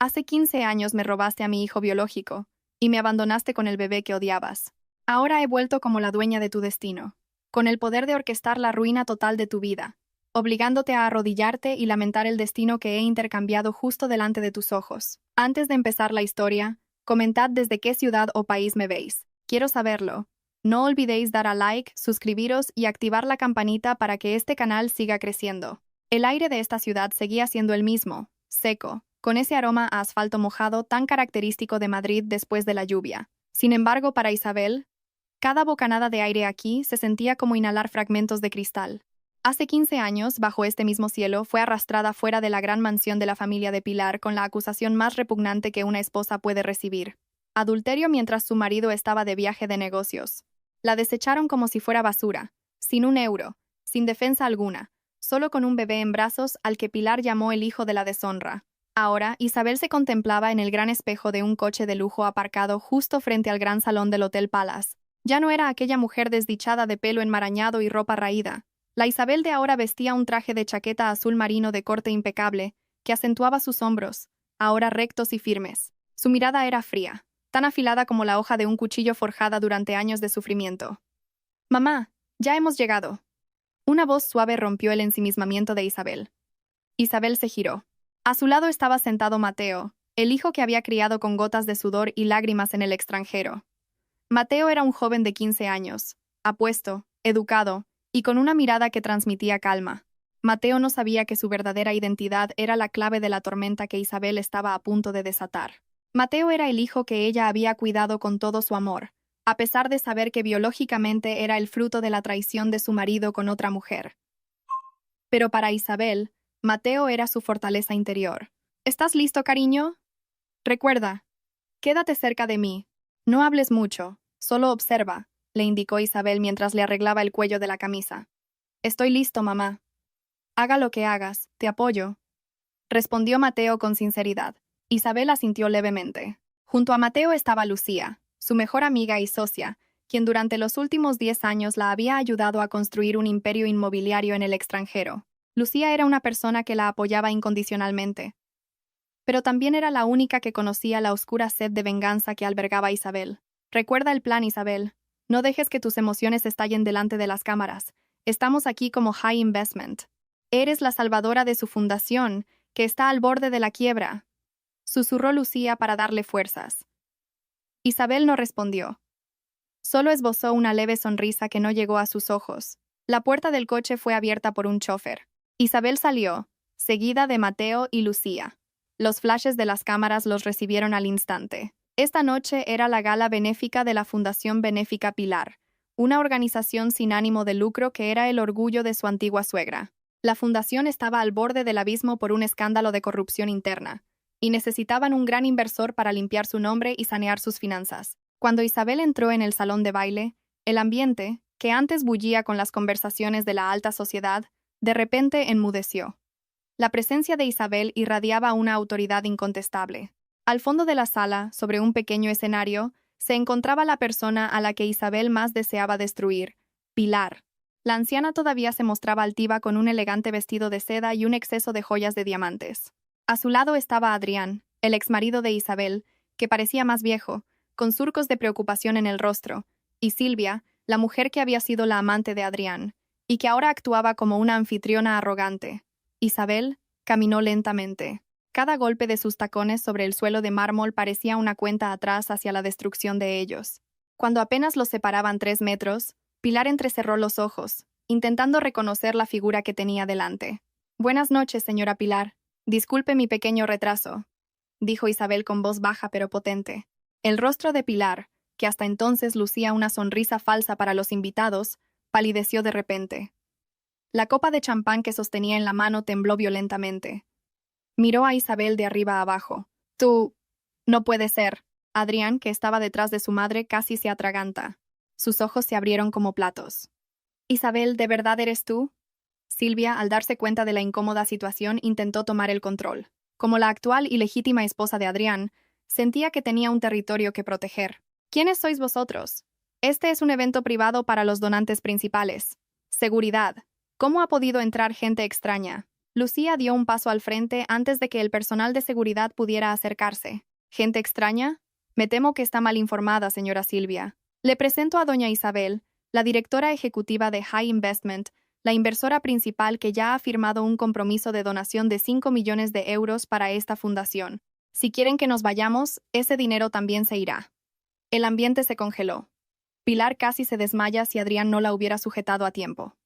Hace 15 años me robaste a mi hijo biológico y me abandonaste con el bebé que odiabas. Ahora he vuelto como la dueña de tu destino, con el poder de orquestar la ruina total de tu vida, obligándote a arrodillarte y lamentar el destino que he intercambiado justo delante de tus ojos. Antes de empezar la historia, comentad desde qué ciudad o país me veis. Quiero saberlo. No olvidéis dar a like, suscribiros y activar la campanita para que este canal siga creciendo. El aire de esta ciudad seguía siendo el mismo, seco, con ese aroma a asfalto mojado tan característico de Madrid después de la lluvia. Sin embargo, para Isabel, cada bocanada de aire aquí se sentía como inhalar fragmentos de cristal. Hace 15 años, bajo este mismo cielo, fue arrastrada fuera de la gran mansión de la familia de Pilar con la acusación más repugnante que una esposa puede recibir: adulterio mientras su marido estaba de viaje de negocios. La desecharon como si fuera basura, sin un euro, sin defensa alguna, solo con un bebé en brazos al que Pilar llamó el hijo de la deshonra. Ahora, Isabel se contemplaba en el gran espejo de un coche de lujo aparcado justo frente al gran salón del Hotel Palace. Ya no era aquella mujer desdichada de pelo enmarañado y ropa raída. La Isabel de ahora vestía un traje de chaqueta azul marino de corte impecable, que acentuaba sus hombros, ahora rectos y firmes. Su mirada era fría, tan afilada como la hoja de un cuchillo forjada durante años de sufrimiento. «Mamá, ya hemos llegado». Una voz suave rompió el ensimismamiento de Isabel. Isabel se giró. A su lado estaba sentado Mateo, el hijo que había criado con gotas de sudor y lágrimas en el extranjero. Mateo era un joven de 15 años, apuesto, educado, y con una mirada que transmitía calma. Mateo no sabía que su verdadera identidad era la clave de la tormenta que Isabel estaba a punto de desatar. Mateo era el hijo que ella había cuidado con todo su amor, a pesar de saber que biológicamente era el fruto de la traición de su marido con otra mujer. Pero para Isabel, Mateo era su fortaleza interior. ¿Estás listo, cariño? Recuerda, quédate cerca de mí. No hables mucho, solo observa, le indicó Isabel mientras le arreglaba el cuello de la camisa. Estoy listo, mamá. Haga lo que hagas, te apoyo, respondió Mateo con sinceridad. Isabel asintió levemente. Junto a Mateo estaba Lucía, su mejor amiga y socia, quien durante los últimos 10 años la había ayudado a construir un imperio inmobiliario en el extranjero. Lucía era una persona que la apoyaba incondicionalmente, pero también era la única que conocía la oscura sed de venganza que albergaba Isabel. Recuerda el plan, Isabel. No dejes que tus emociones estallen delante de las cámaras. Estamos aquí como High Investment. Eres la salvadora de su fundación, que está al borde de la quiebra, susurró Lucía para darle fuerzas. Isabel no respondió. Solo esbozó una leve sonrisa que no llegó a sus ojos. La puerta del coche fue abierta por un chofer. Isabel salió, seguida de Mateo y Lucía. Los flashes de las cámaras los recibieron al instante. Esta noche era la gala benéfica de la Fundación Benéfica Pilar, una organización sin ánimo de lucro que era el orgullo de su antigua suegra. La fundación estaba al borde del abismo por un escándalo de corrupción interna, y necesitaban un gran inversor para limpiar su nombre y sanear sus finanzas. Cuando Isabel entró en el salón de baile, el ambiente, que antes bullía con las conversaciones de la alta sociedad, de repente enmudeció. La presencia de Isabel irradiaba una autoridad incontestable. Al fondo de la sala, sobre un pequeño escenario, se encontraba la persona a la que Isabel más deseaba destruir: Pilar. La anciana todavía se mostraba altiva con un elegante vestido de seda y un exceso de joyas de diamantes. A su lado estaba Adrián, el exmarido de Isabel, que parecía más viejo, con surcos de preocupación en el rostro, y Silvia, la mujer que había sido la amante de Adrián, y que ahora actuaba como una anfitriona arrogante. Isabel caminó lentamente. Cada golpe de sus tacones sobre el suelo de mármol parecía una cuenta atrás hacia la destrucción de ellos. Cuando apenas los separaban 3 metros, Pilar entrecerró los ojos, intentando reconocer la figura que tenía delante. «Buenas noches, señora Pilar. Disculpe mi pequeño retraso», dijo Isabel con voz baja pero potente. El rostro de Pilar, que hasta entonces lucía una sonrisa falsa para los invitados, palideció de repente. La copa de champán que sostenía en la mano tembló violentamente. Miró a Isabel de arriba a abajo. «Tú... no puede ser». Adrián, que estaba detrás de su madre, casi se atraganta. Sus ojos se abrieron como platos. «Isabel, ¿de verdad eres tú?» Silvia, al darse cuenta de la incómoda situación, intentó tomar el control. Como la actual y legítima esposa de Adrián, sentía que tenía un territorio que proteger. «¿Quiénes sois vosotros? Este es un evento privado para los donantes principales. Seguridad. ¿Cómo ha podido entrar gente extraña?» Lucía dio un paso al frente antes de que el personal de seguridad pudiera acercarse. ¿Gente extraña? Me temo que está mal informada, señora Silvia. Le presento a doña Isabel, la directora ejecutiva de High Investment, la inversora principal que ya ha firmado un compromiso de donación de 5 millones de euros para esta fundación. Si quieren que nos vayamos, ese dinero también se irá. El ambiente se congeló. Pilar casi se desmaya si Adrián no la hubiera sujetado a tiempo.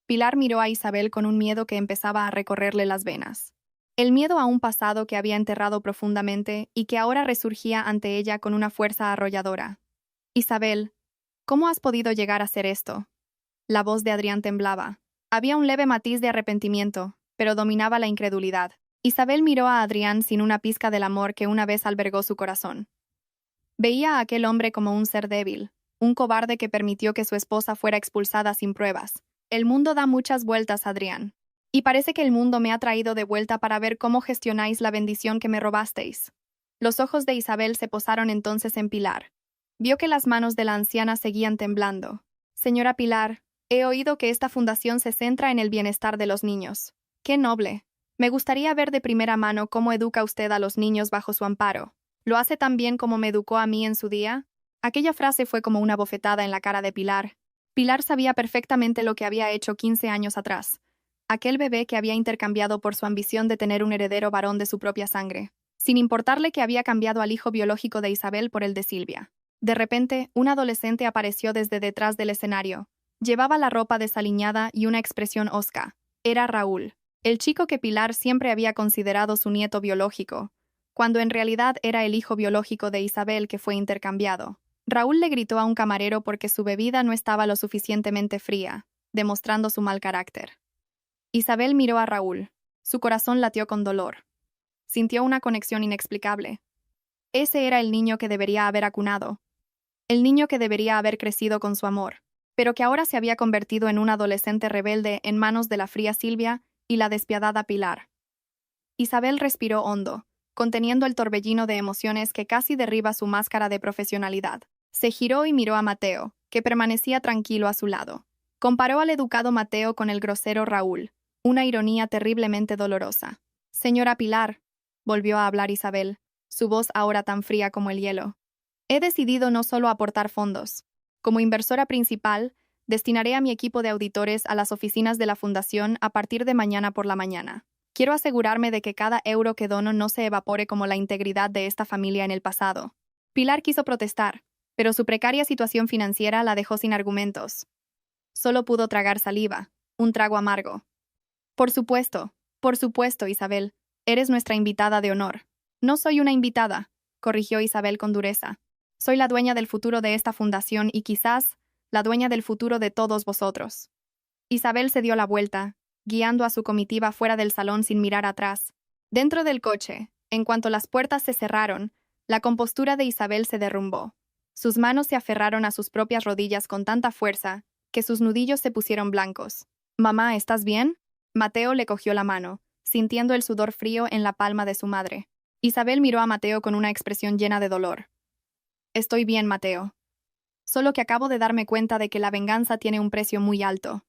Pilar miró a Isabel con un miedo que empezaba a recorrerle las venas. El miedo a un pasado que había enterrado profundamente y que ahora resurgía ante ella con una fuerza arrolladora. Isabel, ¿cómo has podido llegar a hacer esto? La voz de Adrián temblaba. Había un leve matiz de arrepentimiento, pero dominaba la incredulidad. Isabel miró a Adrián sin una pizca del amor que una vez albergó su corazón. Veía a aquel hombre como un ser débil, un cobarde que permitió que su esposa fuera expulsada sin pruebas. El mundo da muchas vueltas, Adrián. Y parece que el mundo me ha traído de vuelta para ver cómo gestionáis la bendición que me robasteis. Los ojos de Isabel se posaron entonces en Pilar. Vio que las manos de la anciana seguían temblando. Señora Pilar, he oído que esta fundación se centra en el bienestar de los niños. ¡Qué noble! Me gustaría ver de primera mano cómo educa usted a los niños bajo su amparo. ¿Lo hace tan bien como me educó a mí en su día? Aquella frase fue como una bofetada en la cara de Pilar. Pilar sabía perfectamente lo que había hecho 15 años atrás. Aquel bebé que había intercambiado por su ambición de tener un heredero varón de su propia sangre, sin importarle que había cambiado al hijo biológico de Isabel por el de Silvia. De repente, un adolescente apareció desde detrás del escenario. Llevaba la ropa desaliñada y una expresión hosca. Era Raúl, el chico que Pilar siempre había considerado su nieto biológico, cuando en realidad era el hijo biológico de Isabel que fue intercambiado. Raúl le gritó a un camarero porque su bebida no estaba lo suficientemente fría, demostrando su mal carácter. Isabel miró a Raúl. Su corazón latió con dolor. Sintió una conexión inexplicable. Ese era el niño que debería haber acunado. El niño que debería haber crecido con su amor, pero que ahora se había convertido en un adolescente rebelde en manos de la fría Silvia y la despiadada Pilar. Isabel respiró hondo, conteniendo el torbellino de emociones que casi derriba su máscara de profesionalidad. Se giró y miró a Mateo, que permanecía tranquilo a su lado. Comparó al educado Mateo con el grosero Raúl, una ironía terriblemente dolorosa. Señora Pilar, volvió a hablar Isabel, su voz ahora tan fría como el hielo. He decidido no solo aportar fondos. Como inversora principal, destinaré a mi equipo de auditores a las oficinas de la Fundación a partir de mañana por la mañana. Quiero asegurarme de que cada euro que dono no se evapore como la integridad de esta familia en el pasado. Pilar quiso protestar, pero su precaria situación financiera la dejó sin argumentos. Solo pudo tragar saliva, un trago amargo. Por supuesto, Isabel. Eres nuestra invitada de honor. No soy una invitada, corrigió Isabel con dureza. Soy la dueña del futuro de esta fundación y quizás la dueña del futuro de todos vosotros. Isabel se dio la vuelta, guiando a su comitiva fuera del salón sin mirar atrás. Dentro del coche, en cuanto las puertas se cerraron, la compostura de Isabel se derrumbó. Sus manos se aferraron a sus propias rodillas con tanta fuerza que sus nudillos se pusieron blancos. «Mamá, ¿estás bien?» Mateo le cogió la mano, sintiendo el sudor frío en la palma de su madre. Isabel miró a Mateo con una expresión llena de dolor. «Estoy bien, Mateo. Solo que acabo de darme cuenta de que la venganza tiene un precio muy alto».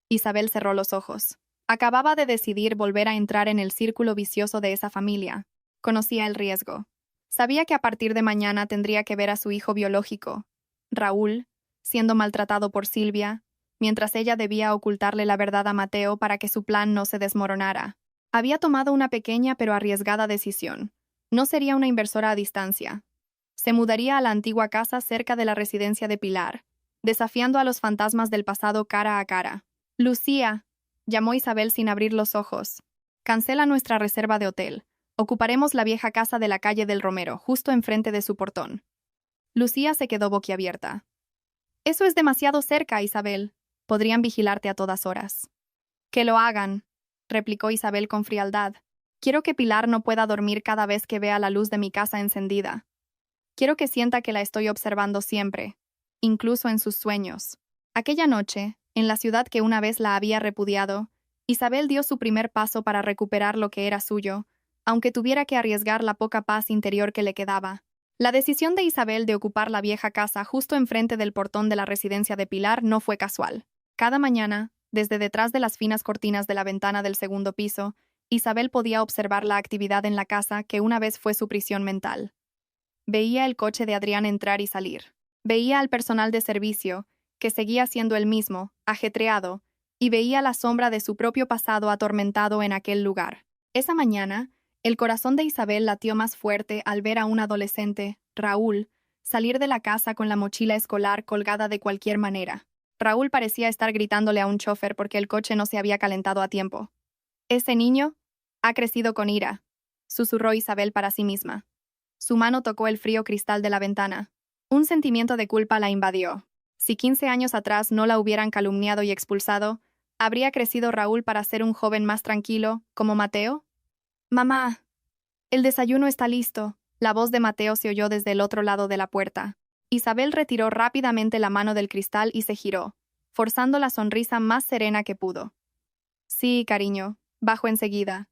Isabel cerró los ojos. Acababa de decidir volver a entrar en el círculo vicioso de esa familia. Conocía el riesgo. Sabía que a partir de mañana tendría que ver a su hijo biológico, Raúl, siendo maltratado por Silvia, mientras ella debía ocultarle la verdad a Mateo para que su plan no se desmoronara. Había tomado una pequeña pero arriesgada decisión. No sería una inversora a distancia. Se mudaría a la antigua casa cerca de la residencia de Pilar, desafiando a los fantasmas del pasado cara a cara. «Lucía», llamó Isabel sin abrir los ojos. «Cancela nuestra reserva de hotel. Ocuparemos la vieja casa de la calle del Romero, justo enfrente de su portón». Lucía se quedó boquiabierta. «Eso es demasiado cerca, Isabel. Podrían vigilarte a todas horas». «Que lo hagan», replicó Isabel con frialdad. «Quiero que Pilar no pueda dormir cada vez que vea la luz de mi casa encendida. Quiero que sienta que la estoy observando siempre, incluso en sus sueños». Aquella noche, en la ciudad que una vez la había repudiado, Isabel dio su primer paso para recuperar lo que era suyo, aunque tuviera que arriesgar la poca paz interior que le quedaba. La decisión de Isabel de ocupar la vieja casa justo enfrente del portón de la residencia de Pilar no fue casual. Cada mañana, desde detrás de las finas cortinas de la ventana del segundo piso, Isabel podía observar la actividad en la casa que una vez fue su prisión mental. Veía el coche de Adrián entrar y salir. Veía al personal de servicio, que seguía siendo el mismo, ajetreado, y veía la sombra de su propio pasado atormentado en aquel lugar. Esa mañana, el corazón de Isabel latió más fuerte al ver a un adolescente, Raúl, salir de la casa con la mochila escolar colgada de cualquier manera. Raúl parecía estar gritándole a un chofer porque el coche no se había calentado a tiempo. «Ese niño ha crecido con ira», susurró Isabel para sí misma. Su mano tocó el frío cristal de la ventana. Un sentimiento de culpa la invadió. Si 15 años atrás no la hubieran calumniado y expulsado, ¿habría crecido Raúl para ser un joven más tranquilo, como Mateo? «Mamá, el desayuno está listo», la voz de Mateo se oyó desde el otro lado de la puerta. Isabel retiró rápidamente la mano del cristal y se giró, forzando la sonrisa más serena que pudo. «Sí, cariño, bajo enseguida».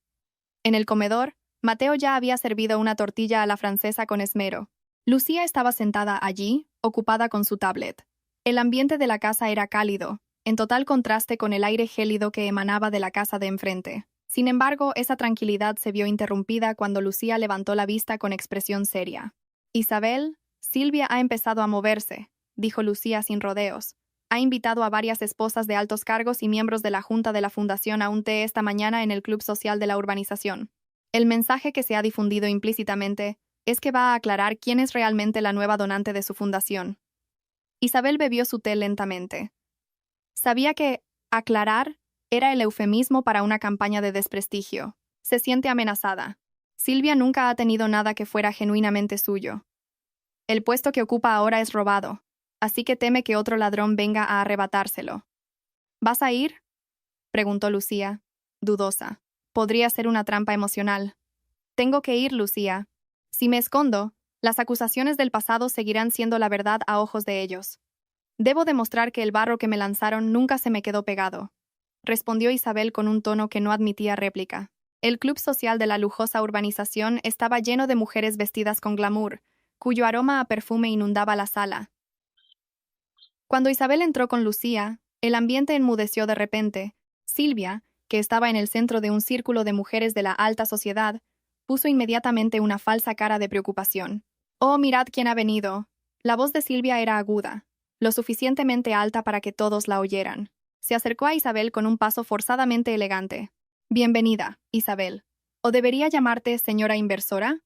En el comedor, Mateo ya había servido una tortilla a la francesa con esmero. Lucía estaba sentada allí, ocupada con su tablet. El ambiente de la casa era cálido, en total contraste con el aire gélido que emanaba de la casa de enfrente. Sin embargo, esa tranquilidad se vio interrumpida cuando Lucía levantó la vista con expresión seria. «Isabel, Silvia ha empezado a moverse», dijo Lucía sin rodeos. «Ha invitado a varias esposas de altos cargos y miembros de la Junta de la Fundación a un té esta mañana en el Club Social de la Urbanización. El mensaje que se ha difundido implícitamente es que va a aclarar quién es realmente la nueva donante de su fundación». Isabel bebió su té lentamente. Sabía que aclarar era el eufemismo para una campaña de desprestigio. Se siente amenazada. Silvia nunca ha tenido nada que fuera genuinamente suyo. El puesto que ocupa ahora es robado, así que teme que otro ladrón venga a arrebatárselo. «¿Vas a ir?», preguntó Lucía, dudosa. Podría ser una trampa emocional. «Tengo que ir, Lucía. Si me escondo, las acusaciones del pasado seguirán siendo la verdad a ojos de ellos. Debo demostrar que el barro que me lanzaron nunca se me quedó pegado», respondió Isabel con un tono que no admitía réplica. El club social de la lujosa urbanización estaba lleno de mujeres vestidas con glamour, cuyo aroma a perfume inundaba la sala. Cuando Isabel entró con Lucía, el ambiente enmudeció de repente. Silvia, que estaba en el centro de un círculo de mujeres de la alta sociedad, puso inmediatamente una falsa cara de preocupación. «Oh, mirad quién ha venido». La voz de Silvia era aguda, lo suficientemente alta para que todos la oyeran. Se acercó a Isabel con un paso forzadamente elegante. «Bienvenida, Isabel. ¿O debería llamarte señora inversora?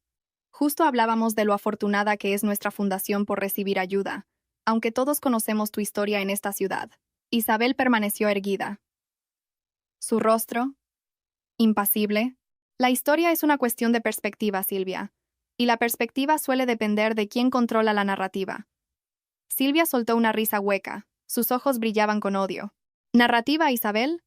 Justo hablábamos de lo afortunada que es nuestra fundación por recibir ayuda, aunque todos conocemos tu historia en esta ciudad». Isabel permaneció erguida. Su rostro, impasible. «La historia es una cuestión de perspectiva, Silvia, y la perspectiva suele depender de quién controla la narrativa». Silvia soltó una risa hueca. Sus ojos brillaban con odio. «¿Narrativa, Isabel?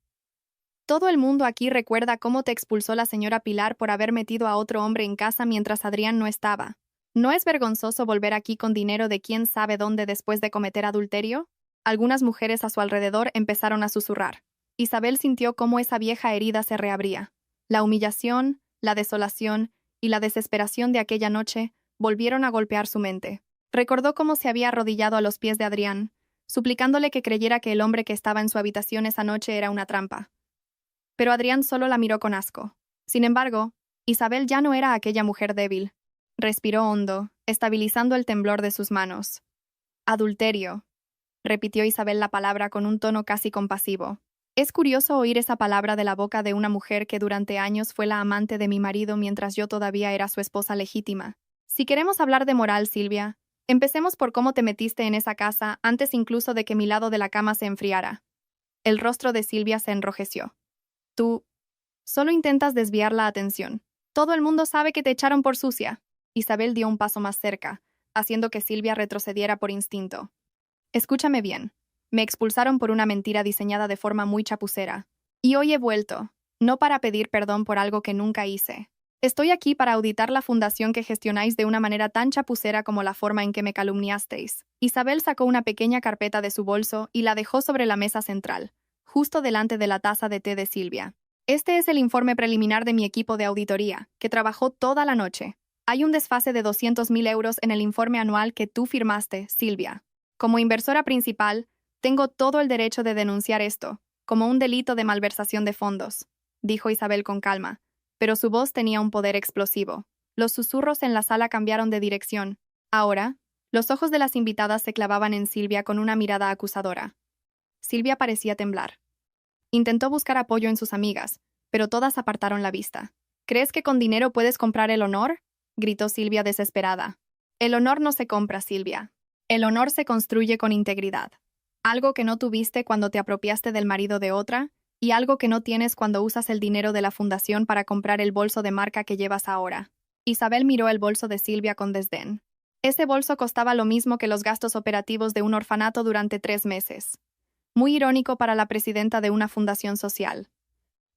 Todo el mundo aquí recuerda cómo te expulsó la señora Pilar por haber metido a otro hombre en casa mientras Adrián no estaba. ¿No es vergonzoso volver aquí con dinero de quién sabe dónde después de cometer adulterio?» Algunas mujeres a su alrededor empezaron a susurrar. Isabel sintió cómo esa vieja herida se reabría. La humillación, la desolación y la desesperación de aquella noche volvieron a golpear su mente. Recordó cómo se había arrodillado a los pies de Adrián, suplicándole que creyera que el hombre que estaba en su habitación esa noche era una trampa. Pero Adrián solo la miró con asco. Sin embargo, Isabel ya no era aquella mujer débil. Respiró hondo, estabilizando el temblor de sus manos. «Adulterio», repitió Isabel la palabra con un tono casi compasivo. «Es curioso oír esa palabra de la boca de una mujer que durante años fue la amante de mi marido mientras yo todavía era su esposa legítima. Si queremos hablar de moral, Silvia, empecemos por cómo te metiste en esa casa antes incluso de que mi lado de la cama se enfriara». El rostro de Silvia se enrojeció. «Tú solo intentas desviar la atención. Todo el mundo sabe que te echaron por sucia». Isabel dio un paso más cerca, haciendo que Silvia retrocediera por instinto. «Escúchame bien. Me expulsaron por una mentira diseñada de forma muy chapucera. Y hoy he vuelto, no para pedir perdón por algo que nunca hice. Estoy aquí para auditar la fundación que gestionáis de una manera tan chapucera como la forma en que me calumniasteis». Isabel sacó una pequeña carpeta de su bolso y la dejó sobre la mesa central, justo delante de la taza de té de Silvia. «Este es el informe preliminar de mi equipo de auditoría, que trabajó toda la noche. Hay un desfase de 200.000 euros en el informe anual que tú firmaste, Silvia. Como inversora principal, tengo todo el derecho de denunciar esto, como un delito de malversación de fondos», dijo Isabel con calma, pero su voz tenía un poder explosivo. Los susurros en la sala cambiaron de dirección. Ahora, los ojos de las invitadas se clavaban en Silvia con una mirada acusadora. Silvia parecía temblar. Intentó buscar apoyo en sus amigas, pero todas apartaron la vista. ¿Crees que con dinero puedes comprar el honor?, gritó Silvia desesperada. El honor no se compra, Silvia. El honor se construye con integridad. Algo que no tuviste cuando te apropiaste del marido de otra, y algo que no tienes cuando usas el dinero de la fundación para comprar el bolso de marca que llevas ahora. Isabel miró el bolso de Silvia con desdén. Ese bolso costaba lo mismo que los gastos operativos de un orfanato durante 3 meses. Muy irónico para la presidenta de una fundación social.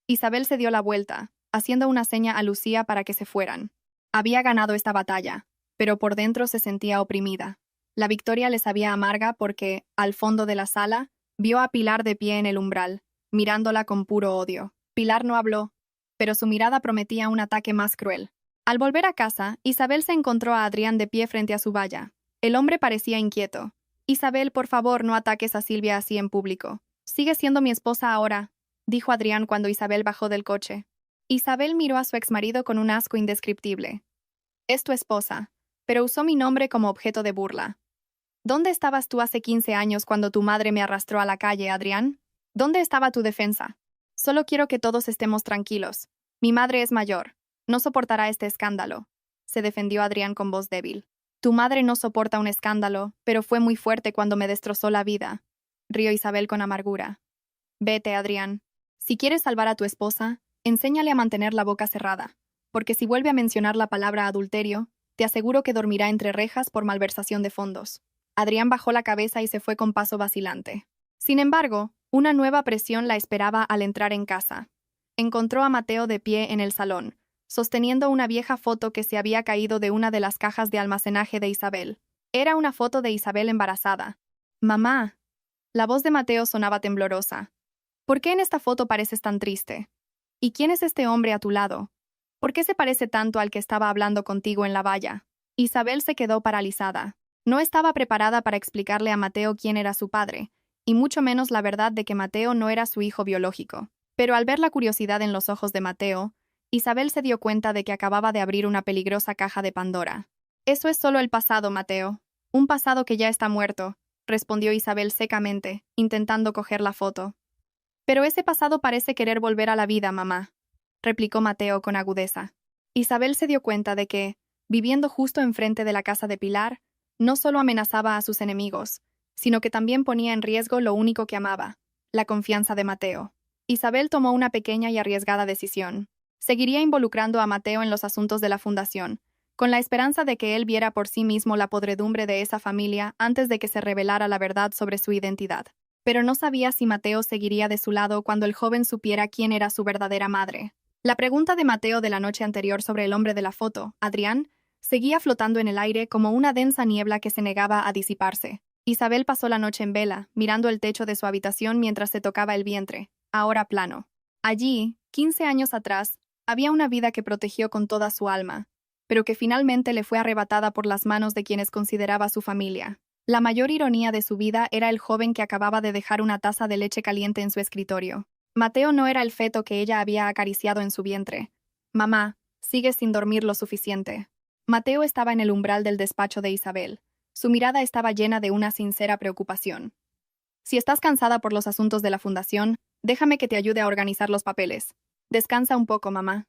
Isabel se dio la vuelta, haciendo una seña a Lucía para que se fueran. Había ganado esta batalla, pero por dentro se sentía oprimida. La victoria le sabía amarga porque, al fondo de la sala, vio a Pilar de pie en el umbral, mirándola con puro odio. Pilar no habló, pero su mirada prometía un ataque más cruel. Al volver a casa, Isabel se encontró a Adrián de pie frente a su valla. El hombre parecía inquieto. Isabel, por favor, no ataques a Silvia así en público. Sigue siendo mi esposa ahora, dijo Adrián cuando Isabel bajó del coche. Isabel miró a su exmarido con un asco indescriptible. Es tu esposa, pero usó mi nombre como objeto de burla. ¿Dónde estabas tú hace 15 años cuando tu madre me arrastró a la calle, Adrián? ¿Dónde estaba tu defensa? Solo quiero que todos estemos tranquilos. Mi madre es mayor. No soportará este escándalo, se defendió Adrián con voz débil. Tu madre no soporta un escándalo, pero fue muy fuerte cuando me destrozó la vida, rió Isabel con amargura. Vete, Adrián. Si quieres salvar a tu esposa, enséñale a mantener la boca cerrada, porque si vuelve a mencionar la palabra adulterio, te aseguro que dormirá entre rejas por malversación de fondos. Adrián bajó la cabeza y se fue con paso vacilante. Sin embargo, una nueva presión la esperaba al entrar en casa. Encontró a Mateo de pie en el salón, sosteniendo una vieja foto que se había caído de una de las cajas de almacenaje de Isabel. Era una foto de Isabel embarazada. «Mamá». La voz de Mateo sonaba temblorosa. «¿Por qué en esta foto pareces tan triste? ¿Y quién es este hombre a tu lado? ¿Por qué se parece tanto al que estaba hablando contigo en la valla?» Isabel se quedó paralizada. No estaba preparada para explicarle a Mateo quién era su padre, y mucho menos la verdad de que Mateo no era su hijo biológico. Pero al ver la curiosidad en los ojos de Mateo, Isabel se dio cuenta de que acababa de abrir una peligrosa caja de Pandora. «Eso es solo el pasado, Mateo. Un pasado que ya está muerto», respondió Isabel secamente, intentando coger la foto. «Pero ese pasado parece querer volver a la vida, mamá», replicó Mateo con agudeza. Isabel se dio cuenta de que, viviendo justo enfrente de la casa de Pilar, no solo amenazaba a sus enemigos, sino que también ponía en riesgo lo único que amaba, la confianza de Mateo. Isabel tomó una pequeña y arriesgada decisión. Seguiría involucrando a Mateo en los asuntos de la fundación, con la esperanza de que él viera por sí mismo la podredumbre de esa familia antes de que se revelara la verdad sobre su identidad. Pero no sabía si Mateo seguiría de su lado cuando el joven supiera quién era su verdadera madre. La pregunta de Mateo de la noche anterior sobre el hombre de la foto, Adrián, seguía flotando en el aire como una densa niebla que se negaba a disiparse. Isabel pasó la noche en vela, mirando el techo de su habitación mientras se tocaba el vientre, ahora plano. Allí, 15 años atrás, había una vida que protegió con toda su alma, pero que finalmente le fue arrebatada por las manos de quienes consideraba su familia. La mayor ironía de su vida era el joven que acababa de dejar una taza de leche caliente en su escritorio. Mateo no era el feto que ella había acariciado en su vientre. «Mamá, sigues sin dormir lo suficiente». Mateo estaba en el umbral del despacho de Isabel. Su mirada estaba llena de una sincera preocupación. «Si estás cansada por los asuntos de la fundación, déjame que te ayude a organizar los papeles. Descansa un poco, mamá».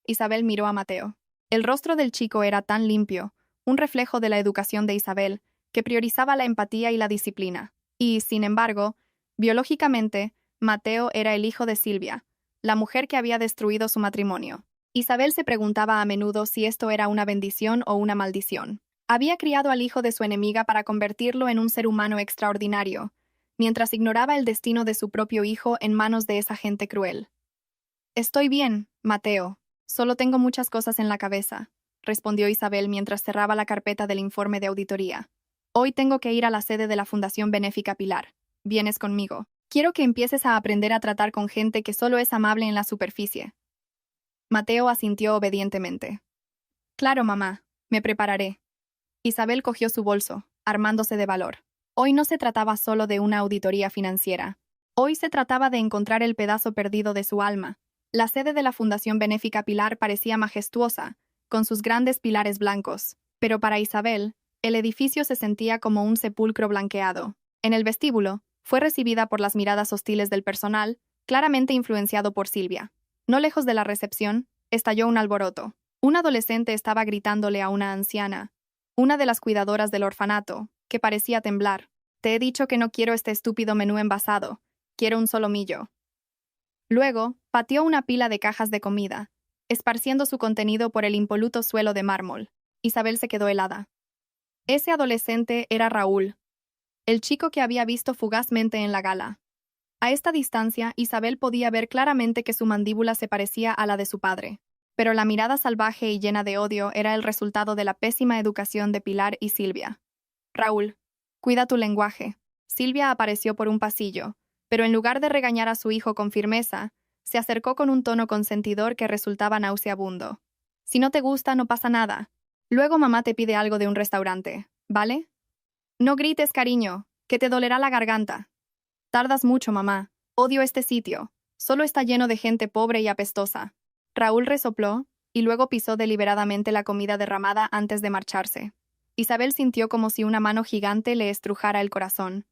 Isabel miró a Mateo. El rostro del chico era tan limpio, un reflejo de la educación de Isabel, que priorizaba la empatía y la disciplina. Y, sin embargo, biológicamente, Mateo era el hijo de Silvia, la mujer que había destruido su matrimonio. Isabel se preguntaba a menudo si esto era una bendición o una maldición. Había criado al hijo de su enemiga para convertirlo en un ser humano extraordinario, mientras ignoraba el destino de su propio hijo en manos de esa gente cruel. «Estoy bien, Mateo. Solo tengo muchas cosas en la cabeza», respondió Isabel mientras cerraba la carpeta del informe de auditoría. «Hoy tengo que ir a la sede de la Fundación Benéfica Pilar. ¿Vienes conmigo? Quiero que empieces a aprender a tratar con gente que solo es amable en la superficie». Mateo asintió obedientemente. «Claro, mamá. Me prepararé». Isabel cogió su bolso, armándose de valor. Hoy no se trataba solo de una auditoría financiera. Hoy se trataba de encontrar el pedazo perdido de su alma, La sede de la Fundación Benéfica Pilar parecía majestuosa, con sus grandes pilares blancos, pero para Isabel, el edificio se sentía como un sepulcro blanqueado. En el vestíbulo, fue recibida por las miradas hostiles del personal, claramente influenciado por Silvia. No lejos de la recepción, estalló un alboroto. Un adolescente estaba gritándole a una anciana, una de las cuidadoras del orfanato, que parecía temblar. Te he dicho que no quiero este estúpido menú envasado, quiero un solomillo. Luego, pateó una pila de cajas de comida, esparciendo su contenido por el impoluto suelo de mármol. Isabel se quedó helada. Ese adolescente era Raúl, el chico que había visto fugazmente en la gala. A esta distancia, Isabel podía ver claramente que su mandíbula se parecía a la de su padre, pero la mirada salvaje y llena de odio era el resultado de la pésima educación de Pilar y Silvia. Raúl, cuida tu lenguaje. Silvia apareció por un pasillo, pero en lugar de regañar a su hijo con firmeza, se acercó con un tono consentidor que resultaba nauseabundo. Si no te gusta, no pasa nada. Luego mamá te pide algo de un restaurante, ¿vale? No grites, cariño, que te dolerá la garganta. Tardas mucho, mamá. Odio este sitio. Solo está lleno de gente pobre y apestosa. Raúl resopló, y luego pisó deliberadamente la comida derramada antes de marcharse. Isabel sintió como si una mano gigante le estrujara el corazón.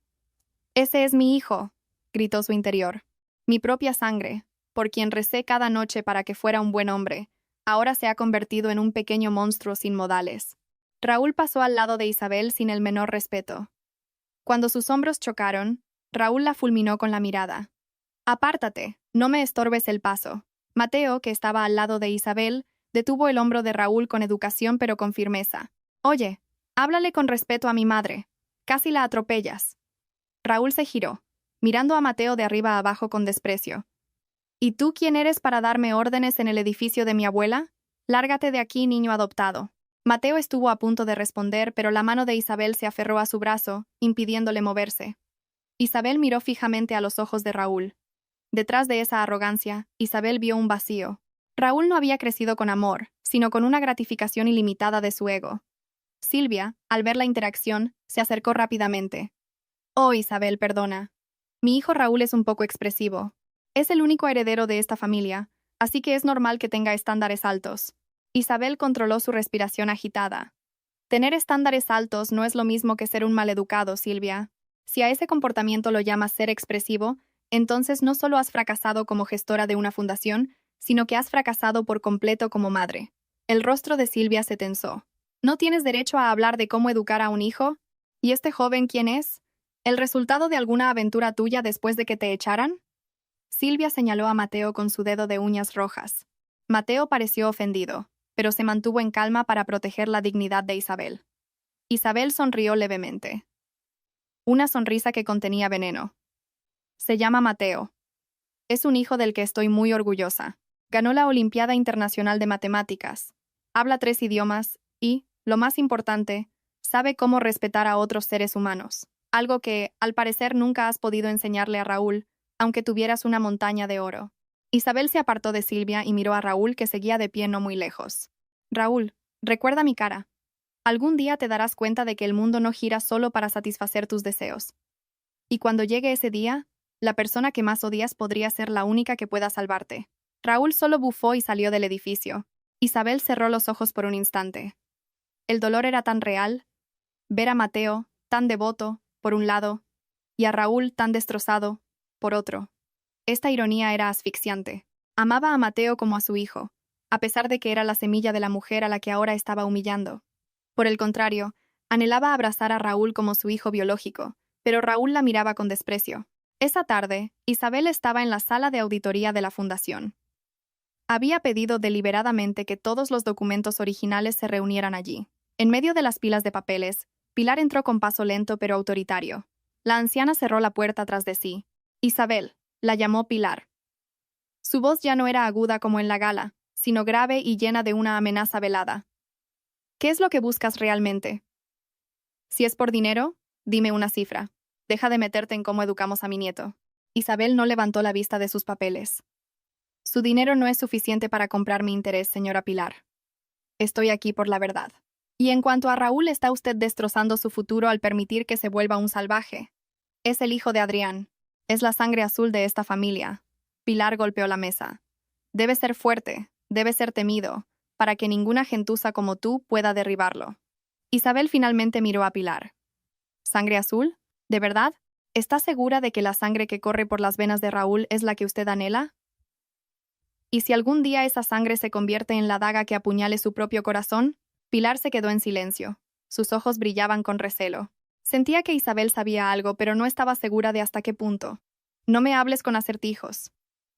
«Ese es mi hijo», gritó su interior. «Mi propia sangre, por quien recé cada noche para que fuera un buen hombre, ahora se ha convertido en un pequeño monstruo sin modales». Raúl pasó al lado de Isabel sin el menor respeto. Cuando sus hombros chocaron, Raúl la fulminó con la mirada. «Apártate, no me estorbes el paso». Mateo, que estaba al lado de Isabel, detuvo el hombro de Raúl con educación pero con firmeza. «Oye, háblale con respeto a mi madre. Casi la atropellas». Raúl se giró, mirando a Mateo de arriba a abajo con desprecio. «¿Y tú quién eres para darme órdenes en el edificio de mi abuela? Lárgate de aquí, niño adoptado». Mateo estuvo a punto de responder, pero la mano de Isabel se aferró a su brazo, impidiéndole moverse. Isabel miró fijamente a los ojos de Raúl. Detrás de esa arrogancia, Isabel vio un vacío. Raúl no había crecido con amor, sino con una gratificación ilimitada de su ego. Silvia, al ver la interacción, se acercó rápidamente. «Oh, Isabel, perdona. Mi hijo Raúl es un poco expresivo. Es el único heredero de esta familia, así que es normal que tenga estándares altos». Isabel controló su respiración agitada. «Tener estándares altos no es lo mismo que ser un maleducado, Silvia. Si a ese comportamiento lo llamas ser expresivo, entonces no solo has fracasado como gestora de una fundación, sino que has fracasado por completo como madre». El rostro de Silvia se tensó. «¿No tienes derecho a hablar de cómo educar a un hijo? ¿Y este joven quién es? ¿El resultado de alguna aventura tuya después de que te echaran?» Silvia señaló a Mateo con su dedo de uñas rojas. Mateo pareció ofendido, pero se mantuvo en calma para proteger la dignidad de Isabel. Isabel sonrió levemente. Una sonrisa que contenía veneno. «Se llama Mateo. Es un hijo del que estoy muy orgullosa. Ganó la Olimpiada Internacional de Matemáticas. Habla 3 idiomas y, lo más importante, sabe cómo respetar a otros seres humanos. Algo que, al parecer, nunca has podido enseñarle a Raúl, aunque tuvieras una montaña de oro». Isabel se apartó de Silvia y miró a Raúl, que seguía de pie no muy lejos. «Raúl, recuerda mi cara. Algún día te darás cuenta de que el mundo no gira solo para satisfacer tus deseos. Y cuando llegue ese día, la persona que más odias podría ser la única que pueda salvarte». Raúl solo bufó y salió del edificio. Isabel cerró los ojos por un instante. El dolor era tan real. Ver a Mateo, tan devoto, por un lado, y a Raúl tan destrozado, por otro. Esta ironía era asfixiante. Amaba a Mateo como a su hijo, a pesar de que era la semilla de la mujer a la que ahora estaba humillando. Por el contrario, anhelaba abrazar a Raúl como su hijo biológico, pero Raúl la miraba con desprecio. Esa tarde, Isabel estaba en la sala de auditoría de la fundación. Había pedido deliberadamente que todos los documentos originales se reunieran allí. En medio de las pilas de papeles, Pilar entró con paso lento pero autoritario. La anciana cerró la puerta tras de sí. «Isabel», la llamó Pilar. Su voz ya no era aguda como en la gala, sino grave y llena de una amenaza velada. «¿Qué es lo que buscas realmente? Si es por dinero, dime una cifra. Deja de meterte en cómo educamos a mi nieto». Isabel no levantó la vista de sus papeles. «Su dinero no es suficiente para comprar mi interés, señora Pilar. Estoy aquí por la verdad. Y en cuanto a Raúl, está usted destrozando su futuro al permitir que se vuelva un salvaje. Es el hijo de Adrián. Es la sangre azul de esta familia». Pilar golpeó la mesa. Debe ser fuerte, debe ser temido, para que ninguna gentuza como tú pueda derribarlo. Isabel finalmente miró a Pilar. ¿Sangre azul? ¿De verdad? ¿Está segura de que la sangre que corre por las venas de Raúl es la que usted anhela? ¿Y si algún día esa sangre se convierte en la daga que apuñale su propio corazón? Pilar se quedó en silencio. Sus ojos brillaban con recelo. Sentía que Isabel sabía algo, pero no estaba segura de hasta qué punto. No me hables con acertijos.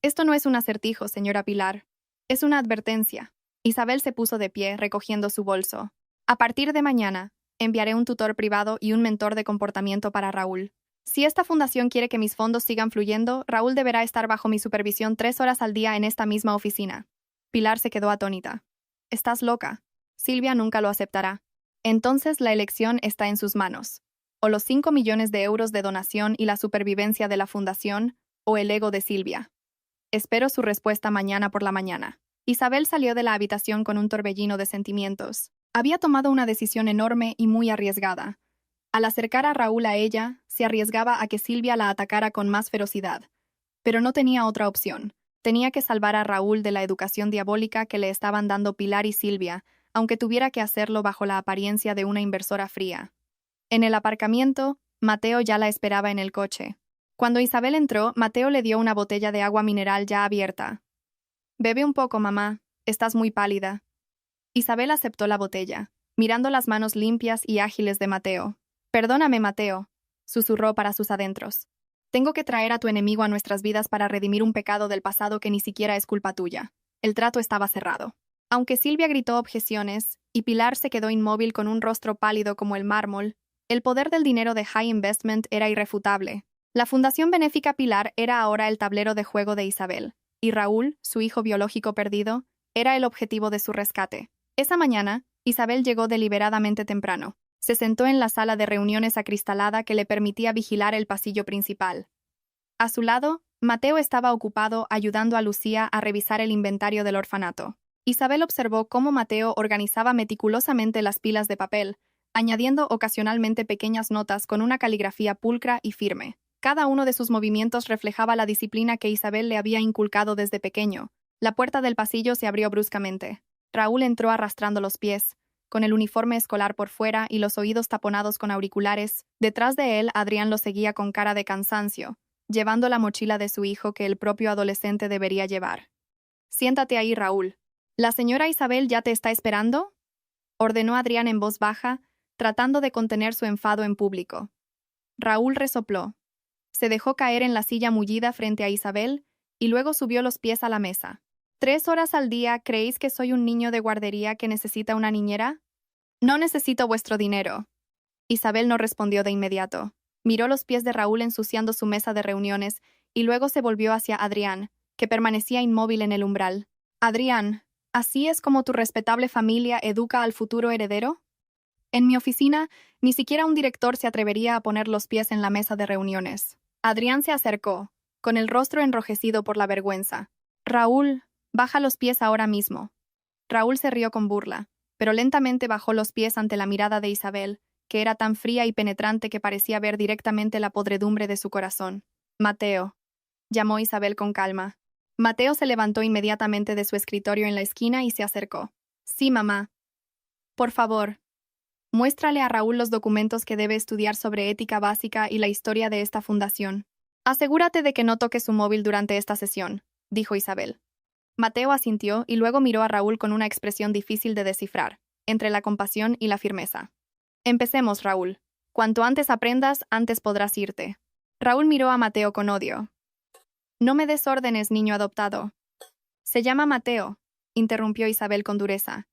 Esto no es un acertijo, señora Pilar. Es una advertencia. Isabel se puso de pie, recogiendo su bolso. A partir de mañana, enviaré un tutor privado y un mentor de comportamiento para Raúl. Si esta fundación quiere que mis fondos sigan fluyendo, Raúl deberá estar bajo mi supervisión 3 horas al día en esta misma oficina. Pilar se quedó atónita. Estás loca. Silvia nunca lo aceptará. Entonces la elección está en sus manos. O los 5 millones de euros de donación y la supervivencia de la fundación, o el ego de Silvia. Espero su respuesta mañana por la mañana. Isabel salió de la habitación con un torbellino de sentimientos. Había tomado una decisión enorme y muy arriesgada. Al acercar a Raúl a ella, se arriesgaba a que Silvia la atacara con más ferocidad. Pero no tenía otra opción. Tenía que salvar a Raúl de la educación diabólica que le estaban dando Pilar y Silvia, aunque tuviera que hacerlo bajo la apariencia de una inversora fría. En el aparcamiento, Mateo ya la esperaba en el coche. Cuando Isabel entró, Mateo le dio una botella de agua mineral ya abierta. «Bebe un poco, mamá. Estás muy pálida». Isabel aceptó la botella, mirando las manos limpias y ágiles de Mateo. «Perdóname, Mateo», susurró para sus adentros. «Tengo que traer a tu enemigo a nuestras vidas para redimir un pecado del pasado que ni siquiera es culpa tuya». El trato estaba cerrado. Aunque Silvia gritó objeciones, y Pilar se quedó inmóvil con un rostro pálido como el mármol, el poder del dinero de High Investment era irrefutable. La Fundación Benéfica Pilar era ahora el tablero de juego de Isabel, y Raúl, su hijo biológico perdido, era el objetivo de su rescate. Esa mañana, Isabel llegó deliberadamente temprano. Se sentó en la sala de reuniones acristalada que le permitía vigilar el pasillo principal. A su lado, Mateo estaba ocupado ayudando a Lucía a revisar el inventario del orfanato. Isabel observó cómo Mateo organizaba meticulosamente las pilas de papel, añadiendo ocasionalmente pequeñas notas con una caligrafía pulcra y firme. Cada uno de sus movimientos reflejaba la disciplina que Isabel le había inculcado desde pequeño. La puerta del pasillo se abrió bruscamente. Raúl entró arrastrando los pies, con el uniforme escolar por fuera y los oídos taponados con auriculares. Detrás de él, Adrián lo seguía con cara de cansancio, llevando la mochila de su hijo que el propio adolescente debería llevar. «Siéntate ahí, Raúl. ¿La señora Isabel ya te está esperando?», ordenó Adrián en voz baja, tratando de contener su enfado en público. Raúl resopló. Se dejó caer en la silla mullida frente a Isabel y luego subió los pies a la mesa. «¿3 horas al día creéis que soy un niño de guardería que necesita una niñera? No necesito vuestro dinero». Isabel no respondió de inmediato. Miró los pies de Raúl ensuciando su mesa de reuniones y luego se volvió hacia Adrián, que permanecía inmóvil en el umbral. «Adrián, ¿así es como tu respetable familia educa al futuro heredero? En mi oficina, ni siquiera un director se atrevería a poner los pies en la mesa de reuniones». Adrián se acercó, con el rostro enrojecido por la vergüenza. «Raúl, baja los pies ahora mismo». Raúl se rió con burla, pero lentamente bajó los pies ante la mirada de Isabel, que era tan fría y penetrante que parecía ver directamente la podredumbre de su corazón. «Mateo», llamó Isabel con calma. Mateo se levantó inmediatamente de su escritorio en la esquina y se acercó. «Sí, mamá. Por favor, muéstrale a Raúl los documentos que debe estudiar sobre ética básica y la historia de esta fundación. Asegúrate de que no toque su móvil durante esta sesión», dijo Isabel. Mateo asintió y luego miró a Raúl con una expresión difícil de descifrar, entre la compasión y la firmeza. «Empecemos, Raúl. Cuanto antes aprendas, antes podrás irte». Raúl miró a Mateo con odio. «No me des órdenes, niño adoptado». «Se llama Mateo», interrumpió Isabel con dureza.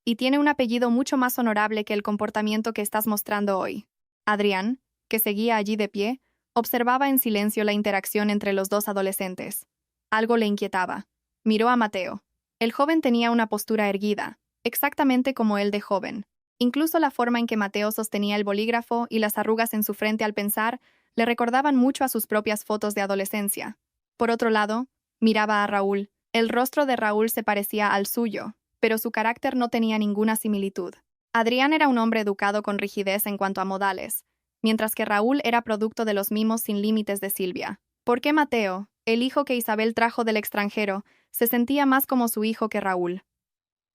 «Y tiene un apellido mucho más honorable que el comportamiento que estás mostrando hoy». Adrián, que seguía allí de pie, observaba en silencio la interacción entre los dos adolescentes. Algo le inquietaba. Miró a Mateo. El joven tenía una postura erguida, exactamente como él de joven. Incluso la forma en que Mateo sostenía el bolígrafo y las arrugas en su frente al pensar le recordaban mucho a sus propias fotos de adolescencia. Por otro lado, miraba a Raúl. El rostro de Raúl se parecía al suyo, pero su carácter no tenía ninguna similitud. Adrián era un hombre educado con rigidez en cuanto a modales, mientras que Raúl era producto de los mimos sin límites de Silvia. ¿Por qué Mateo, el hijo que Isabel trajo del extranjero, se sentía más como su hijo que Raúl.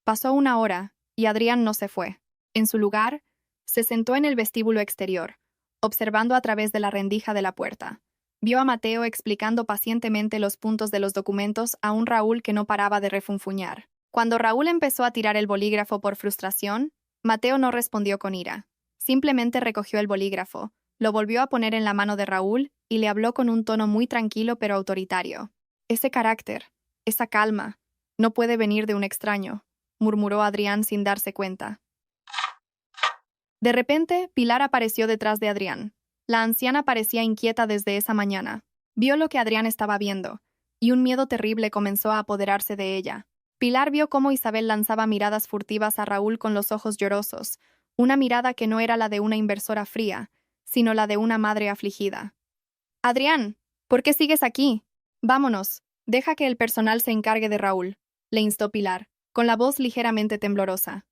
Pasó una hora, y Adrián no se fue. En su lugar, se sentó en el vestíbulo exterior, observando a través de la rendija de la puerta. Vio a Mateo explicando pacientemente los puntos de los documentos a un Raúl que no paraba de refunfuñar. Cuando Raúl empezó a tirar el bolígrafo por frustración, Mateo no respondió con ira. Simplemente recogió el bolígrafo, lo volvió a poner en la mano de Raúl y le habló con un tono muy tranquilo pero autoritario. Ese carácter, esa calma, no puede venir de un extraño, murmuró Adrián sin darse cuenta. De repente, Pilar apareció detrás de Adrián. La anciana parecía inquieta desde esa mañana. Vio lo que Adrián estaba viendo, y un miedo terrible comenzó a apoderarse de ella. Pilar vio cómo Isabel lanzaba miradas furtivas a Raúl con los ojos llorosos, una mirada que no era la de una inversora fría, sino la de una madre afligida. «Adrián, ¿por qué sigues aquí? Vámonos, deja que el personal se encargue de Raúl», le instó Pilar, con la voz ligeramente temblorosa.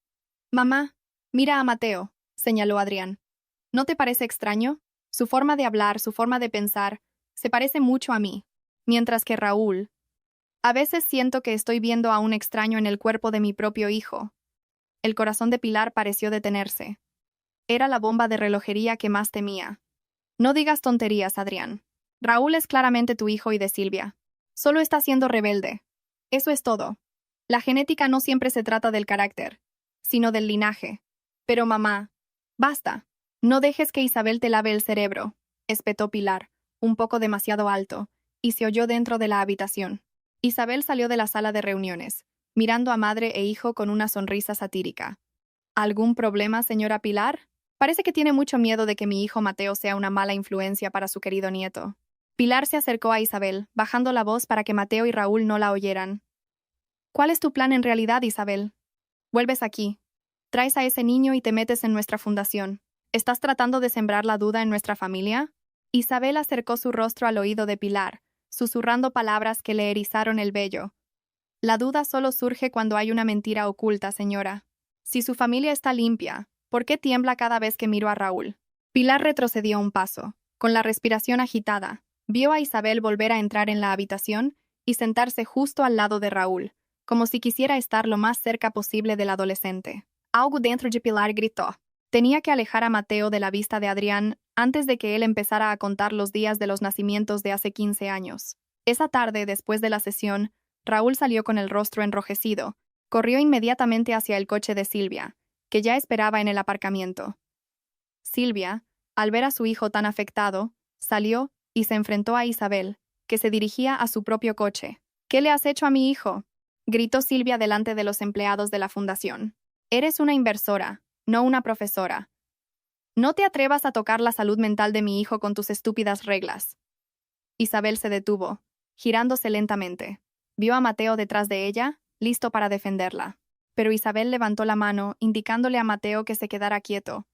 «Mamá, mira a Mateo», señaló Adrián. ¿No te parece extraño? Su forma de hablar, su forma de pensar, se parece mucho a mí. Mientras que Raúl... A veces siento que estoy viendo a un extraño en el cuerpo de mi propio hijo. El corazón de Pilar pareció detenerse. Era la bomba de relojería que más temía. No digas tonterías, Adrián. Raúl es claramente tu hijo y de Silvia. Solo está siendo rebelde. Eso es todo. La genética no siempre se trata del carácter, sino del linaje. Pero mamá, basta. No dejes que Isabel te lave el cerebro, espetó Pilar, un poco demasiado alto, y se oyó dentro de la habitación. Isabel salió de la sala de reuniones, mirando a madre e hijo con una sonrisa satírica. ¿Algún problema, señora Pilar? Parece que tiene mucho miedo de que mi hijo Mateo sea una mala influencia para su querido nieto. Pilar se acercó a Isabel, bajando la voz para que Mateo y Raúl no la oyeran. ¿Cuál es tu plan en realidad, Isabel? Vuelves aquí. Traes a ese niño y te metes en nuestra fundación. ¿Estás tratando de sembrar la duda en nuestra familia? Isabel acercó su rostro al oído de Pilar, susurrando palabras que le erizaron el vello. La duda solo surge cuando hay una mentira oculta, señora. Si su familia está limpia, ¿por qué tiembla cada vez que miro a Raúl? Pilar retrocedió un paso, con la respiración agitada. Vio a Isabel volver a entrar en la habitación y sentarse justo al lado de Raúl, como si quisiera estar lo más cerca posible del adolescente. Algo dentro de Pilar gritó. Tenía que alejar a Mateo de la vista de Adrián antes de que él empezara a contar los días de los nacimientos de hace 15 años. Esa tarde, después de la sesión, Raúl salió con el rostro enrojecido. Corrió inmediatamente hacia el coche de Silvia, que ya esperaba en el aparcamiento. Silvia, al ver a su hijo tan afectado, salió y se enfrentó a Isabel, que se dirigía a su propio coche. «¿Qué le has hecho a mi hijo?», gritó Silvia delante de los empleados de la fundación. «Eres una inversora, no una profesora. No te atrevas a tocar la salud mental de mi hijo con tus estúpidas reglas». Isabel se detuvo, girándose lentamente. Vio a Mateo detrás de ella, listo para defenderla. Pero Isabel levantó la mano, indicándole a Mateo que se quedara quieto.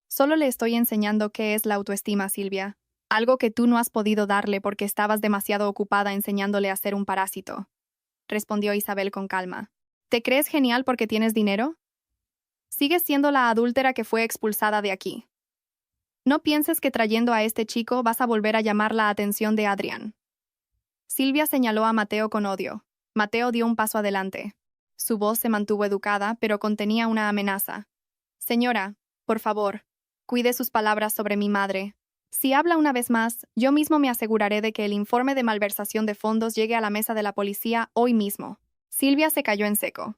«Solo le estoy enseñando qué es la autoestima, Silvia. Algo que tú no has podido darle porque estabas demasiado ocupada enseñándole a ser un parásito», respondió Isabel con calma. «¿Te crees genial porque tienes dinero? Sigues siendo la adúltera que fue expulsada de aquí. No pienses que trayendo a este chico vas a volver a llamar la atención de Adrián». Silvia señaló a Mateo con odio. Mateo dio un paso adelante. Su voz se mantuvo educada, pero contenía una amenaza. «Señora, por favor, cuide sus palabras sobre mi madre. Si habla una vez más, yo mismo me aseguraré de que el informe de malversación de fondos llegue a la mesa de la policía hoy mismo». Silvia se cayó en seco.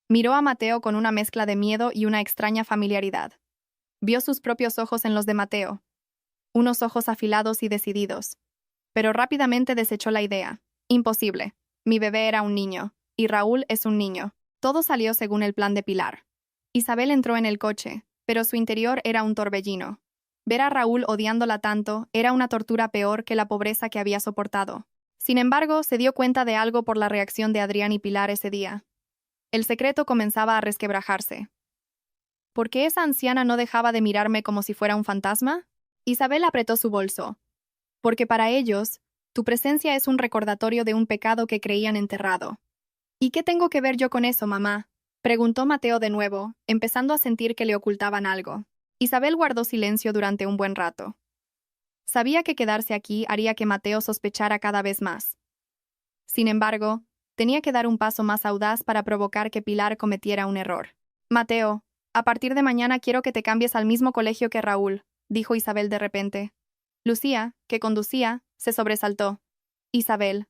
Miró a Mateo con una mezcla de miedo y una extraña familiaridad. Vio sus propios ojos en los de Mateo, unos ojos afilados y decididos. Pero rápidamente desechó la idea. «Imposible. Mi bebé era un niño, y Raúl es un niño». Todo salió según el plan de Pilar. Isabel entró en el coche, pero su interior era un torbellino. Ver a Raúl odiándola tanto era una tortura peor que la pobreza que había soportado. Sin embargo, se dio cuenta de algo por la reacción de Adrián y Pilar ese día. El secreto comenzaba a resquebrajarse. ¿Por qué esa anciana no dejaba de mirarme como si fuera un fantasma? Isabel apretó su bolso. «Porque para ellos, tu presencia es un recordatorio de un pecado que creían enterrado». «¿Y qué tengo que ver yo con eso, mamá?», preguntó Mateo de nuevo, empezando a sentir que le ocultaban algo. Isabel guardó silencio durante un buen rato. Sabía que quedarse aquí haría que Mateo sospechara cada vez más. Sin embargo, Tenía que dar un paso más audaz para provocar que Pilar cometiera un error. Mateo, a partir de mañana quiero que te cambies al mismo colegio que Raúl, dijo Isabel de repente. Lucía, que conducía, se sobresaltó. Isabel.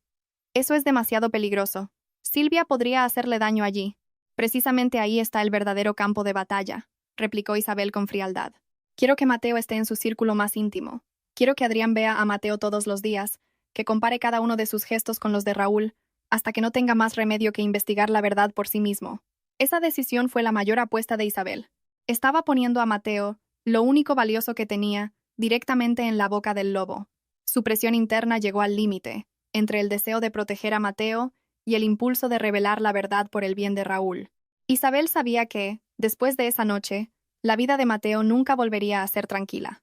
Eso es demasiado peligroso. Silvia podría hacerle daño allí. Precisamente ahí está el verdadero campo de batalla, replicó Isabel con frialdad. Quiero que Mateo esté en su círculo más íntimo. Quiero que Adrián vea a Mateo todos los días, que compare cada uno de sus gestos con los de Raúl, hasta que no tenga más remedio que investigar la verdad por sí mismo. Esa decisión fue la mayor apuesta de Isabel. Estaba poniendo a Mateo, lo único valioso que tenía, directamente en la boca del lobo. Su presión interna llegó al límite, entre el deseo de proteger a Mateo y el impulso de revelar la verdad por el bien de Raúl. Isabel sabía que, después de esa noche, la vida de Mateo nunca volvería a ser tranquila.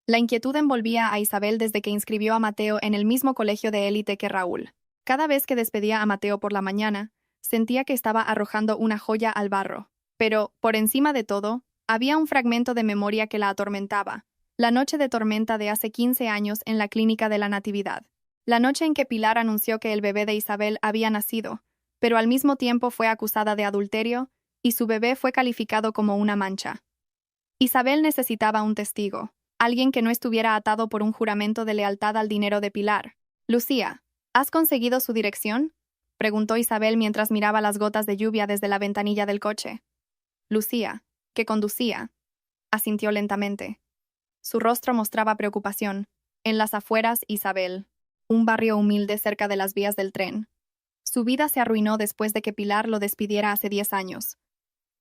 La inquietud envolvía a Isabel desde que inscribió a Mateo en el mismo colegio de élite que Raúl. Cada vez que despedía a Mateo por la mañana, sentía que estaba arrojando una joya al barro. Pero, por encima de todo, había un fragmento de memoria que la atormentaba. La noche de tormenta de hace 15 años en la clínica de la Natividad. La noche en que Pilar anunció que el bebé de Isabel había nacido, pero al mismo tiempo fue acusada de adulterio, y su bebé fue calificado como una mancha. Isabel necesitaba un testigo, alguien que no estuviera atado por un juramento de lealtad al dinero de Pilar. Lucía, ¿has conseguido su dirección?, preguntó Isabel mientras miraba las gotas de lluvia desde la ventanilla del coche. Lucía, que conducía, asintió lentamente. Su rostro mostraba preocupación. En las afueras, Isabel, un barrio humilde cerca de las vías del tren. Su vida se arruinó después de que Pilar lo despidiera hace 10 años.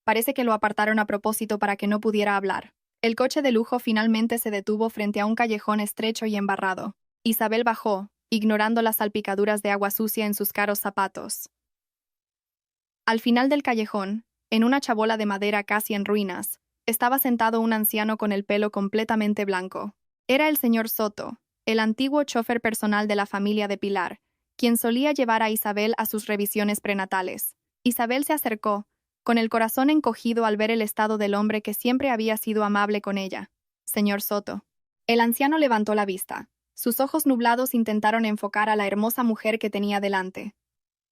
Parece que lo apartaron a propósito para que no pudiera hablar. El coche de lujo finalmente se detuvo frente a un callejón estrecho y embarrado. Isabel bajó, ignorando las salpicaduras de agua sucia en sus caros zapatos. Al final del callejón, en una chabola de madera casi en ruinas, estaba sentado un anciano con el pelo completamente blanco. Era el señor Soto, el antiguo chofer personal de la familia de Pilar, quien solía llevar a Isabel a sus revisiones prenatales. Isabel se acercó, con el corazón encogido al ver el estado del hombre que siempre había sido amable con ella. Señor Soto. El anciano levantó la vista. Sus ojos nublados intentaron enfocar a la hermosa mujer que tenía delante.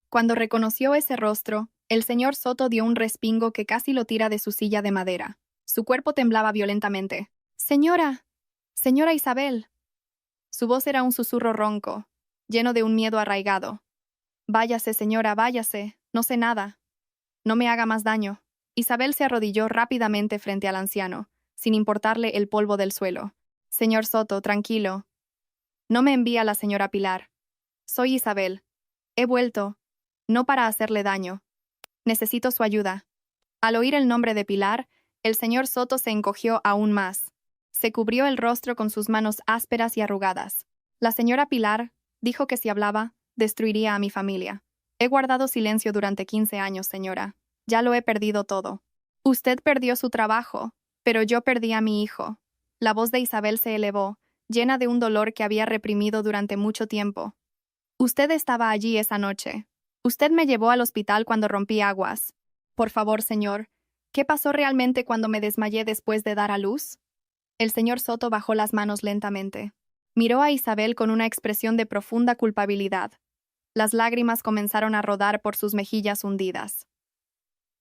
Cuando reconoció ese rostro, el señor Soto dio un respingo que casi lo tira de su silla de madera. Su cuerpo temblaba violentamente. «Señora, señora Isabel». Su voz era un susurro ronco, lleno de un miedo arraigado. «Váyase, señora, váyase. No sé nada. No me haga más daño». Isabel se arrodilló rápidamente frente al anciano, sin importarle el polvo del suelo. «Señor Soto, tranquilo. No me envía la señora Pilar. Soy Isabel. He vuelto, no para hacerle daño. Necesito su ayuda». Al oír el nombre de Pilar, el señor Soto se encogió aún más. Se cubrió el rostro con sus manos ásperas y arrugadas. «La señora Pilar dijo que si hablaba, destruiría a mi familia. He guardado silencio durante 15 años, señora. Ya lo he perdido todo. Usted perdió su trabajo, pero yo perdí a mi hijo». La voz de Isabel se elevó, llena de un dolor que había reprimido durante mucho tiempo. «Usted estaba allí esa noche. Usted me llevó al hospital cuando rompí aguas. Por favor, señor, ¿qué pasó realmente cuando me desmayé después de dar a luz?». El señor Soto bajó las manos lentamente. Miró a Isabel con una expresión de profunda culpabilidad. Las lágrimas comenzaron a rodar por sus mejillas hundidas.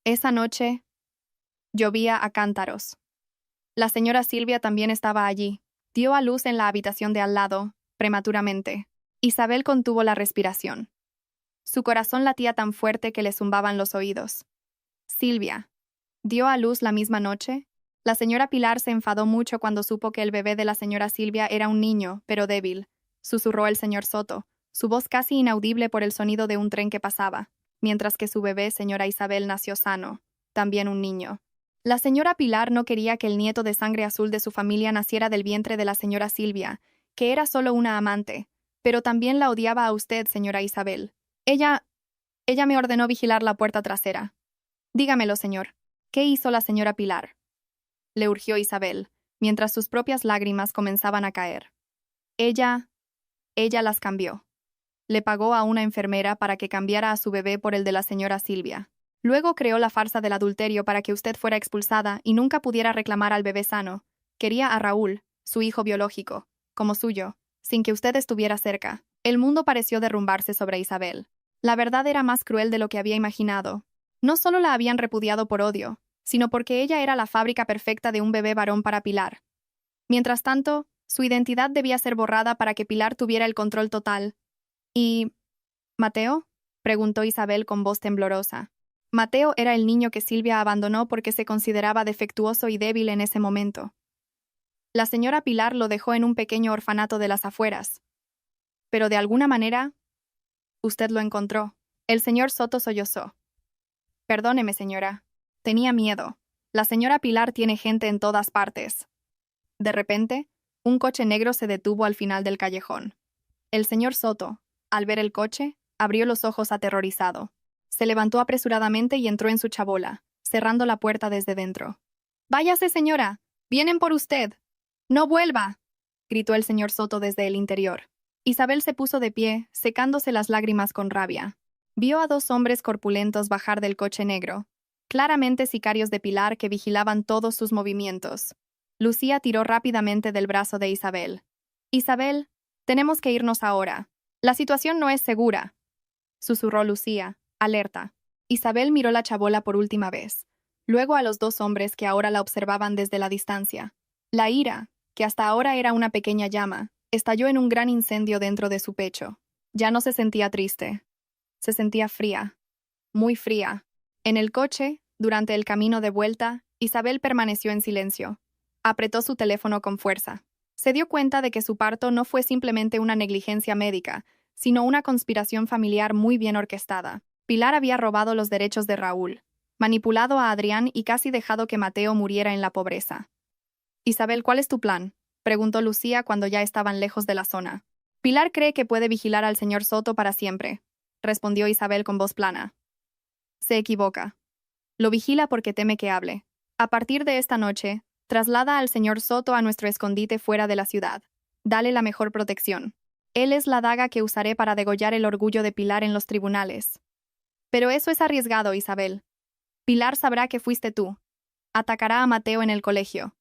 Esa noche, llovía a cántaros. La señora Silvia también estaba allí. Dio a luz en la habitación de al lado, prematuramente. Isabel contuvo la respiración. Su corazón latía tan fuerte que le zumbaban los oídos. Silvia. ¿Dio a luz la misma noche? La señora Pilar se enfadó mucho cuando supo que el bebé de la señora Silvia era un niño, pero débil, susurró el señor Soto, su voz casi inaudible por el sonido de un tren que pasaba, mientras que su bebé, señora Isabel, nació sano, también un niño. La señora Pilar no quería que el nieto de sangre azul de su familia naciera del vientre de la señora Silvia, que era solo una amante, pero también la odiaba a usted, señora Isabel. Ella me ordenó vigilar la puerta trasera. Dígamelo, señor. ¿Qué hizo la señora Pilar?, le urgió Isabel, mientras sus propias lágrimas comenzaban a caer. Ella las cambió. Le pagó a una enfermera para que cambiara a su bebé por el de la señora Silvia. Luego creó la farsa del adulterio para que usted fuera expulsada y nunca pudiera reclamar al bebé sano. Quería a Raúl, su hijo biológico, como suyo, sin que usted estuviera cerca. El mundo pareció derrumbarse sobre Isabel. La verdad era más cruel de lo que había imaginado. No solo la habían repudiado por odio, sino porque ella era la fábrica perfecta de un bebé varón para Pilar. Mientras tanto, su identidad debía ser borrada para que Pilar tuviera el control total. ¿Y Mateo?, preguntó Isabel con voz temblorosa. Mateo era el niño que Silvia abandonó porque se consideraba defectuoso y débil en ese momento. La señora Pilar lo dejó en un pequeño orfanato de las afueras. Pero de alguna manera, usted lo encontró. El señor Soto sollozó. Perdóneme, señora. Tenía miedo. La señora Pilar tiene gente en todas partes. De repente, un coche negro se detuvo al final del callejón. El señor Soto, al ver el coche, abrió los ojos aterrorizado. Se levantó apresuradamente y entró en su chabola, cerrando la puerta desde dentro. «Váyase, señora. Vienen por usted. No vuelva», gritó el señor Soto desde el interior. Isabel se puso de pie, secándose las lágrimas con rabia. Vio a dos hombres corpulentos bajar del coche negro, claramente sicarios de Pilar que vigilaban todos sus movimientos. Lucía tiró rápidamente del brazo de Isabel. «Isabel, tenemos que irnos ahora. La situación no es segura», susurró Lucía, alerta. Isabel miró la chabola por última vez, luego a los dos hombres que ahora la observaban desde la distancia. La ira, que hasta ahora era una pequeña llama, estalló en un gran incendio dentro de su pecho. Ya no se sentía triste. Se sentía fría. Muy fría. En el coche, durante el camino de vuelta, Isabel permaneció en silencio. Apretó su teléfono con fuerza. Se dio cuenta de que su parto no fue simplemente una negligencia médica, sino una conspiración familiar muy bien orquestada. Pilar había robado los derechos de Raúl, manipulado a Adrián y casi dejado que Mateo muriera en la pobreza. «Isabel, ¿cuál es tu plan?», preguntó Lucía cuando ya estaban lejos de la zona. «Pilar cree que puede vigilar al señor Soto para siempre», respondió Isabel con voz plana. «Se equivoca. Lo vigila porque teme que hable. A partir de esta noche, traslada al señor Soto a nuestro escondite fuera de la ciudad. Dale la mejor protección. Él es la daga que usaré para degollar el orgullo de Pilar en los tribunales». «Pero eso es arriesgado, Isabel. Pilar sabrá que fuiste tú. Atacará a Mateo en el colegio»,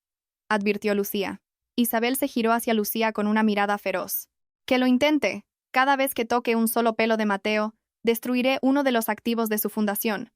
advirtió Lucía. Isabel se giró hacia Lucía con una mirada feroz. «Que lo intente. Cada vez que toque un solo pelo de Mateo, destruiré uno de los activos de su fundación.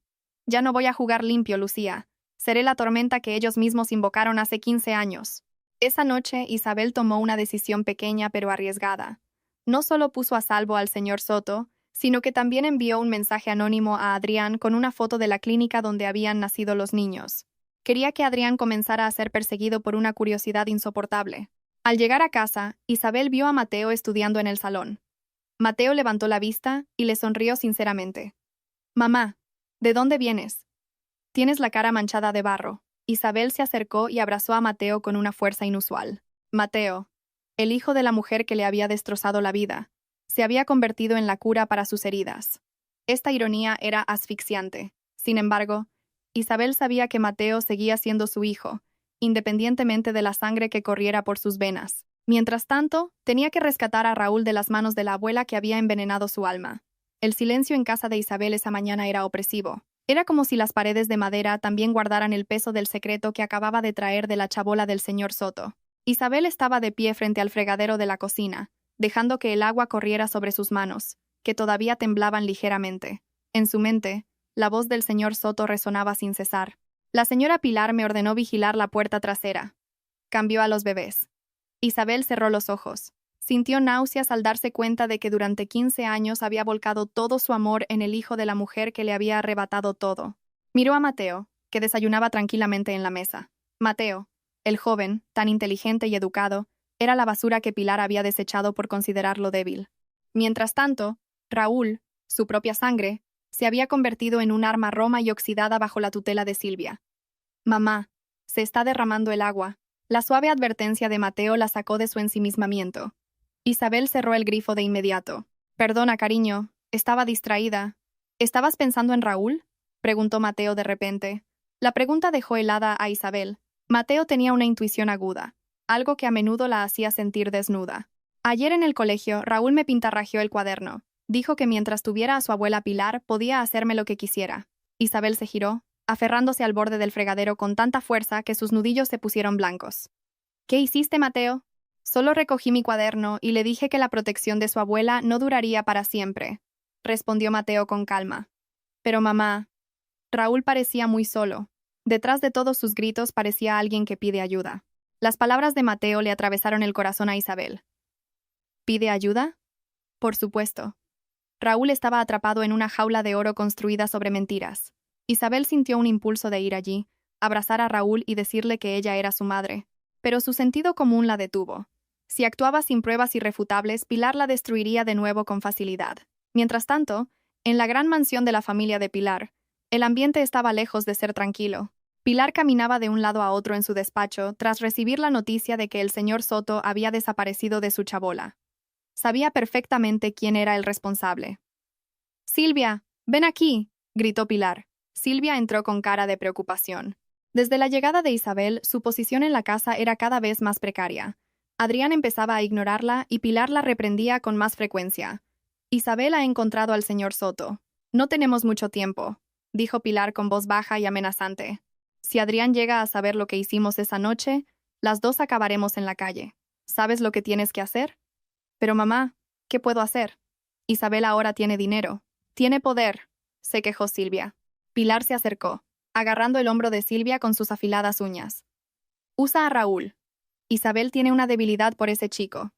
Ya no voy a jugar limpio, Lucía. Seré la tormenta que ellos mismos invocaron hace 15 años». Esa noche, Isabel tomó una decisión pequeña pero arriesgada. No solo puso a salvo al señor Soto, sino que también envió un mensaje anónimo a Adrián con una foto de la clínica donde habían nacido los niños. Quería que Adrián comenzara a ser perseguido por una curiosidad insoportable. Al llegar a casa, Isabel vio a Mateo estudiando en el salón. Mateo levantó la vista y le sonrió sinceramente. «Mamá, ¿de dónde vienes? Tienes la cara manchada de barro». Isabel se acercó y abrazó a Mateo con una fuerza inusual. Mateo, el hijo de la mujer que le había destrozado la vida, se había convertido en la cura para sus heridas. Esta ironía era asfixiante. Sin embargo, Isabel sabía que Mateo seguía siendo su hijo, independientemente de la sangre que corriera por sus venas. Mientras tanto, tenía que rescatar a Raúl de las manos de la abuela que había envenenado su alma. El silencio en casa de Isabel esa mañana era opresivo. Era como si las paredes de madera también guardaran el peso del secreto que acababa de traer de la chabola del señor Soto. Isabel estaba de pie frente al fregadero de la cocina, dejando que el agua corriera sobre sus manos, que todavía temblaban ligeramente. En su mente, la voz del señor Soto resonaba sin cesar. «La señora Pilar me ordenó vigilar la puerta trasera. Cambió a los bebés». Isabel cerró los ojos. Sintió náuseas al darse cuenta de que durante 15 años había volcado todo su amor en el hijo de la mujer que le había arrebatado todo. Miró a Mateo, que desayunaba tranquilamente en la mesa. Mateo, el joven, tan inteligente y educado, era la basura que Pilar había desechado por considerarlo débil. Mientras tanto, Raúl, su propia sangre, se había convertido en un arma roma y oxidada bajo la tutela de Silvia. «Mamá, se está derramando el agua». La suave advertencia de Mateo la sacó de su ensimismamiento. Isabel cerró el grifo de inmediato. «Perdona, cariño, estaba distraída». «¿Estabas pensando en Raúl?», preguntó Mateo de repente. La pregunta dejó helada a Isabel. Mateo tenía una intuición aguda, algo que a menudo la hacía sentir desnuda. «Ayer en el colegio, Raúl me pintarrajeó el cuaderno. Dijo que mientras tuviera a su abuela Pilar, podía hacerme lo que quisiera». Isabel se giró, aferrándose al borde del fregadero con tanta fuerza que sus nudillos se pusieron blancos. «¿Qué hiciste, Mateo?». «Solo recogí mi cuaderno y le dije que la protección de su abuela no duraría para siempre». respondió Mateo con calma. Pero mamá, Raúl parecía muy solo. Detrás de todos sus gritos parecía alguien que pide ayuda. Las palabras de Mateo le atravesaron el corazón a Isabel. ¿Pide ayuda? Por supuesto. Raúl estaba atrapado en una jaula de oro construida sobre mentiras. Isabel sintió un impulso de ir allí, abrazar a Raúl y decirle que ella era su madre. Pero su sentido común la detuvo. Si actuaba sin pruebas irrefutables, Pilar la destruiría de nuevo con facilidad. Mientras tanto, en la gran mansión de la familia de Pilar, el ambiente estaba lejos de ser tranquilo. Pilar caminaba de un lado a otro en su despacho tras recibir la noticia de que el señor Soto había desaparecido de su chabola. Sabía perfectamente quién era el responsable. «Silvia, ven aquí», gritó Pilar. Silvia entró con cara de preocupación. Desde la llegada de Isabel, su posición en la casa era cada vez más precaria. Adrián empezaba a ignorarla y Pilar la reprendía con más frecuencia. «Isabel ha encontrado al señor Soto. No tenemos mucho tiempo», dijo Pilar con voz baja y amenazante. «Si Adrián llega a saber lo que hicimos esa noche, las dos acabaremos en la calle. ¿Sabes lo que tienes que hacer?» «Pero mamá, ¿qué puedo hacer? Isabel ahora tiene dinero. Tiene poder», se quejó Silvia. Pilar se acercó, agarrando el hombro de Silvia con sus afiladas uñas. «Usa a Raúl. Isabel tiene una debilidad por ese chico».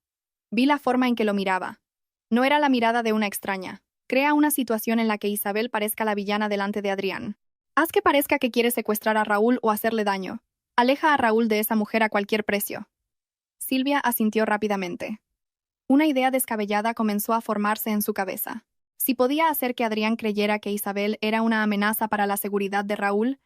Vi la forma en que lo miraba. No era la mirada de una extraña. Crea una situación en la que Isabel parezca la villana delante de Adrián. Haz que parezca que quiere secuestrar a Raúl o hacerle daño. Aleja a Raúl de esa mujer a cualquier precio. Silvia asintió rápidamente. Una idea descabellada comenzó a formarse en su cabeza. Si podía hacer que Adrián creyera que Isabel era una amenaza para la seguridad de Raúl,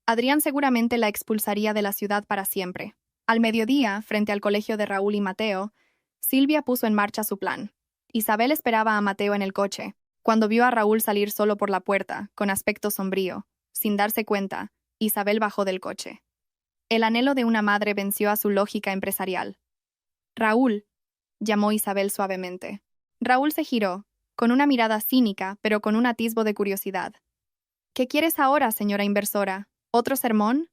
Adrián seguramente la expulsaría de la ciudad para siempre. Al mediodía, frente al colegio de Raúl y Mateo, Silvia puso en marcha su plan. Isabel esperaba a Mateo en el coche. Cuando vio a Raúl salir solo por la puerta, con aspecto sombrío, sin darse cuenta, Isabel bajó del coche. El anhelo de una madre venció a su lógica empresarial. «Raúl», llamó Isabel suavemente. Raúl se giró, con una mirada cínica, pero con un atisbo de curiosidad. «¿Qué quieres ahora, señora inversora? ¿Otro sermón?»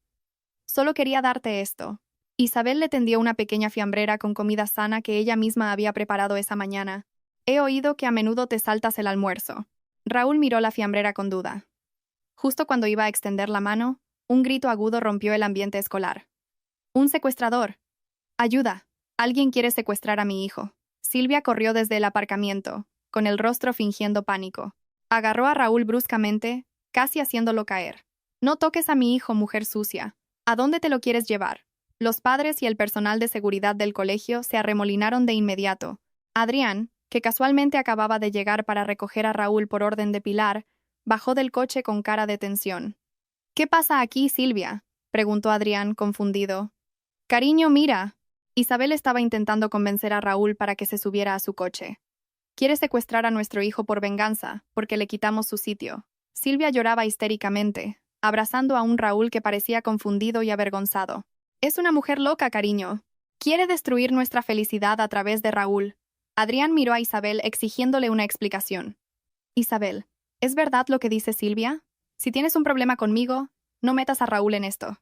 «Solo quería darte esto». Isabel le tendió una pequeña fiambrera con comida sana que ella misma había preparado esa mañana. «He oído que a menudo te saltas el almuerzo». Raúl miró la fiambrera con duda. Justo cuando iba a extender la mano, un grito agudo rompió el ambiente escolar. «¡Un secuestrador! ¡Ayuda! Alguien quiere secuestrar a mi hijo». Silvia corrió desde el aparcamiento, con el rostro fingiendo pánico. Agarró a Raúl bruscamente, casi haciéndolo caer. «No toques a mi hijo, mujer sucia. ¿A dónde te lo quieres llevar?» Los padres y el personal de seguridad del colegio se arremolinaron de inmediato. Adrián, que casualmente acababa de llegar para recoger a Raúl por orden de Pilar, bajó del coche con cara de tensión. «¿Qué pasa aquí, Silvia?», preguntó Adrián, confundido. «Cariño, mira». Isabel estaba intentando convencer a Raúl para que se subiera a su coche. «Quiere secuestrar a nuestro hijo por venganza, porque le quitamos su sitio». Silvia lloraba histéricamente, abrazando a un Raúl que parecía confundido y avergonzado. «Es una mujer loca, cariño. Quiere destruir nuestra felicidad a través de Raúl». Adrián miró a Isabel exigiéndole una explicación. «Isabel, ¿es verdad lo que dice Silvia? Si tienes un problema conmigo, no metas a Raúl en esto».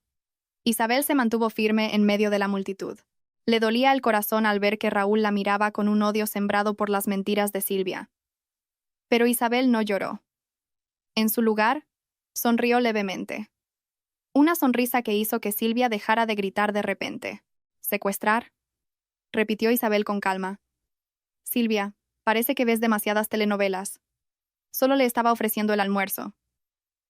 Isabel se mantuvo firme en medio de la multitud. Le dolía el corazón al ver que Raúl la miraba con un odio sembrado por las mentiras de Silvia. Pero Isabel no lloró. En su lugar, sonrió levemente. Una sonrisa que hizo que Silvia dejara de gritar de repente. «¿Secuestrar?», repitió Isabel con calma. «Silvia, parece que ves demasiadas telenovelas. Solo le estaba ofreciendo el almuerzo.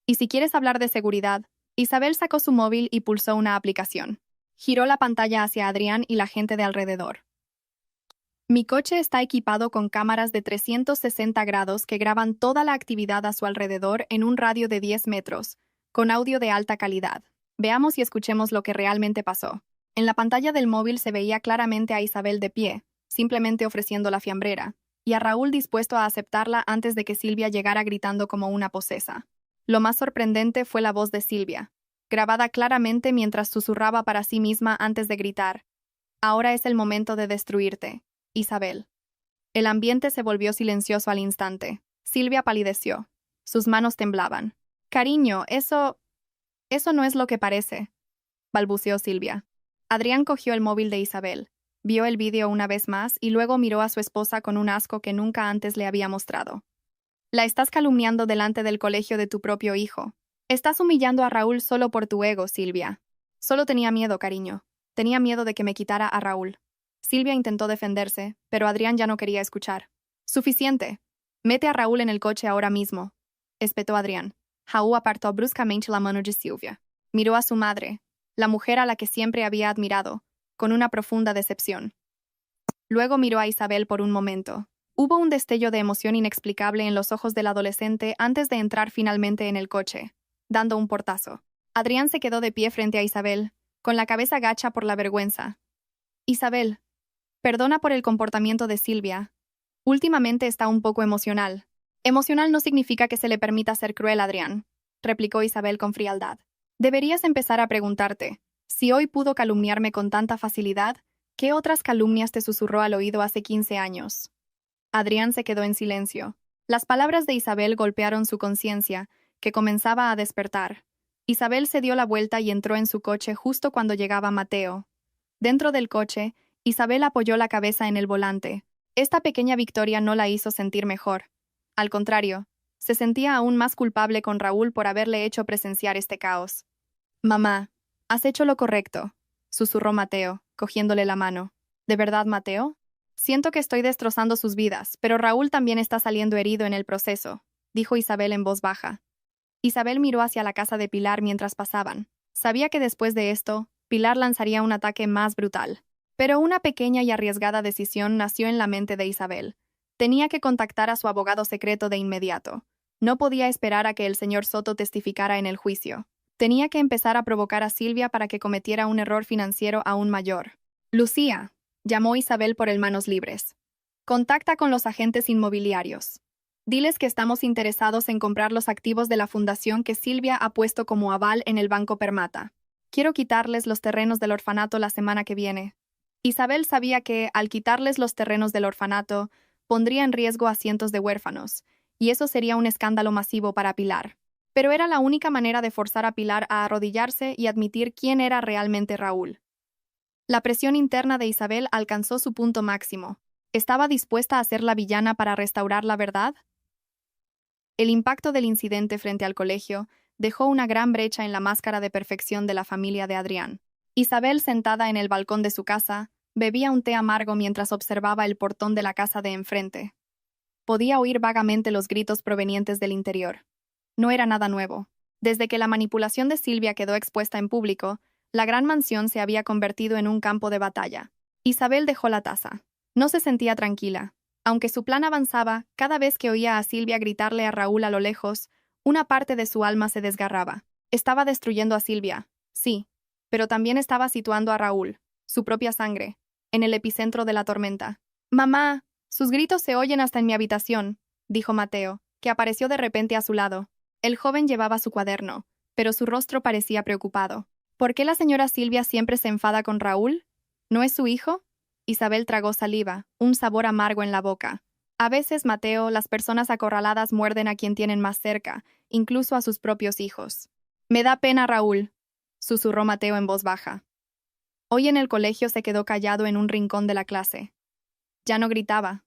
Y si quieres hablar de seguridad». Isabel sacó su móvil y pulsó una aplicación. Giró la pantalla hacia Adrián y la gente de alrededor. «Mi coche está equipado con cámaras de 360 grados que graban toda la actividad a su alrededor en un radio de 10 metros, con audio de alta calidad. Veamos y escuchemos lo que realmente pasó». En la pantalla del móvil se veía claramente a Isabel de pie, simplemente ofreciendo la fiambrera, y a Raúl dispuesto a aceptarla antes de que Silvia llegara gritando como una posesa. Lo más sorprendente fue la voz de Silvia, grabada claramente mientras susurraba para sí misma antes de gritar. «Ahora es el momento de destruirte, Isabel». El ambiente se volvió silencioso al instante. Silvia palideció. Sus manos temblaban. «Cariño, eso no es lo que parece», balbuceó Silvia. Adrián cogió el móvil de Isabel, vio el vídeo una vez más y luego miró a su esposa con un asco que nunca antes le había mostrado. La estás calumniando delante del colegio de tu propio hijo. Estás humillando a Raúl solo por tu ego, Silvia. Solo tenía miedo, cariño. Tenía miedo de que me quitara a Raúl. Silvia intentó defenderse, pero Adrián ya no quería escuchar. Suficiente. Mete a Raúl en el coche ahora mismo, espetó Adrián. Raúl apartó bruscamente la mano de Silvia. Miró a su madre, la mujer a la que siempre había admirado, con una profunda decepción. Luego miró a Isabel por un momento. Hubo un destello de emoción inexplicable en los ojos del adolescente antes de entrar finalmente en el coche, dando un portazo. Adrián se quedó de pie frente a Isabel, con la cabeza gacha por la vergüenza. Isabel, perdona por el comportamiento de Silvia. Últimamente está un poco emocional. Emocional no significa que se le permita ser cruel, Adrián, replicó Isabel con frialdad. Deberías empezar a preguntarte, si hoy pudo calumniarme con tanta facilidad, ¿qué otras calumnias te susurró al oído hace 15 años? Adrián se quedó en silencio. Las palabras de Isabel golpearon su conciencia, que comenzaba a despertar. Isabel se dio la vuelta y entró en su coche justo cuando llegaba Mateo. Dentro del coche, Isabel apoyó la cabeza en el volante. Esta pequeña victoria no la hizo sentir mejor. Al contrario, se sentía aún más culpable con Raúl por haberle hecho presenciar este caos. «Mamá, has hecho lo correcto», susurró Mateo, cogiéndole la mano. «¿De verdad, Mateo? Siento que estoy destrozando sus vidas, pero Raúl también está saliendo herido en el proceso», dijo Isabel en voz baja. Isabel miró hacia la casa de Pilar mientras pasaban. Sabía que después de esto, Pilar lanzaría un ataque más brutal. Pero una pequeña y arriesgada decisión nació en la mente de Isabel. Tenía que contactar a su abogado secreto de inmediato. No podía esperar a que el señor Soto testificara en el juicio. Tenía que empezar a provocar a Silvia para que cometiera un error financiero aún mayor. «Lucía», llamó Isabel por el manos libres. «Contacta con los agentes inmobiliarios. Diles que estamos interesados en comprar los activos de la fundación que Silvia ha puesto como aval en el Banco Permata. Quiero quitarles los terrenos del orfanato la semana que viene». Isabel sabía que, al quitarles los terrenos del orfanato, pondría en riesgo a cientos de huérfanos, y eso sería un escándalo masivo para Pilar. Pero era la única manera de forzar a Pilar a arrodillarse y admitir quién era realmente Raúl. La presión interna de Isabel alcanzó su punto máximo. ¿Estaba dispuesta a ser la villana para restaurar la verdad? El impacto del incidente frente al colegio dejó una gran brecha en la máscara de perfección de la familia de Adrián. Isabel, sentada en el balcón de su casa, bebía un té amargo mientras observaba el portón de la casa de enfrente. Podía oír vagamente los gritos provenientes del interior. No era nada nuevo. Desde que la manipulación de Silvia quedó expuesta en público, la gran mansión se había convertido en un campo de batalla. Isabel dejó la taza. No se sentía tranquila. Aunque su plan avanzaba, cada vez que oía a Silvia gritarle a Raúl a lo lejos, una parte de su alma se desgarraba. Estaba destruyendo a Silvia, sí, pero también estaba situando a Raúl, su propia sangre, en el epicentro de la tormenta. «Mamá, sus gritos se oyen hasta en mi habitación», dijo Mateo, que apareció de repente a su lado. El joven llevaba su cuaderno, pero su rostro parecía preocupado. ¿Por qué la señora Silvia siempre se enfada con Raúl? ¿No es su hijo? Isabel tragó saliva, un sabor amargo en la boca. A veces, Mateo, las personas acorraladas muerden a quien tienen más cerca, incluso a sus propios hijos. «Me da pena, Raúl», susurró Mateo en voz baja. Hoy en el colegio se quedó callado en un rincón de la clase. Ya no gritaba.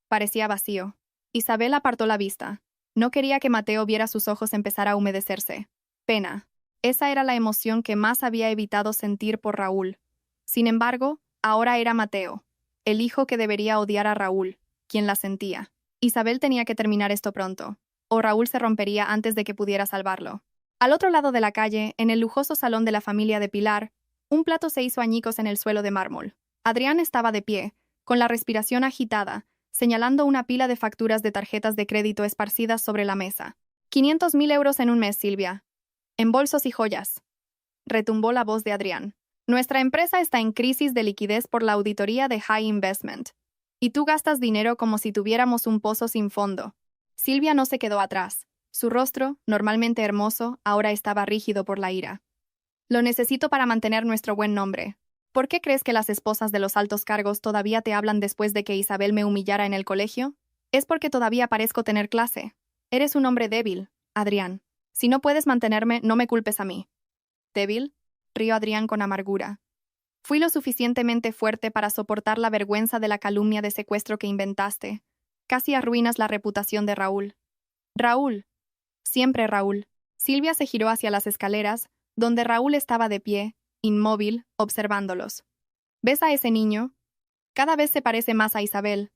Parecía vacío. Isabel apartó la vista. No quería que Mateo viera sus ojos empezar a humedecerse. Pena. Esa era la emoción que más había evitado sentir por Raúl. Sin embargo, ahora era Mateo, el hijo que debería odiar a Raúl, quien la sentía. Isabel tenía que terminar esto pronto, o Raúl se rompería antes de que pudiera salvarlo. Al otro lado de la calle, en el lujoso salón de la familia de Pilar, un plato se hizo añicos en el suelo de mármol. Adrián estaba de pie, con la respiración agitada, señalando una pila de facturas de tarjetas de crédito esparcidas sobre la mesa. 500.000 euros en un mes, Silvia. En bolsos y joyas. Retumbó la voz de Adrián. Nuestra empresa está en crisis de liquidez por la auditoría de High Investment. Y tú gastas dinero como si tuviéramos un pozo sin fondo. Silvia no se quedó atrás. Su rostro, normalmente hermoso, ahora estaba rígido por la ira. Lo necesito para mantener nuestro buen nombre. ¿Por qué crees que las esposas de los altos cargos todavía te hablan después de que Isabel me humillara en el colegio? Es porque todavía parezco tener clase. Eres un hombre débil, Adrián. Si no puedes mantenerme, no me culpes a mí. ¿Débil?, rió Adrián con amargura. Fui lo suficientemente fuerte para soportar la vergüenza de la calumnia de secuestro que inventaste. Casi arruinas la reputación de Raúl. Raúl. Siempre Raúl. Silvia se giró hacia las escaleras, donde Raúl estaba de pie, inmóvil, observándolos. ¿Ves a ese niño? Cada vez se parece más a Isabel.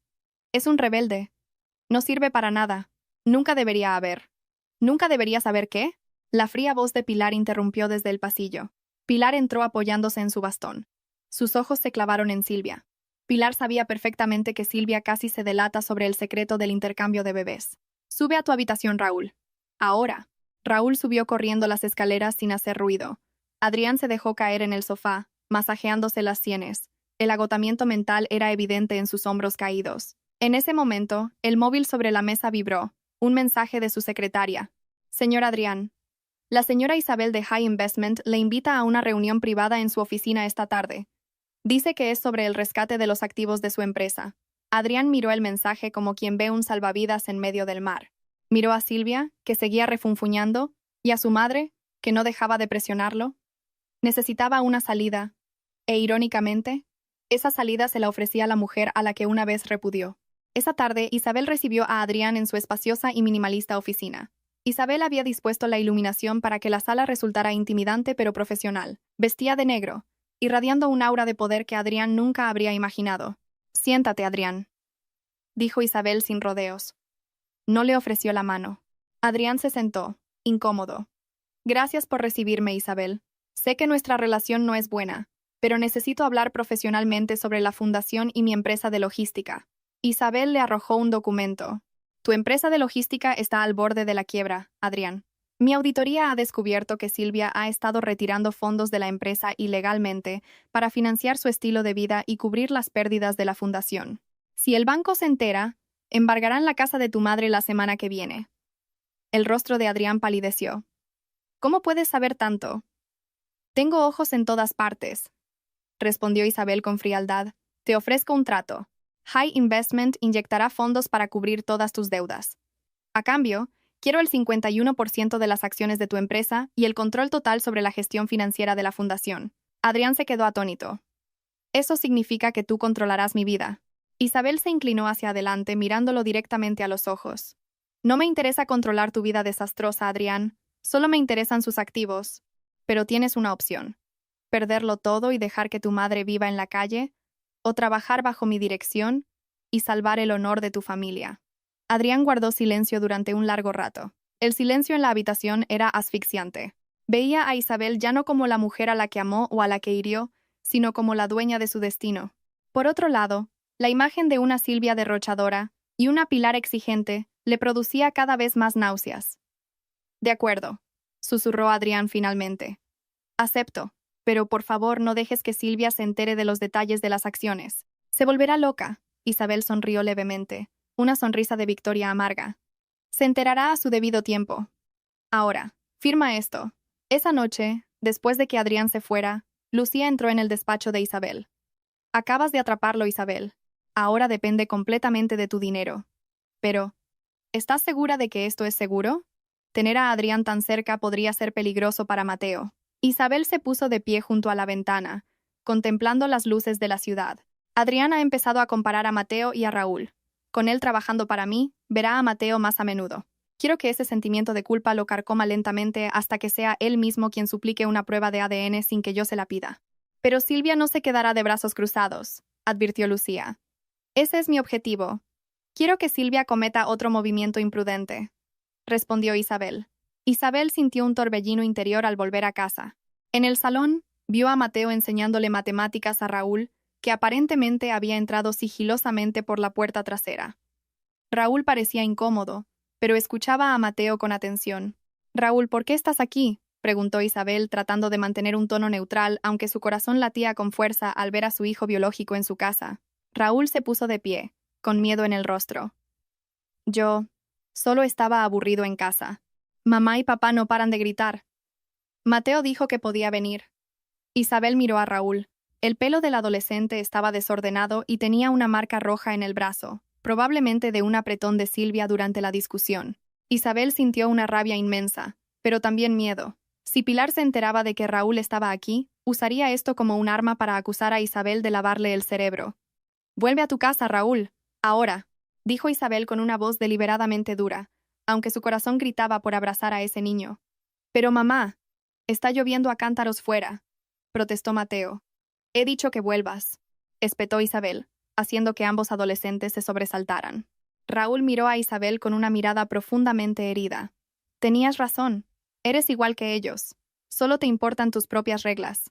Es un rebelde. No sirve para nada. Nunca debería haber. ¿Nunca debería saber qué? La fría voz de Pilar interrumpió desde el pasillo. Pilar entró apoyándose en su bastón. Sus ojos se clavaron en Silvia. Pilar sabía perfectamente que Silvia casi se delata sobre el secreto del intercambio de bebés. Sube a tu habitación, Raúl. Ahora. Raúl subió corriendo las escaleras sin hacer ruido. Adrián se dejó caer en el sofá, masajeándose las sienes. El agotamiento mental era evidente en sus hombros caídos. En ese momento, el móvil sobre la mesa vibró. Un mensaje de su secretaria. Señor Adrián. La señora Isabel de High Investment le invita a una reunión privada en su oficina esta tarde. Dice que es sobre el rescate de los activos de su empresa. Adrián miró el mensaje como quien ve un salvavidas en medio del mar. Miró a Silvia, que seguía refunfuñando, y a su madre, que no dejaba de presionarlo. Necesitaba una salida, e irónicamente, esa salida se la ofrecía la mujer a la que una vez repudió. Esa tarde, Isabel recibió a Adrián en su espaciosa y minimalista oficina. Isabel había dispuesto la iluminación para que la sala resultara intimidante pero profesional. Vestía de negro, irradiando un aura de poder que Adrián nunca habría imaginado. «Siéntate, Adrián», dijo Isabel sin rodeos. No le ofreció la mano. Adrián se sentó, incómodo. «Gracias por recibirme, Isabel. Sé que nuestra relación no es buena, pero necesito hablar profesionalmente sobre la fundación y mi empresa de logística». Isabel le arrojó un documento. «Tu empresa de logística está al borde de la quiebra, Adrián. Mi auditoría ha descubierto que Silvia ha estado retirando fondos de la empresa ilegalmente para financiar su estilo de vida y cubrir las pérdidas de la fundación. Si el banco se entera, embargarán la casa de tu madre la semana que viene». El rostro de Adrián palideció. «¿Cómo puedes saber tanto?» «Tengo ojos en todas partes», respondió Isabel con frialdad. «Te ofrezco un trato. High Investment inyectará fondos para cubrir todas tus deudas. A cambio, quiero el 51% de las acciones de tu empresa y el control total sobre la gestión financiera de la fundación». Adrián se quedó atónito. «Eso significa que tú controlarás mi vida». Isabel se inclinó hacia adelante mirándolo directamente a los ojos. «No me interesa controlar tu vida desastrosa, Adrián. Solo me interesan sus activos. Pero tienes una opción. Perderlo todo y dejar que tu madre viva en la calle, o trabajar bajo mi dirección y salvar el honor de tu familia». Adrián guardó silencio durante un largo rato. El silencio en la habitación era asfixiante. Veía a Isabel ya no como la mujer a la que amó o a la que hirió, sino como la dueña de su destino. Por otro lado, la imagen de una Silvia derrochadora y una Pilar exigente le producía cada vez más náuseas. «De acuerdo», susurró Adrián finalmente. «Acepto, pero por favor no dejes que Silvia se entere de los detalles de las acciones. Se volverá loca». Isabel sonrió levemente, una sonrisa de victoria amarga. «Se enterará a su debido tiempo. Ahora, firma esto». Esa noche, después de que Adrián se fuera, Lucía entró en el despacho de Isabel. «Acabas de atraparlo, Isabel. Ahora depende completamente de tu dinero. Pero, ¿estás segura de que esto es seguro? Tener a Adrián tan cerca podría ser peligroso para Mateo». Isabel se puso de pie junto a la ventana, contemplando las luces de la ciudad. «Adrián ha empezado a comparar a Mateo y a Raúl. Con él trabajando para mí, verá a Mateo más a menudo. Quiero que ese sentimiento de culpa lo carcoma lentamente hasta que sea él mismo quien suplique una prueba de ADN sin que yo se la pida». «Pero Silvia no se quedará de brazos cruzados», advirtió Lucía. «Ese es mi objetivo. Quiero que Silvia cometa otro movimiento imprudente», respondió Isabel. Isabel sintió un torbellino interior al volver a casa. En el salón, vio a Mateo enseñándole matemáticas a Raúl, que aparentemente había entrado sigilosamente por la puerta trasera. Raúl parecía incómodo, pero escuchaba a Mateo con atención. «Raúl, ¿por qué estás aquí?», preguntó Isabel, tratando de mantener un tono neutral, aunque su corazón latía con fuerza al ver a su hijo biológico en su casa. Raúl se puso de pie, con miedo en el rostro. «Yo solo estaba aburrido en casa. Mamá y papá no paran de gritar». Mateo dijo que podía venir. Isabel miró a Raúl. El pelo del adolescente estaba desordenado y tenía una marca roja en el brazo, probablemente de un apretón de Silvia durante la discusión. Isabel sintió una rabia inmensa, pero también miedo. Si Pilar se enteraba de que Raúl estaba aquí, usaría esto como un arma para acusar a Isabel de lavarle el cerebro. «Vuelve a tu casa, Raúl. Ahora», dijo Isabel con una voz deliberadamente dura, aunque su corazón gritaba por abrazar a ese niño. Pero mamá, está lloviendo a cántaros fuera, protestó Mateo. He dicho que vuelvas, espetó Isabel, haciendo que ambos adolescentes se sobresaltaran. Raúl miró a Isabel con una mirada profundamente herida. Tenías razón, eres igual que ellos. Solo te importan tus propias reglas.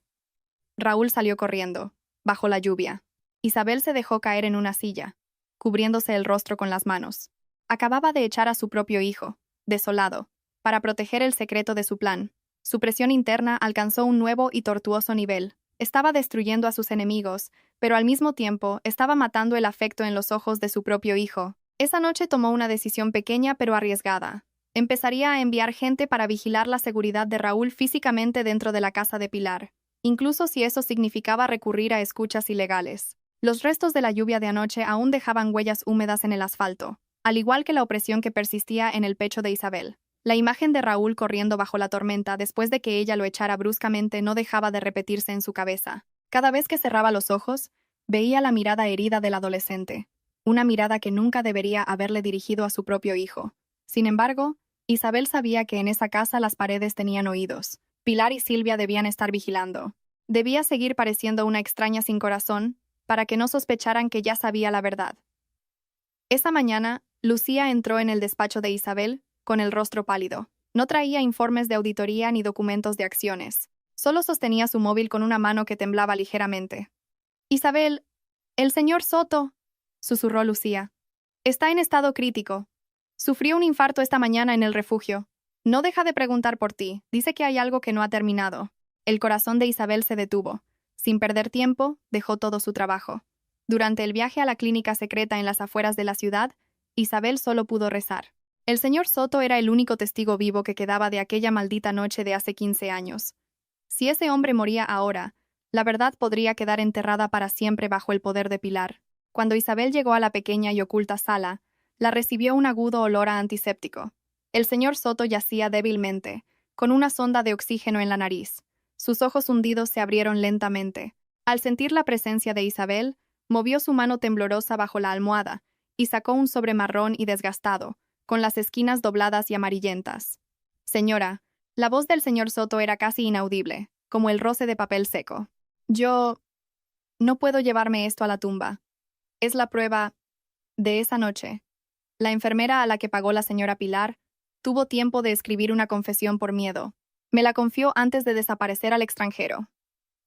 Raúl salió corriendo, bajo la lluvia. Isabel se dejó caer en una silla, cubriéndose el rostro con las manos. Acababa de echar a su propio hijo, desolado, para proteger el secreto de su plan. Su presión interna alcanzó un nuevo y tortuoso nivel. Estaba destruyendo a sus enemigos, pero al mismo tiempo estaba matando el afecto en los ojos de su propio hijo. Esa noche tomó una decisión pequeña pero arriesgada. Empezaría a enviar gente para vigilar la seguridad de Raúl físicamente dentro de la casa de Pilar, incluso si eso significaba recurrir a escuchas ilegales. Los restos de la lluvia de anoche aún dejaban huellas húmedas en el asfalto, al igual que la opresión que persistía en el pecho de Isabel. La imagen de Raúl corriendo bajo la tormenta después de que ella lo echara bruscamente no dejaba de repetirse en su cabeza. Cada vez que cerraba los ojos, veía la mirada herida del adolescente, una mirada que nunca debería haberle dirigido a su propio hijo. Sin embargo, Isabel sabía que en esa casa las paredes tenían oídos. Pilar y Silvia debían estar vigilando. Debía seguir pareciendo una extraña sin corazón, para que no sospecharan que ya sabía la verdad. Esa mañana, Lucía entró en el despacho de Isabel, con el rostro pálido. No traía informes de auditoría ni documentos de acciones. Solo sostenía su móvil con una mano que temblaba ligeramente. «Isabel, el señor Soto», susurró Lucía. «Está en estado crítico. Sufrió un infarto esta mañana en el refugio. No deja de preguntar por ti. Dice que hay algo que no ha terminado». El corazón de Isabel se detuvo. Sin perder tiempo, dejó todo su trabajo. Durante el viaje a la clínica secreta en las afueras de la ciudad, Isabel solo pudo rezar. El señor Soto era el único testigo vivo que quedaba de aquella maldita noche de hace 15 años. Si ese hombre moría ahora, la verdad podría quedar enterrada para siempre bajo el poder de Pilar. Cuando Isabel llegó a la pequeña y oculta sala, la recibió un agudo olor a antiséptico. El señor Soto yacía débilmente, con una sonda de oxígeno en la nariz. Sus ojos hundidos se abrieron lentamente. Al sentir la presencia de Isabel, movió su mano temblorosa bajo la almohada y sacó un sobre marrón y desgastado, con las esquinas dobladas y amarillentas. «Señora», la voz del señor Soto era casi inaudible, como el roce de papel seco. «Yo no puedo llevarme esto a la tumba. Es la prueba de esa noche. La enfermera a la que pagó la señora Pilar tuvo tiempo de escribir una confesión por miedo. Me la confió antes de desaparecer al extranjero».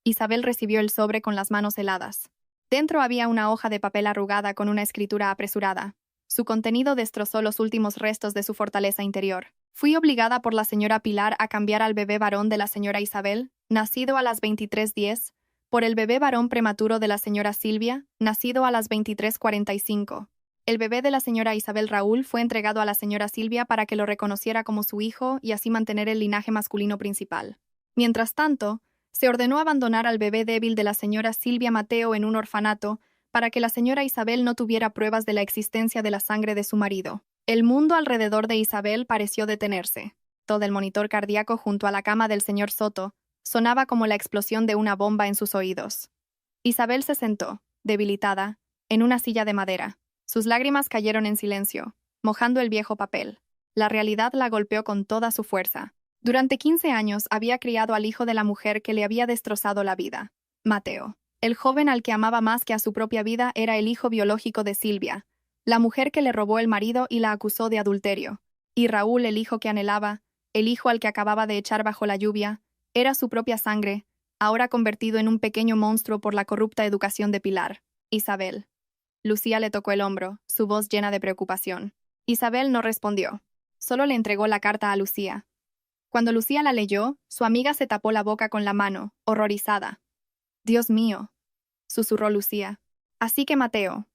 Isabel recibió el sobre con las manos heladas. Dentro había una hoja de papel arrugada con una escritura apresurada. Su contenido destrozó los últimos restos de su fortaleza interior. «Fui obligada por la señora Pilar a cambiar al bebé varón de la señora Isabel, nacido a las 23:10, por el bebé varón prematuro de la señora Silvia, nacido a las 23:45. El bebé de la señora Isabel Raúl fue entregado a la señora Silvia para que lo reconociera como su hijo y así mantener el linaje masculino principal. Mientras tanto, se ordenó abandonar al bebé débil de la señora Silvia Mateo en un orfanato para que la señora Isabel no tuviera pruebas de la existencia de la sangre de su marido. El mundo alrededor de Isabel pareció detenerse. Todo el monitor cardíaco junto a la cama del señor Soto sonaba como la explosión de una bomba en sus oídos. Isabel se sentó, debilitada, en una silla de madera. Sus lágrimas cayeron en silencio, mojando el viejo papel. La realidad la golpeó con toda su fuerza. Durante 15 años había criado al hijo de la mujer que le había destrozado la vida, Mateo. El joven al que amaba más que a su propia vida era el hijo biológico de Silvia, la mujer que le robó el marido y la acusó de adulterio. Y Raúl, el hijo que anhelaba, el hijo al que acababa de echar bajo la lluvia, era su propia sangre, ahora convertido en un pequeño monstruo por la corrupta educación de Pilar. «Isabel». Lucía le tocó el hombro, su voz llena de preocupación. Isabel no respondió. Solo le entregó la carta a Lucía. Cuando Lucía la leyó, su amiga se tapó la boca con la mano, horrorizada. «Dios mío», susurró Lucía. «Así que Mateo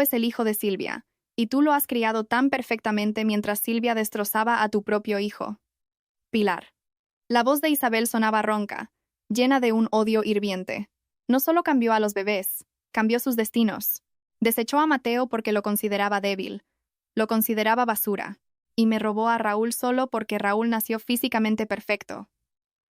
es el hijo de Silvia, y tú lo has criado tan perfectamente mientras Silvia destrozaba a tu propio hijo». Pilar. La voz de Isabel sonaba ronca, llena de un odio hirviente. No solo cambió a los bebés, cambió sus destinos. Desechó a Mateo porque lo consideraba débil, lo consideraba basura, y me robó a Raúl solo porque Raúl nació físicamente perfecto.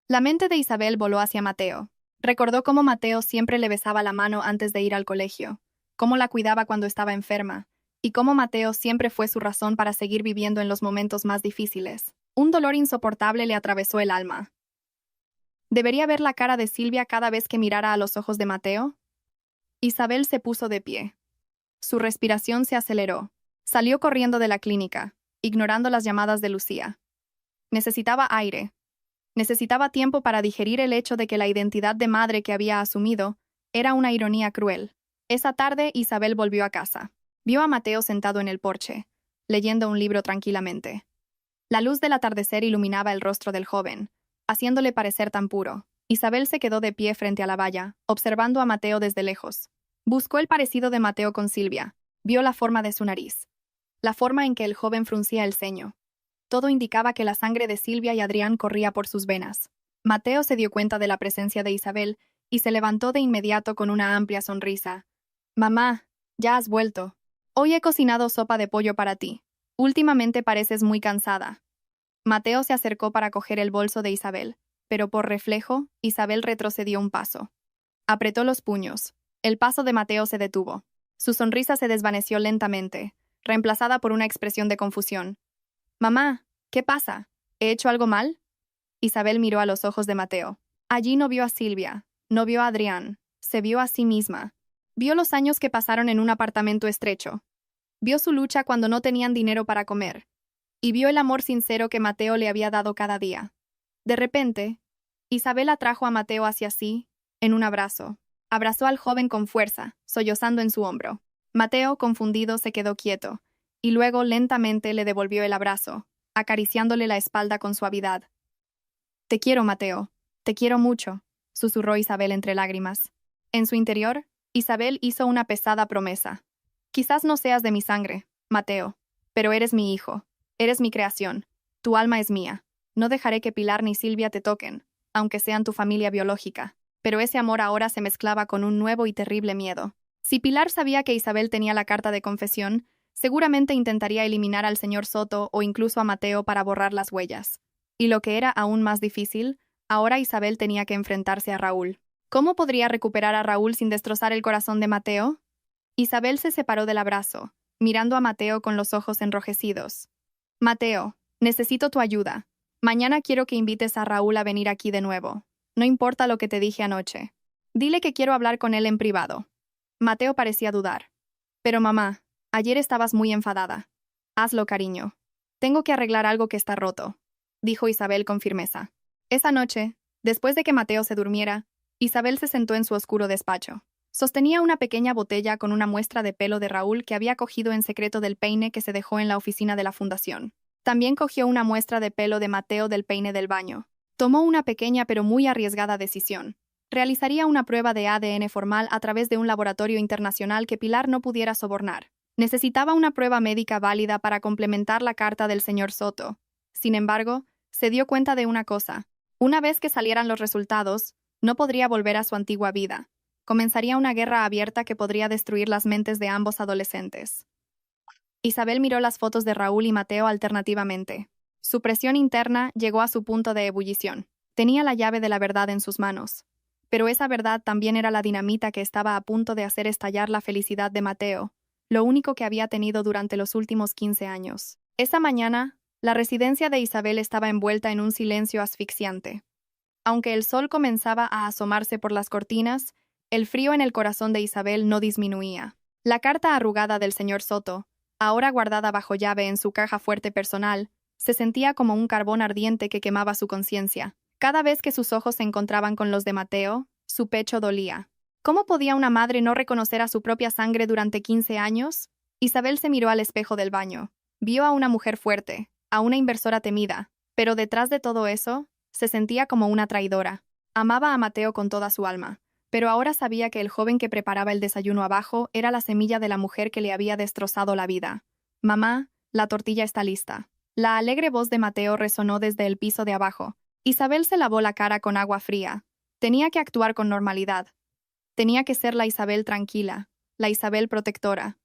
La mente de Isabel voló hacia Mateo. Recordó cómo Mateo siempre le besaba la mano antes de ir al colegio, cómo la cuidaba cuando estaba enferma, y cómo Mateo siempre fue su razón para seguir viviendo en los momentos más difíciles. Un dolor insoportable le atravesó el alma. ¿Debería ver la cara de Silvia cada vez que mirara a los ojos de Mateo? Isabel se puso de pie. Su respiración se aceleró. Salió corriendo de la clínica, ignorando las llamadas de Lucía. Necesitaba aire. Necesitaba tiempo para digerir el hecho de que la identidad de madre que había asumido era una ironía cruel. Esa tarde Isabel volvió a casa. Vio a Mateo sentado en el porche, leyendo un libro tranquilamente. La luz del atardecer iluminaba el rostro del joven, haciéndole parecer tan puro. Isabel se quedó de pie frente a la valla, observando a Mateo desde lejos. Buscó el parecido de Mateo con Silvia. Vio la forma de su nariz, la forma en que el joven fruncía el ceño. Todo indicaba que la sangre de Silvia y Adrián corría por sus venas. Mateo se dio cuenta de la presencia de Isabel y se levantó de inmediato con una amplia sonrisa. «Mamá, ya has vuelto. Hoy he cocinado sopa de pollo para ti. Últimamente pareces muy cansada». Mateo se acercó para coger el bolso de Isabel, pero por reflejo, Isabel retrocedió un paso. Apretó los puños. El paso de Mateo se detuvo. Su sonrisa se desvaneció lentamente, reemplazada por una expresión de confusión. «Mamá, ¿qué pasa? ¿He hecho algo mal?» Isabel miró a los ojos de Mateo. Allí no vio a Silvia, no vio a Adrián, se vio a sí misma. Vio los años que pasaron en un apartamento estrecho. Vio su lucha cuando no tenían dinero para comer. Y vio el amor sincero que Mateo le había dado cada día. De repente, Isabel atrajo a Mateo hacia sí, en un abrazo. Abrazó al joven con fuerza, sollozando en su hombro. Mateo, confundido, se quedó quieto, y luego lentamente le devolvió el abrazo, acariciándole la espalda con suavidad. «Te quiero, Mateo. Te quiero mucho», susurró Isabel entre lágrimas. En su interior, Isabel hizo una pesada promesa. «Quizás no seas de mi sangre, Mateo, pero eres mi hijo. Eres mi creación. Tu alma es mía. No dejaré que Pilar ni Silvia te toquen, aunque sean tu familia biológica». Pero ese amor ahora se mezclaba con un nuevo y terrible miedo. Si Pilar sabía que Isabel tenía la carta de confesión, seguramente intentaría eliminar al señor Soto o incluso a Mateo para borrar las huellas. Y lo que era aún más difícil, ahora Isabel tenía que enfrentarse a Raúl. ¿Cómo podría recuperar a Raúl sin destrozar el corazón de Mateo? Isabel se separó del abrazo, mirando a Mateo con los ojos enrojecidos. «Mateo, necesito tu ayuda. Mañana quiero que invites a Raúl a venir aquí de nuevo. No importa lo que te dije anoche. Dile que quiero hablar con él en privado». Mateo parecía dudar. «Pero mamá, ayer estabas muy enfadada. Hazlo, cariño. Tengo que arreglar algo que está roto», dijo Isabel con firmeza. Esa noche, después de que Mateo se durmiera, Isabel se sentó en su oscuro despacho. Sostenía una pequeña botella con una muestra de pelo de Raúl que había cogido en secreto del peine que se dejó en la oficina de la fundación. También cogió una muestra de pelo de Mateo del peine del baño. Tomó una pequeña pero muy arriesgada decisión. Realizaría una prueba de ADN formal a través de un laboratorio internacional que Pilar no pudiera sobornar. Necesitaba una prueba médica válida para complementar la carta del señor Soto. Sin embargo, se dio cuenta de una cosa. Una vez que salieran los resultados, no podría volver a su antigua vida. Comenzaría una guerra abierta que podría destruir las mentes de ambos adolescentes. Isabel miró las fotos de Raúl y Mateo alternativamente. Su presión interna llegó a su punto de ebullición. Tenía la llave de la verdad en sus manos. Pero esa verdad también era la dinamita que estaba a punto de hacer estallar la felicidad de Mateo, lo único que había tenido durante los últimos 15 años. Esa mañana, la residencia de Isabel estaba envuelta en un silencio asfixiante. Aunque el sol comenzaba a asomarse por las cortinas, el frío en el corazón de Isabel no disminuía. La carta arrugada del señor Soto, ahora guardada bajo llave en su caja fuerte personal, se sentía como un carbón ardiente que quemaba su conciencia. Cada vez que sus ojos se encontraban con los de Mateo, su pecho dolía. ¿Cómo podía una madre no reconocer a su propia sangre durante 15 años? Isabel se miró al espejo del baño. Vio a una mujer fuerte, a una inversora temida, pero detrás de todo eso, se sentía como una traidora. Amaba a Mateo con toda su alma, pero ahora sabía que el joven que preparaba el desayuno abajo era la semilla de la mujer que le había destrozado la vida. «Mamá, la tortilla está lista». La alegre voz de Mateo resonó desde el piso de abajo. Isabel se lavó la cara con agua fría. Tenía que actuar con normalidad. Tenía que ser la Isabel tranquila, la Isabel protectora.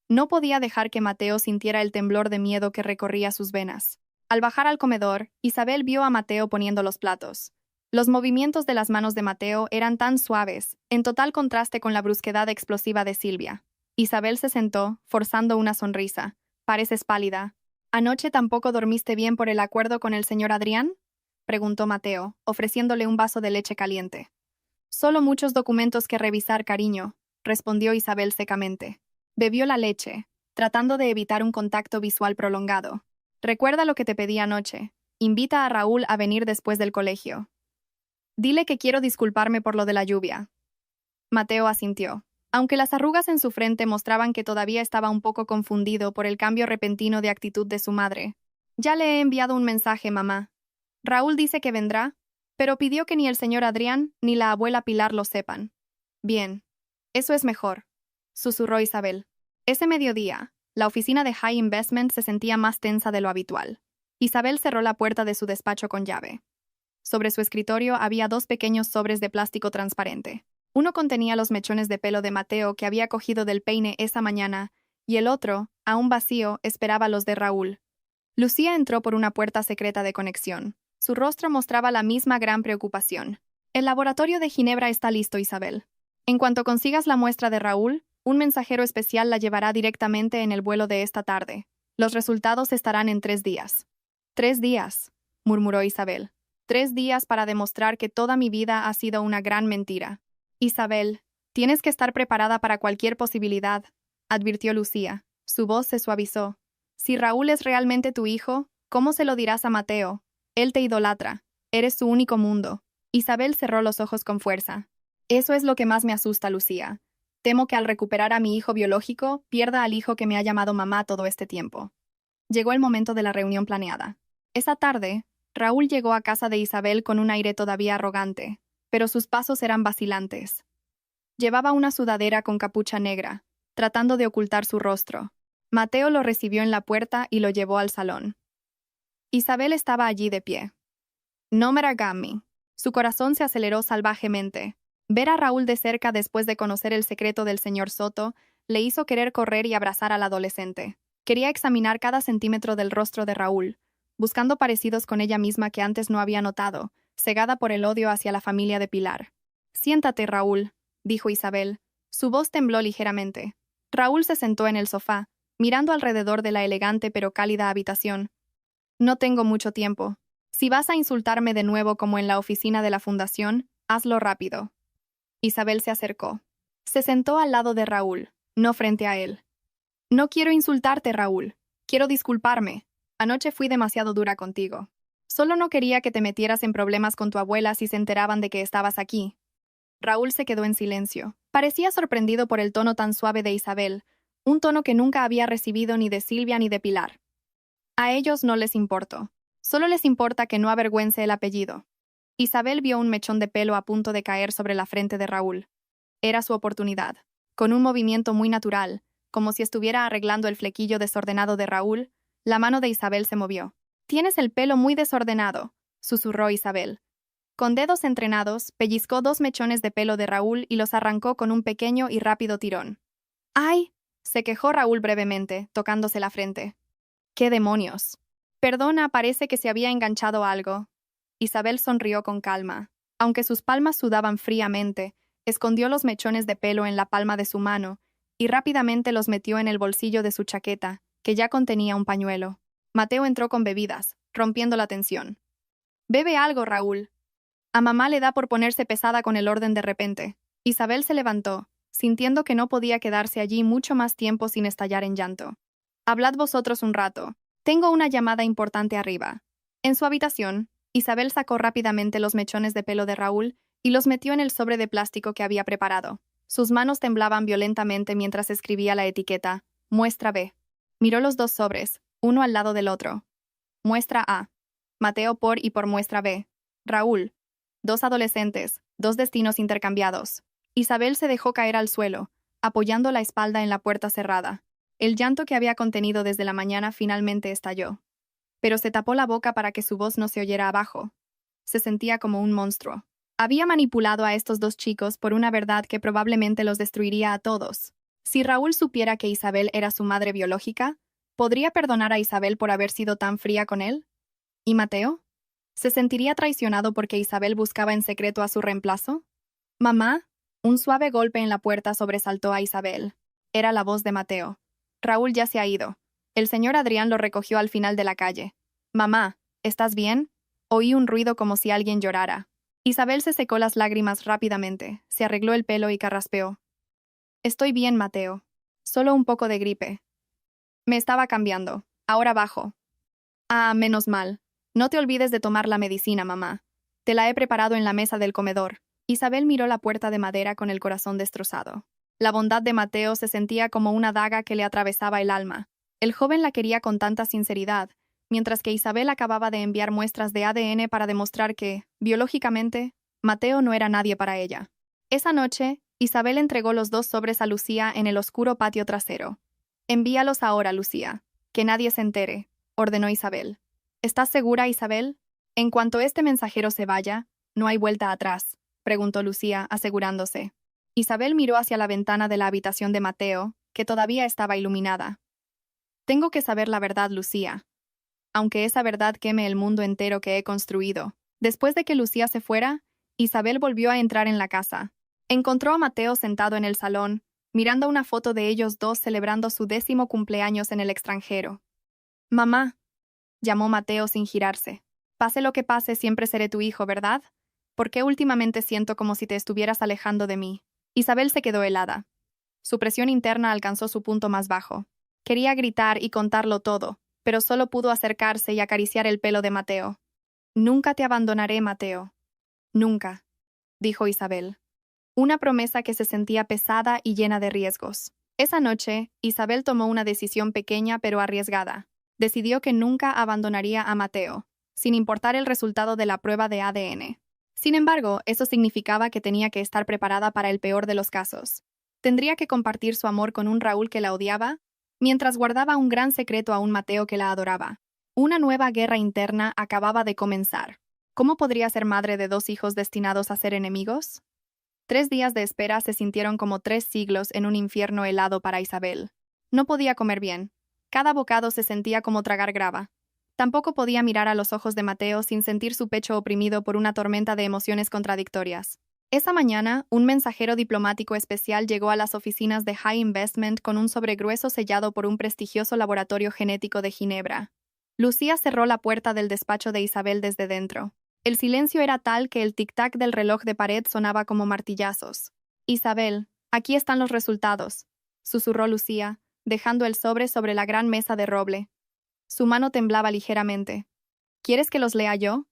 No podía dejar que Mateo sintiera el temblor de miedo que recorría sus venas. Al bajar al comedor, Isabel vio a Mateo poniendo los platos. Los movimientos de las manos de Mateo eran tan suaves, en total contraste con la brusquedad explosiva de Silvia. Isabel se sentó, forzando una sonrisa. Pareces pálida. ¿Anoche tampoco dormiste bien por el acuerdo con el señor Adrián? Preguntó Mateo, ofreciéndole un vaso de leche caliente. Solo muchos documentos que revisar, cariño, respondió Isabel secamente. Bebió la leche, tratando de evitar un contacto visual prolongado. Recuerda lo que te pedí anoche. Invita a Raúl a venir después del colegio. Dile que quiero disculparme por lo de la lluvia. Mateo asintió. Aunque las arrugas en su frente mostraban que todavía estaba un poco confundido por el cambio repentino de actitud de su madre. Ya le he enviado un mensaje, mamá. Raúl dice que vendrá, pero pidió que ni el señor Adrián ni la abuela Pilar lo sepan. Bien. Eso es mejor, susurró Isabel. Ese mediodía, la oficina de High Investment se sentía más tensa de lo habitual. Isabel cerró la puerta de su despacho con llave. Sobre su escritorio había 2 pequeños sobres de plástico transparente. Uno contenía los mechones de pelo de Mateo que había cogido del peine esa mañana, y el otro, aún vacío, esperaba los de Raúl. Lucía entró por una puerta secreta de conexión. Su rostro mostraba la misma gran preocupación. El laboratorio de Ginebra está listo, Isabel. En cuanto consigas la muestra de Raúl, un mensajero especial la llevará directamente en el vuelo de esta tarde. Los resultados estarán en 3 días. 3 días, murmuró Isabel. 3 días para demostrar que toda mi vida ha sido una gran mentira. Isabel, tienes que estar preparada para cualquier posibilidad, advirtió Lucía. Su voz se suavizó. Si Raúl es realmente tu hijo, ¿cómo se lo dirás a Mateo? Él te idolatra. Eres su único mundo. Isabel cerró los ojos con fuerza. Eso es lo que más me asusta, Lucía. Temo que al recuperar a mi hijo biológico, pierda al hijo que me ha llamado mamá todo este tiempo. Llegó el momento de la reunión planeada. Esa tarde, Raúl llegó a casa de Isabel con un aire todavía arrogante, pero sus pasos eran vacilantes. Llevaba una sudadera con capucha negra, tratando de ocultar su rostro. Mateo lo recibió en la puerta y lo llevó al salón. Isabel estaba allí de pie. No me ragami. Su corazón se aceleró salvajemente. Ver a Raúl de cerca después de conocer el secreto del señor Soto le hizo querer correr y abrazar al adolescente. Quería examinar cada centímetro del rostro de Raúl, buscando parecidos con ella misma que antes no había notado, cegada por el odio hacia la familia de Pilar. Siéntate, Raúl, dijo Isabel. Su voz tembló ligeramente. Raúl se sentó en el sofá, mirando alrededor de la elegante pero cálida habitación. No tengo mucho tiempo. Si vas a insultarme de nuevo como en la oficina de la fundación, hazlo rápido. Isabel se acercó. Se sentó al lado de Raúl, no frente a él. No quiero insultarte, Raúl. Quiero disculparme. Anoche fui demasiado dura contigo. Solo no quería que te metieras en problemas con tu abuela si se enteraban de que estabas aquí. Raúl se quedó en silencio. Parecía sorprendido por el tono tan suave de Isabel, un tono que nunca había recibido ni de Silvia ni de Pilar. A ellos no les importó. Solo les importa que no avergüence el apellido. Isabel vio un mechón de pelo a punto de caer sobre la frente de Raúl. Era su oportunidad. Con un movimiento muy natural, como si estuviera arreglando el flequillo desordenado de Raúl, la mano de Isabel se movió. «Tienes el pelo muy desordenado», susurró Isabel. Con dedos entrenados, pellizcó 2 mechones de pelo de Raúl y los arrancó con un pequeño y rápido tirón. «¡Ay!», se quejó Raúl brevemente, tocándose la frente. «¡Qué demonios!». «Perdona, parece que se había enganchado algo». Isabel sonrió con calma. Aunque sus palmas sudaban fríamente, escondió los mechones de pelo en la palma de su mano y rápidamente los metió en el bolsillo de su chaqueta, que ya contenía un pañuelo. Mateo entró con bebidas, rompiendo la tensión. «Bebe algo, Raúl». A mamá le da por ponerse pesada con el orden de repente. Isabel se levantó, sintiendo que no podía quedarse allí mucho más tiempo sin estallar en llanto. «Hablad vosotros un rato. Tengo una llamada importante arriba». En su habitación, Isabel sacó rápidamente los mechones de pelo de Raúl y los metió en el sobre de plástico que había preparado. Sus manos temblaban violentamente mientras escribía la etiqueta, «Muestra B». Miró los 2 sobres, uno al lado del otro. Muestra A. Mateo por y por muestra B. Raúl. 2 adolescentes, 2 destinos intercambiados. Isabel se dejó caer al suelo, apoyando la espalda en la puerta cerrada. El llanto que había contenido desde la mañana finalmente estalló. Pero se tapó la boca para que su voz no se oyera abajo. Se sentía como un monstruo. Había manipulado a estos 2 chicos por una verdad que probablemente los destruiría a todos. Si Raúl supiera que Isabel era su madre biológica, ¿podría perdonar a Isabel por haber sido tan fría con él? ¿Y Mateo? ¿Se sentiría traicionado porque Isabel buscaba en secreto a su reemplazo? «Mamá». Un suave golpe en la puerta sobresaltó a Isabel. Era la voz de Mateo. Raúl ya se ha ido. El señor Adrián lo recogió al final de la calle. Mamá, ¿estás bien? Oí un ruido como si alguien llorara. Isabel se secó las lágrimas rápidamente, se arregló el pelo y carraspeó. Estoy bien, Mateo. Solo un poco de gripe. Me estaba cambiando. Ahora bajo. Ah, menos mal. No te olvides de tomar la medicina, mamá. Te la he preparado en la mesa del comedor. Isabel miró la puerta de madera con el corazón destrozado. La bondad de Mateo se sentía como una daga que le atravesaba el alma. El joven la quería con tanta sinceridad, mientras que Isabel acababa de enviar muestras de ADN para demostrar que, biológicamente, Mateo no era nadie para ella. Esa noche, Isabel entregó los 2 sobres a Lucía en el oscuro patio trasero. Envíalos ahora, Lucía. Que nadie se entere, ordenó Isabel. ¿Estás segura, Isabel? En cuanto este mensajero se vaya, no hay vuelta atrás, preguntó Lucía, asegurándose. Isabel miró hacia la ventana de la habitación de Mateo, que todavía estaba iluminada. Tengo que saber la verdad, Lucía. Aunque esa verdad queme el mundo entero que he construido. Después de que Lucía se fuera, Isabel volvió a entrar en la casa. Encontró a Mateo sentado en el salón, mirando una foto de ellos dos celebrando su 10º cumpleaños en el extranjero. Mamá, llamó Mateo sin girarse. Pase lo que pase, siempre seré tu hijo, ¿verdad? ¿Por qué últimamente siento como si te estuvieras alejando de mí? Isabel se quedó helada. Su presión interna alcanzó su punto más bajo. Quería gritar y contarlo todo, pero solo pudo acercarse y acariciar el pelo de Mateo. Nunca te abandonaré, Mateo. Nunca, dijo Isabel. Una promesa que se sentía pesada y llena de riesgos. Esa noche, Isabel tomó una decisión pequeña pero arriesgada. Decidió que nunca abandonaría a Mateo, sin importar el resultado de la prueba de ADN. Sin embargo, eso significaba que tenía que estar preparada para el peor de los casos. Tendría que compartir su amor con un Raúl que la odiaba, mientras guardaba un gran secreto a un Mateo que la adoraba. Una nueva guerra interna acababa de comenzar. ¿Cómo podría ser madre de 2 hijos destinados a ser enemigos? 3 días de espera se sintieron como 3 siglos en un infierno helado para Isabel. No podía comer bien. Cada bocado se sentía como tragar grava. Tampoco podía mirar a los ojos de Mateo sin sentir su pecho oprimido por una tormenta de emociones contradictorias. Esa mañana, un mensajero diplomático especial llegó a las oficinas de High Investment con un sobre grueso sellado por un prestigioso laboratorio genético de Ginebra. Lucía cerró la puerta del despacho de Isabel desde dentro. El silencio era tal que el tic-tac del reloj de pared sonaba como martillazos. Isabel, aquí están los resultados, susurró Lucía, dejando el sobre la gran mesa de roble. Su mano temblaba ligeramente. ¿Quieres que los lea yo?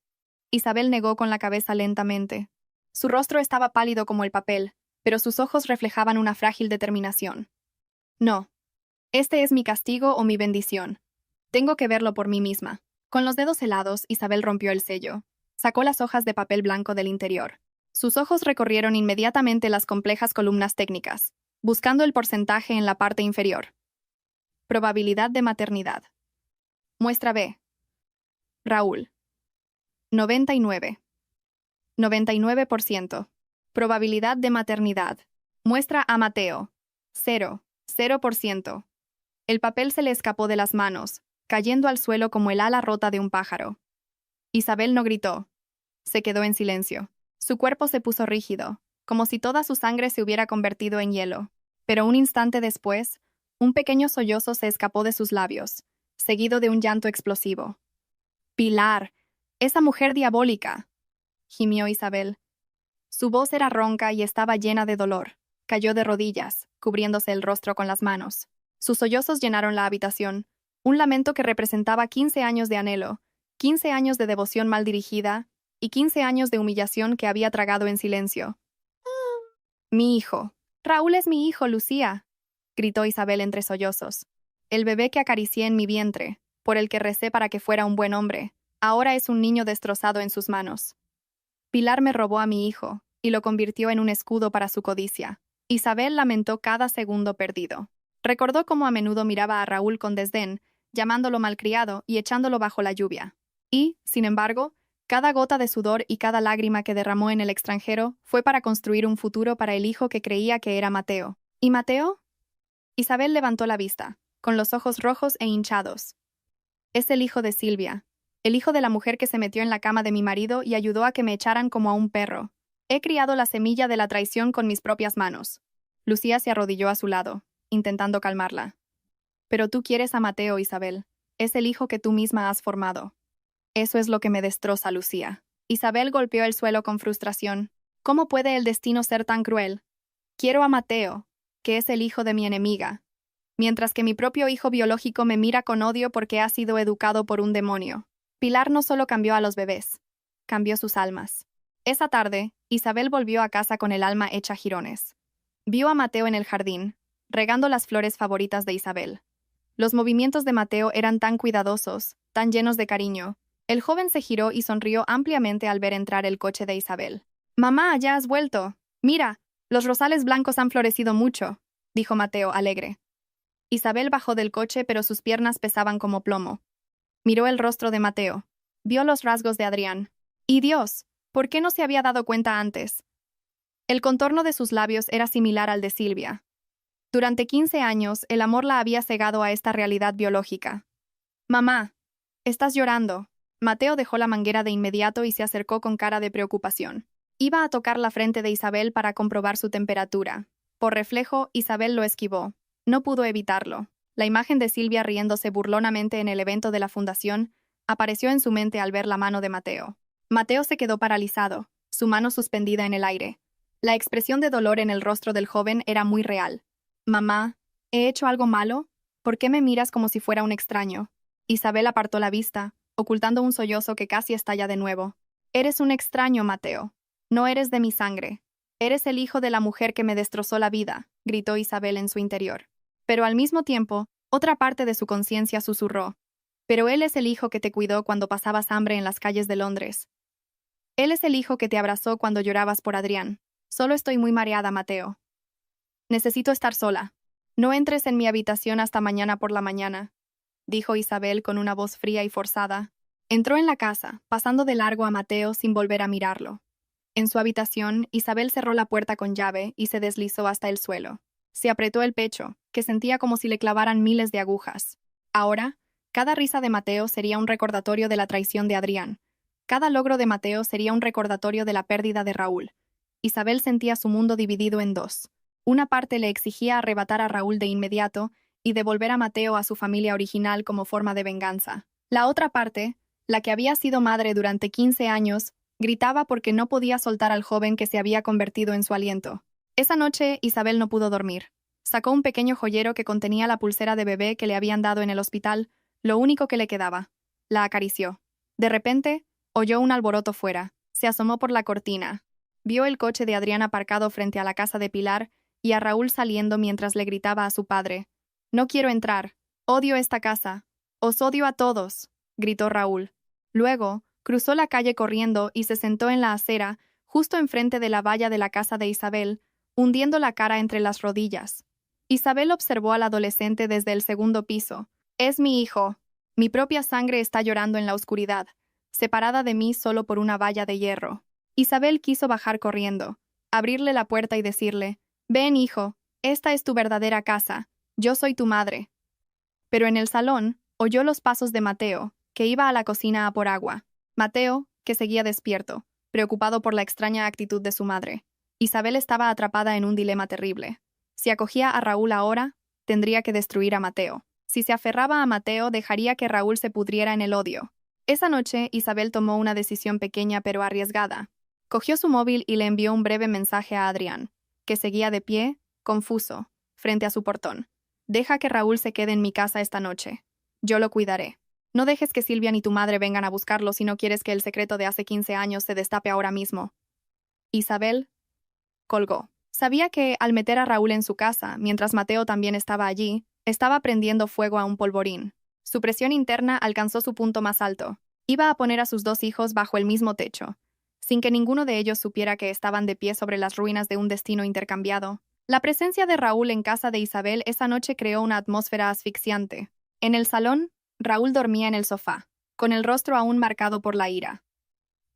Isabel negó con la cabeza lentamente. Su rostro estaba pálido como el papel, pero sus ojos reflejaban una frágil determinación. No. Este es mi castigo o mi bendición. Tengo que verlo por mí misma. Con los dedos helados, Isabel rompió el sello. Sacó las hojas de papel blanco del interior. Sus ojos recorrieron inmediatamente las complejas columnas técnicas, buscando el porcentaje en la parte inferior. Probabilidad de maternidad. Muestra B. Raúl. 99. 99%. Probabilidad de maternidad. Muestra a Mateo. 0%. El papel se le escapó de las manos, cayendo al suelo como el ala rota de un pájaro. Isabel no gritó. Se quedó en silencio. Su cuerpo se puso rígido, como si toda su sangre se hubiera convertido en hielo. Pero un instante después, un pequeño sollozo se escapó de sus labios, seguido de un llanto explosivo. «Pilar, esa mujer diabólica», gimió Isabel. Su voz era ronca y estaba llena de dolor. Cayó de rodillas, cubriéndose el rostro con las manos. Sus sollozos llenaron la habitación, un lamento que representaba 15 años de anhelo, 15 años de devoción mal dirigida y 15 años de humillación que había tragado en silencio. «Mi hijo. Raúl es mi hijo, Lucía», gritó Isabel entre sollozos. «El bebé que acaricié en mi vientre, por el que recé para que fuera un buen hombre, ahora es un niño destrozado en sus manos. Pilar me robó a mi hijo y lo convirtió en un escudo para su codicia». Isabel lamentó cada segundo perdido. Recordó cómo a menudo miraba a Raúl con desdén, llamándolo malcriado y echándolo bajo la lluvia. Y, sin embargo, cada gota de sudor y cada lágrima que derramó en el extranjero fue para construir un futuro para el hijo que creía que era Mateo. ¿Y Mateo? Isabel levantó la vista, con los ojos rojos e hinchados. Es el hijo de Silvia, el hijo de la mujer que se metió en la cama de mi marido y ayudó a que me echaran como a un perro. He criado la semilla de la traición con mis propias manos. Lucía se arrodilló a su lado. intentando calmarla. Pero tú quieres a Mateo, Isabel. Es el hijo que tú misma has formado. Eso es lo que me destroza, Lucía. Isabel golpeó el suelo con frustración. ¿Cómo puede el destino ser tan cruel? Quiero a Mateo, que es el hijo de mi enemiga, mientras que mi propio hijo biológico me mira con odio porque ha sido educado por un demonio. Pilar no solo cambió a los bebés, cambió sus almas. Esa tarde, Isabel volvió a casa con el alma hecha jirones. Vio a Mateo en el jardín, regando las flores favoritas de Isabel. Los movimientos de Mateo eran tan cuidadosos, tan llenos de cariño. El joven se giró y sonrió ampliamente al ver entrar el coche de Isabel. «Mamá, ya has vuelto. Mira, los rosales blancos han florecido mucho», dijo Mateo alegre. Isabel bajó del coche, pero sus piernas pesaban como plomo. Miró el rostro de Mateo. Vio los rasgos de Adrián. ¡Y Dios! ¿Por qué no se había dado cuenta antes? El contorno de sus labios era similar al de Silvia. Durante 15 años, el amor la había cegado a esta realidad biológica. «Mamá, estás llorando». Mateo dejó la manguera de inmediato y se acercó con cara de preocupación. Iba a tocar la frente de Isabel para comprobar su temperatura. Por reflejo, Isabel lo esquivó. No pudo evitarlo. La imagen de Silvia riéndose burlonamente en el evento de la fundación apareció en su mente al ver la mano de Mateo. Mateo se quedó paralizado, su mano suspendida en el aire. La expresión de dolor en el rostro del joven era muy real. «Mamá, ¿he hecho algo malo? ¿Por qué me miras como si fuera un extraño?» Isabel apartó la vista, ocultando un sollozo que casi estalla de nuevo. «Eres un extraño, Mateo. No eres de mi sangre. Eres el hijo de la mujer que me destrozó la vida», gritó Isabel en su interior. Pero al mismo tiempo, otra parte de su conciencia susurró. «Pero él es el hijo que te cuidó cuando pasabas hambre en las calles de Londres. Él es el hijo que te abrazó cuando llorabas por Adrián. Solo estoy muy mareada, Mateo. Necesito estar sola. No entres en mi habitación hasta mañana por la mañana», dijo Isabel con una voz fría y forzada. Entró en la casa, pasando de largo a Mateo sin volver a mirarlo. En su habitación, Isabel cerró la puerta con llave y se deslizó hasta el suelo. Se apretó el pecho, que sentía como si le clavaran miles de agujas. Ahora, cada risa de Mateo sería un recordatorio de la traición de Adrián. Cada logro de Mateo sería un recordatorio de la pérdida de Raúl. Isabel sentía su mundo dividido en dos. Una parte le exigía arrebatar a Raúl de inmediato y devolver a Mateo a su familia original como forma de venganza. La otra parte, la que había sido madre durante 15 años, gritaba porque no podía soltar al joven que se había convertido en su aliento. Esa noche, Isabel no pudo dormir. Sacó un pequeño joyero que contenía la pulsera de bebé que le habían dado en el hospital, lo único que le quedaba. La acarició. De repente, oyó un alboroto fuera. Se asomó por la cortina. Vio el coche de Adrián aparcado frente a la casa de Pilar y a Raúl saliendo mientras le gritaba a su padre. «No quiero entrar. Odio esta casa. Os odio a todos», gritó Raúl. Luego, cruzó la calle corriendo y se sentó en la acera, justo enfrente de la valla de la casa de Isabel, hundiendo la cara entre las rodillas. Isabel observó al adolescente desde el segundo piso. «Es mi hijo. Mi propia sangre está llorando en la oscuridad, separada de mí solo por una valla de hierro». Isabel quiso bajar corriendo, abrirle la puerta y decirle: «Ven, hijo, esta es tu verdadera casa. Yo soy tu madre». Pero en el salón, oyó los pasos de Mateo, que iba a la cocina a por agua. Mateo, que seguía despierto, preocupado por la extraña actitud de su madre. Isabel estaba atrapada en un dilema terrible. Si acogía a Raúl ahora, tendría que destruir a Mateo. Si se aferraba a Mateo, dejaría que Raúl se pudriera en el odio. Esa noche, Isabel tomó una decisión pequeña pero arriesgada. Cogió su móvil y le envió un breve mensaje a Adrián, que seguía de pie, confuso, frente a su portón. «Deja que Raúl se quede en mi casa esta noche. Yo lo cuidaré. No dejes que Silvia ni tu madre vengan a buscarlo si no quieres que el secreto de hace 15 años se destape ahora mismo». Isabel colgó. Sabía que, al meter a Raúl en su casa, mientras Mateo también estaba allí, estaba prendiendo fuego a un polvorín. Su presión interna alcanzó su punto más alto. Iba a poner a sus dos hijos bajo el mismo techo, sin que ninguno de ellos supiera que estaban de pie sobre las ruinas de un destino intercambiado. La presencia de Raúl en casa de Isabel esa noche creó una atmósfera asfixiante. En el salón, Raúl dormía en el sofá, con el rostro aún marcado por la ira.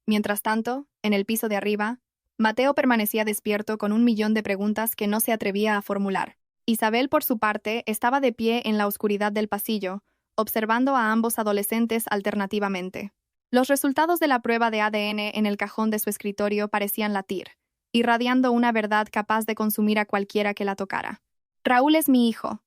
Mientras tanto, en el piso de arriba, Mateo permanecía despierto con 1.000.000 de preguntas que no se atrevía a formular. Isabel, por su parte, estaba de pie en la oscuridad del pasillo, observando a ambos adolescentes alternativamente. Los resultados de la prueba de ADN en el cajón de su escritorio parecían latir, irradiando una verdad capaz de consumir a cualquiera que la tocara. Raúl es mi hijo,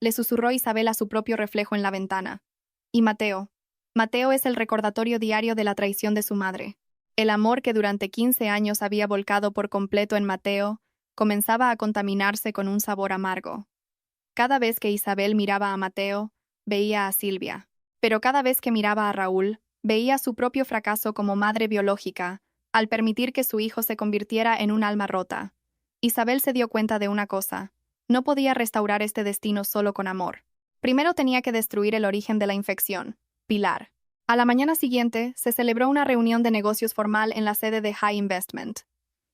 le susurró Isabel a su propio reflejo en la ventana. Y Mateo. Mateo es el recordatorio diario de la traición de su madre. El amor que durante 15 años había volcado por completo en Mateo comenzaba a contaminarse con un sabor amargo. Cada vez que Isabel miraba a Mateo, veía a Silvia. Pero cada vez que miraba a Raúl, veía su propio fracaso como madre biológica, al permitir que su hijo se convirtiera en un alma rota. Isabel se dio cuenta de una cosa: no podía restaurar este destino solo con amor. Primero tenía que destruir el origen de la infección, Pilar. A la mañana siguiente, se celebró una reunión de negocios formal en la sede de High Investment.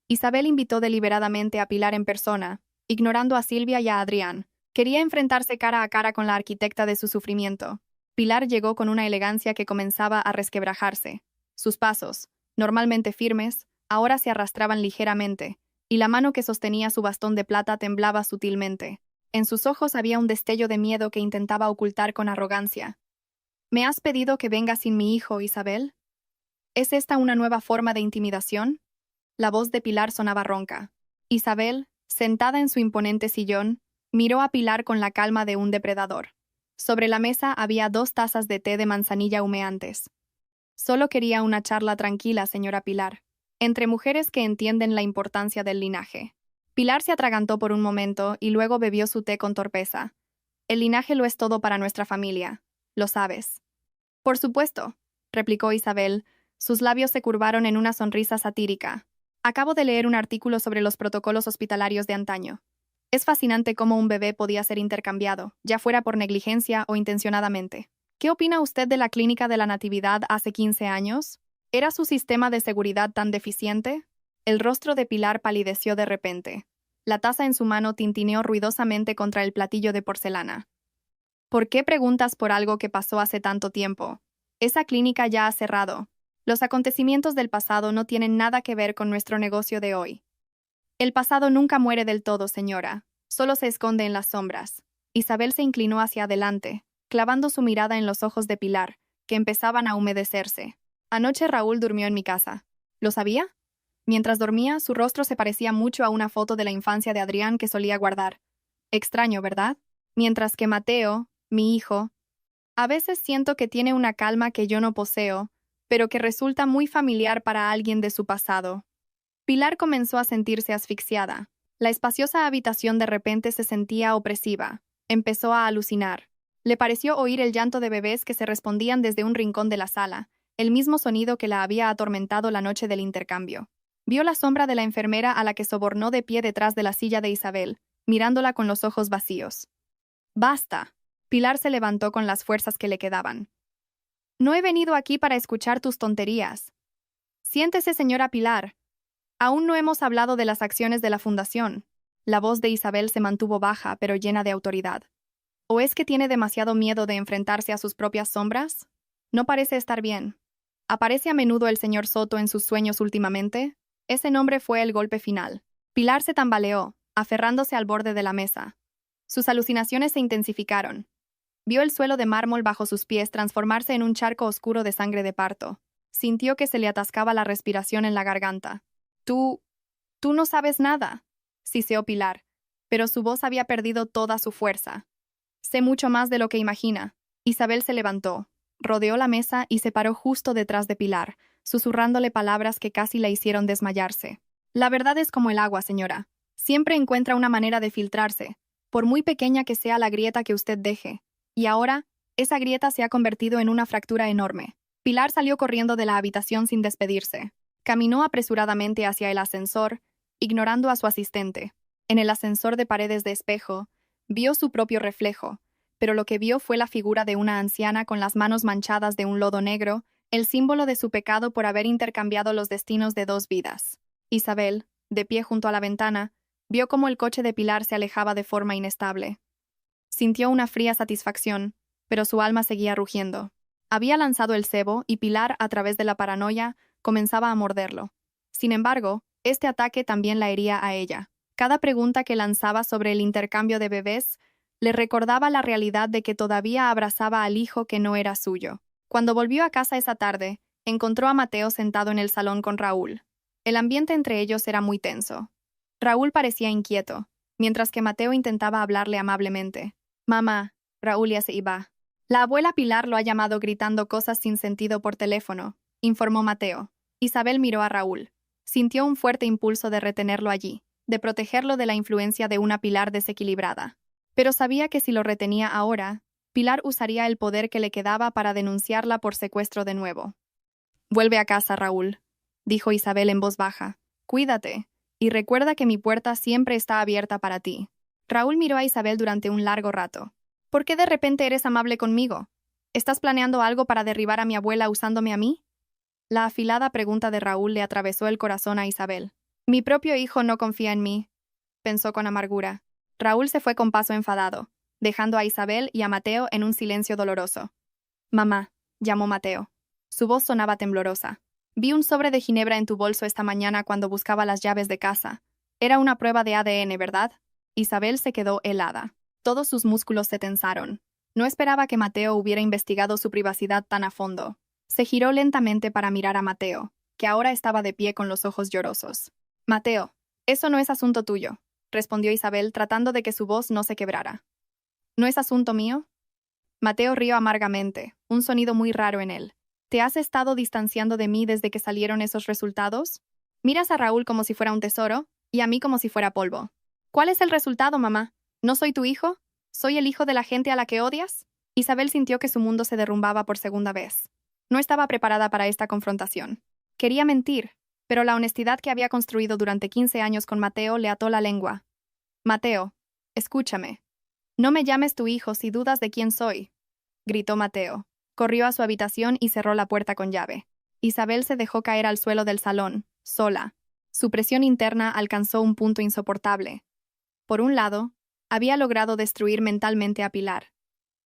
Isabel invitó deliberadamente a Pilar en persona, ignorando a Silvia y a Adrián. Quería enfrentarse cara a cara con la arquitecta de su sufrimiento. Pilar llegó con una elegancia que comenzaba a resquebrajarse. Sus pasos, normalmente firmes, ahora se arrastraban ligeramente, y la mano que sostenía su bastón de plata temblaba sutilmente. En sus ojos había un destello de miedo que intentaba ocultar con arrogancia. ¿Me has pedido que venga sin mi hijo, Isabel? ¿Es esta una nueva forma de intimidación? La voz de Pilar sonaba ronca. Isabel, sentada en su imponente sillón, miró a Pilar con la calma de un depredador. Sobre la mesa había 2 tazas de té de manzanilla humeantes. Solo quería una charla tranquila, señora Pilar, entre mujeres que entienden la importancia del linaje. Pilar se atragantó por un momento y luego bebió su té con torpeza. El linaje lo es todo para nuestra familia, lo sabes. Por supuesto, replicó Isabel. Sus labios se curvaron en una sonrisa satírica. Acabo de leer un artículo sobre los protocolos hospitalarios de antaño. Es fascinante cómo un bebé podía ser intercambiado, ya fuera por negligencia o intencionadamente. ¿Qué opina usted de la clínica de la Natividad hace 15 años? ¿Era su sistema de seguridad tan deficiente? El rostro de Pilar palideció de repente. La taza en su mano tintineó ruidosamente contra el platillo de porcelana. ¿Por qué preguntas por algo que pasó hace tanto tiempo? Esa clínica ya ha cerrado. Los acontecimientos del pasado no tienen nada que ver con nuestro negocio de hoy. El pasado nunca muere del todo, señora. Solo se esconde en las sombras. Isabel se inclinó hacia adelante, clavando su mirada en los ojos de Pilar, que empezaban a humedecerse. Anoche Raúl durmió en mi casa. ¿Lo sabía? Mientras dormía, su rostro se parecía mucho a una foto de la infancia de Adrián que solía guardar. Extraño, ¿verdad? Mientras que Mateo, mi hijo, a veces siento que tiene una calma que yo no poseo, pero que resulta muy familiar para alguien de su pasado. Pilar comenzó a sentirse asfixiada. La espaciosa habitación de repente se sentía opresiva. Empezó a alucinar. Le pareció oír el llanto de bebés que se respondían desde un rincón de la sala, el mismo sonido que la había atormentado la noche del intercambio. Vio la sombra de la enfermera a la que sobornó de pie detrás de la silla de Isabel, mirándola con los ojos vacíos. «Basta». Pilar se levantó con las fuerzas que le quedaban. «No he venido aquí para escuchar tus tonterías. Siéntese, señora Pilar. Aún no hemos hablado de las acciones de la fundación». La voz de Isabel se mantuvo baja, pero llena de autoridad. ¿O es que tiene demasiado miedo de enfrentarse a sus propias sombras? No parece estar bien. ¿Aparece a menudo el señor Soto en sus sueños últimamente? Ese nombre fue el golpe final. Pilar se tambaleó, aferrándose al borde de la mesa. Sus alucinaciones se intensificaron. Vio el suelo de mármol bajo sus pies transformarse en un charco oscuro de sangre de parto. Sintió que se le atascaba la respiración en la garganta. Tú no sabes nada», siseó Pilar, pero su voz había perdido toda su fuerza. «Sé mucho más de lo que imagina». Isabel se levantó, rodeó la mesa y se paró justo detrás de Pilar, susurrándole palabras que casi la hicieron desmayarse. «La verdad es como el agua, señora. Siempre encuentra una manera de filtrarse, por muy pequeña que sea la grieta que usted deje. Y ahora, esa grieta se ha convertido en una fractura enorme». Pilar salió corriendo de la habitación sin despedirse. Caminó apresuradamente hacia el ascensor, ignorando a su asistente. En el ascensor de paredes de espejo, vio su propio reflejo, pero lo que vio fue la figura de una anciana con las manos manchadas de un lodo negro, el símbolo de su pecado por haber intercambiado los destinos de 2 vidas. Isabel, de pie junto a la ventana, vio cómo el coche de Pilar se alejaba de forma inestable. Sintió una fría satisfacción, pero su alma seguía rugiendo. Había lanzado el cebo y Pilar, a través de la paranoia, comenzaba a morderlo. Sin embargo, este ataque también la hería a ella. Cada pregunta que lanzaba sobre el intercambio de bebés le recordaba la realidad de que todavía abrazaba al hijo que no era suyo. Cuando volvió a casa esa tarde, encontró a Mateo sentado en el salón con Raúl. El ambiente entre ellos era muy tenso. Raúl parecía inquieto. mientras que Mateo intentaba hablarle amablemente. Mamá, Raúl ya se iba. La abuela Pilar lo ha llamado gritando cosas sin sentido por teléfono, informó Mateo. Isabel miró a Raúl. Sintió un fuerte impulso de retenerlo allí, de protegerlo de la influencia de una Pilar desequilibrada. Pero sabía que si lo retenía ahora, Pilar usaría el poder que le quedaba para denunciarla por secuestro de nuevo. Vuelve a casa, Raúl, dijo Isabel en voz baja. Cuídate, y recuerda que mi puerta siempre está abierta para ti. Raúl miró a Isabel durante un largo rato. ¿Por qué de repente eres amable conmigo? ¿Estás planeando algo para derribar a mi abuela usándome a mí? La afilada pregunta de Raúl le atravesó el corazón a Isabel. Mi propio hijo no confía en mí, pensó con amargura. Raúl se fue con paso enfadado, dejando a Isabel y a Mateo en un silencio doloroso. Mamá, llamó Mateo. Su voz sonaba temblorosa. Vi un sobre de ginebra en tu bolso esta mañana cuando buscaba las llaves de casa. Era una prueba de ADN, ¿verdad? Isabel se quedó helada. Todos sus músculos se tensaron. No esperaba que Mateo hubiera investigado su privacidad tan a fondo. Se giró lentamente para mirar a Mateo, que ahora estaba de pie con los ojos llorosos. Mateo, eso no es asunto tuyo, respondió Isabel tratando de que su voz no se quebrara. ¿No es asunto mío? Mateo rió amargamente, un sonido muy raro en él. ¿Te has estado distanciando de mí desde que salieron esos resultados? Miras a Raúl como si fuera un tesoro, y a mí como si fuera polvo. ¿Cuál es el resultado, mamá? ¿No soy tu hijo? ¿Soy el hijo de la gente a la que odias? Isabel sintió que su mundo se derrumbaba por segunda vez. No estaba preparada para esta confrontación. Quería mentir, pero la honestidad que había construido durante 15 años con Mateo le ató la lengua. Mateo, escúchame. No me llames tu hijo si dudas de quién soy, gritó Mateo. Corrió a su habitación y cerró la puerta con llave. Isabel se dejó caer al suelo del salón, sola. Su presión interna alcanzó un punto insoportable. Por un lado, había logrado destruir mentalmente a Pilar.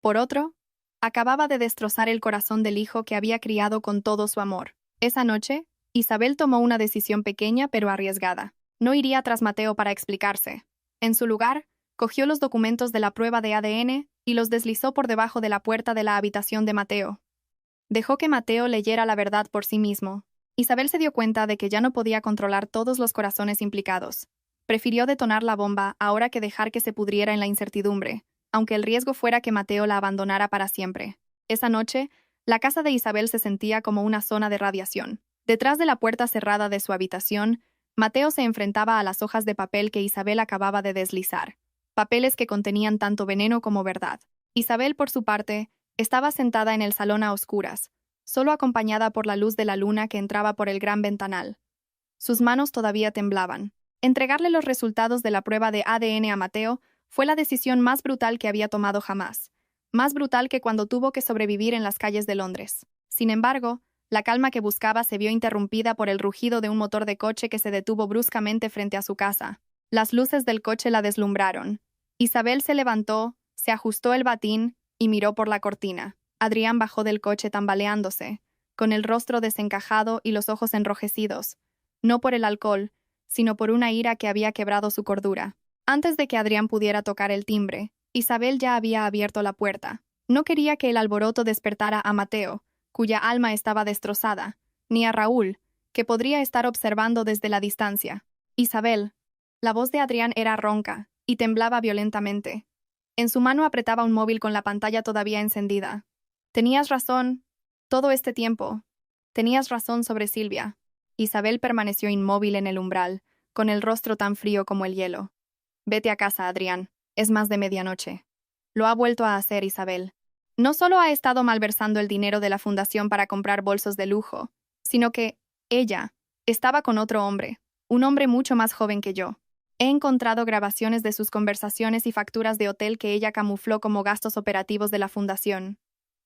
Por otro, acababa de destrozar el corazón del hijo que había criado con todo su amor. Esa noche, Isabel tomó una decisión pequeña pero arriesgada. No iría tras Mateo para explicarse. En su lugar, cogió los documentos de la prueba de ADN y los deslizó por debajo de la puerta de la habitación de Mateo. Dejó que Mateo leyera la verdad por sí mismo. Isabel se dio cuenta de que ya no podía controlar todos los corazones implicados. Prefirió detonar la bomba ahora que dejar que se pudriera en la incertidumbre, aunque el riesgo fuera que Mateo la abandonara para siempre. Esa noche, la casa de Isabel se sentía como una zona de radiación. Detrás de la puerta cerrada de su habitación, Mateo se enfrentaba a las hojas de papel que Isabel acababa de deslizar. Papeles que contenían tanto veneno como verdad. Isabel, por su parte, estaba sentada en el salón a oscuras, solo acompañada por la luz de la luna que entraba por el gran ventanal. Sus manos todavía temblaban. Entregarle los resultados de la prueba de ADN a Mateo fue la decisión más brutal que había tomado jamás. Más brutal que cuando tuvo que sobrevivir en las calles de Londres. Sin embargo, la calma que buscaba se vio interrumpida por el rugido de un motor de coche que se detuvo bruscamente frente a su casa. Las luces del coche la deslumbraron. Isabel se levantó, se ajustó el batín y miró por la cortina. Adrián bajó del coche tambaleándose, con el rostro desencajado y los ojos enrojecidos, no por el alcohol, sino por una ira que había quebrado su cordura. Antes de que Adrián pudiera tocar el timbre, Isabel ya había abierto la puerta. No quería que el alboroto despertara a Mateo, cuya alma estaba destrozada, ni a Raúl, que podría estar observando desde la distancia. Isabel. La voz de Adrián era ronca, y temblaba violentamente. En su mano apretaba un móvil con la pantalla todavía encendida. Tenías razón. Todo este tiempo. Tenías razón sobre Silvia. Isabel permaneció inmóvil en el umbral, con el rostro tan frío como el hielo. Vete a casa, Adrián. Es más de medianoche. Lo ha vuelto a hacer Isabel. No solo ha estado malversando el dinero de la fundación para comprar bolsos de lujo, sino que ella estaba con otro hombre, un hombre mucho más joven que yo. He encontrado grabaciones de sus conversaciones y facturas de hotel que ella camufló como gastos operativos de la fundación.